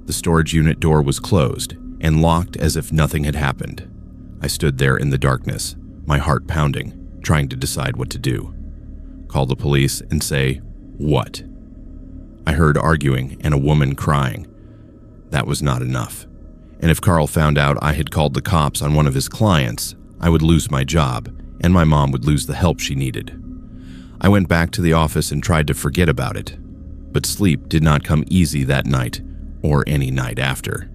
[SPEAKER 1] The storage unit door was closed and locked as if nothing had happened. I stood there in the darkness, my heart pounding, trying to decide what to do. Call the police and say, what? I heard arguing and a woman crying. That was not enough. And if Carl found out I had called the cops on one of his clients, I would lose my job, and my mom would lose the help she needed. I went back to the office and tried to forget about it, but sleep did not come easy that night or any night after.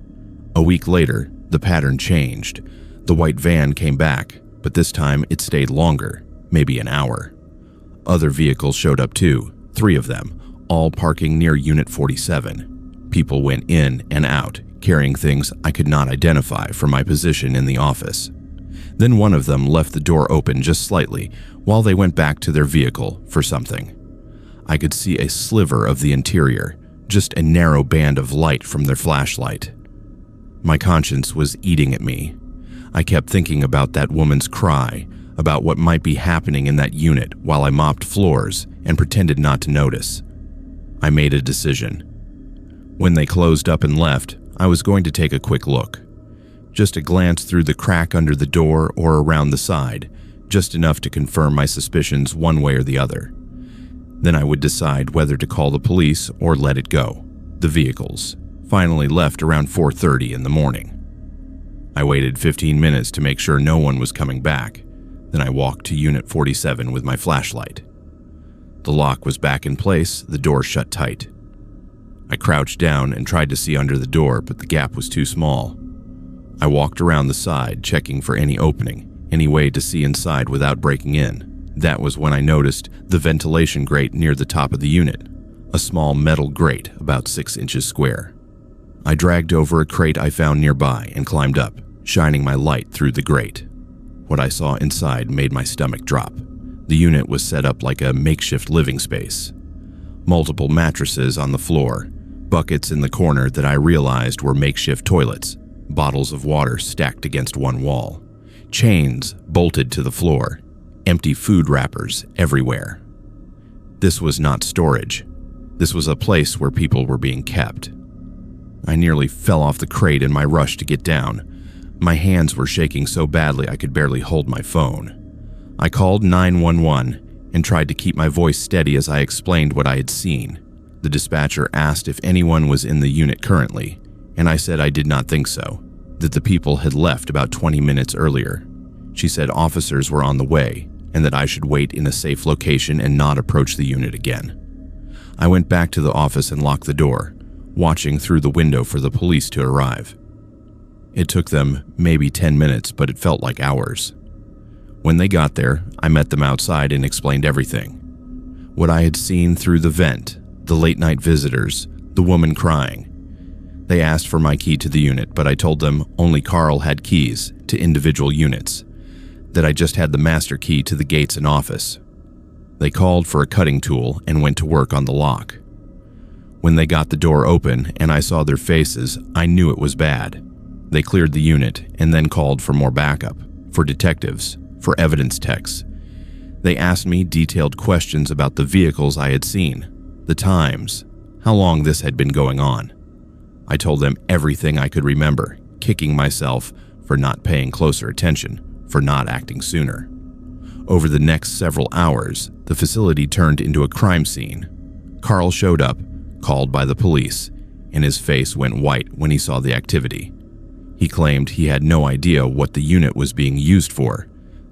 [SPEAKER 1] A week later, the pattern changed. The white van came back, but this time it stayed longer, maybe an hour. Other vehicles showed up too, 3 of them, all parking near Unit 47. People went in and out, carrying things I could not identify from my position in the office. Then one of them left the door open just slightly while they went back to their vehicle for something. I could see a sliver of the interior, just a narrow band of light from their flashlight. My conscience was eating at me. I kept thinking about that woman's cry, about what might be happening in that unit while I mopped floors and pretended not to notice. I made a decision. When they closed up and left, I was going to take a quick look. Just a glance through the crack under the door or around the side, just enough to confirm my suspicions one way or the other. Then I would decide whether to call the police or let it go. The vehicles finally left around 4:30 in the morning. I waited 15 minutes to make sure no one was coming back. Then I walked to Unit 47 with my flashlight. The lock was back in place, the door shut tight. I crouched down and tried to see under the door, but the gap was too small. I walked around the side, checking for any opening, any way to see inside without breaking in. That was when I noticed the ventilation grate near the top of the unit, a small metal grate about 6 inches square. I dragged over a crate I found nearby and climbed up, shining my light through the grate. What I saw inside made my stomach drop. The unit was set up like a makeshift living space. Multiple mattresses on the floor, buckets in the corner that I realized were makeshift toilets, bottles of water stacked against one wall, chains bolted to the floor, empty food wrappers everywhere. This was not storage. This was a place where people were being kept. I nearly fell off the crate in my rush to get down. My hands were shaking so badly I could barely hold my phone. I called 911 and tried to keep my voice steady as I explained what I had seen. The dispatcher asked if anyone was in the unit currently, and I said I did not think so, that the people had left about 20 minutes earlier. She said officers were on the way and that I should wait in a safe location and not approach the unit again. I went back to the office and locked the door, watching through the window for the police to arrive. It took them maybe 10 minutes, but it felt like hours. When they got there, I met them outside and explained everything. What I had seen through the vent, the late-night visitors, the woman crying. They asked for my key to the unit, but I told them only Carl had keys to individual units, that I just had the master key to the gates and office. They called for a cutting tool and went to work on the lock. When they got the door open and I saw their faces, I knew it was bad. They cleared the unit and then called for more backup, for detectives, for evidence techs. They asked me detailed questions about the vehicles I had seen, the times, how long this had been going on. I told them everything I could remember, kicking myself for not paying closer attention, for not acting sooner. Over the next several hours, the facility turned into a crime scene. Carl showed up, called by the police, and his face went white when he saw the activity. He claimed he had no idea what the unit was being used for,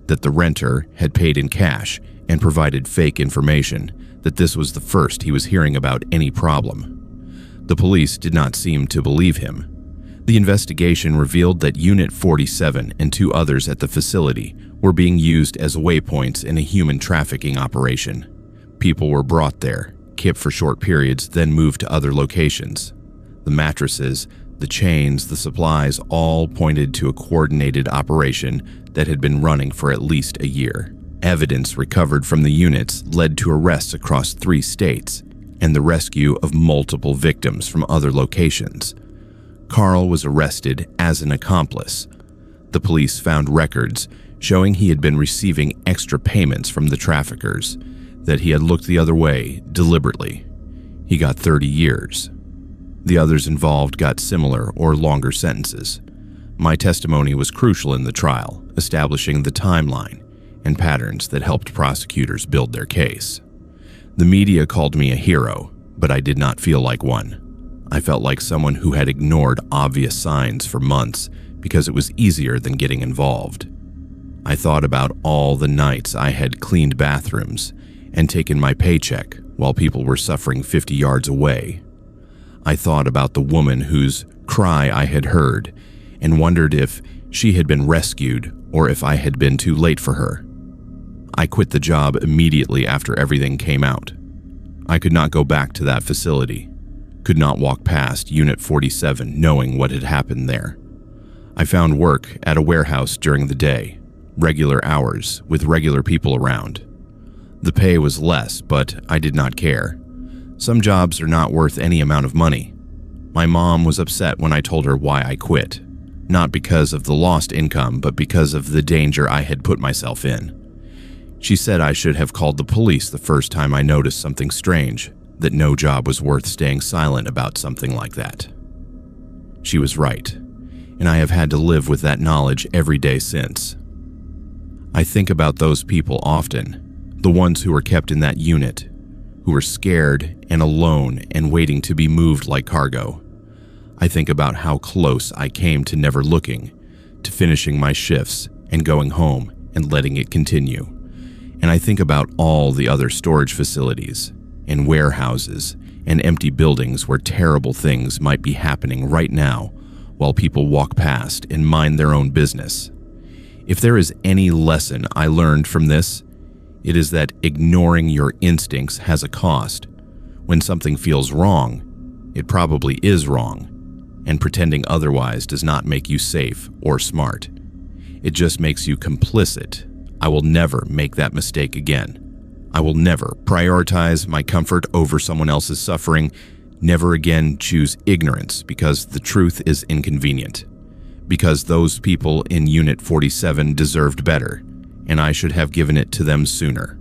[SPEAKER 1] that the renter had paid in cash and provided fake information, that this was the first he was hearing about any problem. The police did not seem to believe him. The investigation revealed that Unit 47 and 2 others at the facility were being used as waypoints in a human trafficking operation. People were brought there, kept for short periods, then moved to other locations. The mattresses, the chains, the supplies all pointed to a coordinated operation that had been running for at least a year. Evidence recovered from the units led to arrests across 3 states and the rescue of multiple victims from other locations. Carl was arrested as an accomplice. The police found records showing he had been receiving extra payments from the traffickers, that he had looked the other way deliberately. He got 30 years. The others involved got similar or longer sentences. My testimony was crucial in the trial, establishing the timeline and patterns that helped prosecutors build their case. The media called me a hero, but I did not feel like one. I felt like someone who had ignored obvious signs for months because it was easier than getting involved. I thought about all the nights I had cleaned bathrooms and taken my paycheck while people were suffering 50 yards away. I thought about the woman whose cry I had heard and wondered if she had been rescued or if I had been too late for her. I quit the job immediately after everything came out. I could not go back to that facility, could not walk past Unit 47 knowing what had happened there. I found work at a warehouse during the day, regular hours with regular people around. The pay was less, but I did not care. Some jobs are not worth any amount of money. My mom was upset when I told her why I quit, not because of the lost income, but because of the danger I had put myself in. She said I should have called the police the first time I noticed something strange, that no job was worth staying silent about something like that. She was right, and I have had to live with that knowledge every day since. I think about those people often, the ones who were kept in that unit, who were scared and alone and waiting to be moved like cargo. I think about how close I came to never looking, to finishing my shifts and going home and letting it continue. And I think about all the other storage facilities and warehouses and empty buildings where terrible things might be happening right now while people walk past and mind their own business. If there is any lesson I learned from this, it is that ignoring your instincts has a cost. When something feels wrong, it probably is wrong, and pretending otherwise does not make you safe or smart. It just makes you complicit. I will never make that mistake again. I will never prioritize my comfort over someone else's suffering, never again choose ignorance because the truth is inconvenient, because those people in Unit 47 deserved better, and I should have given it to them sooner.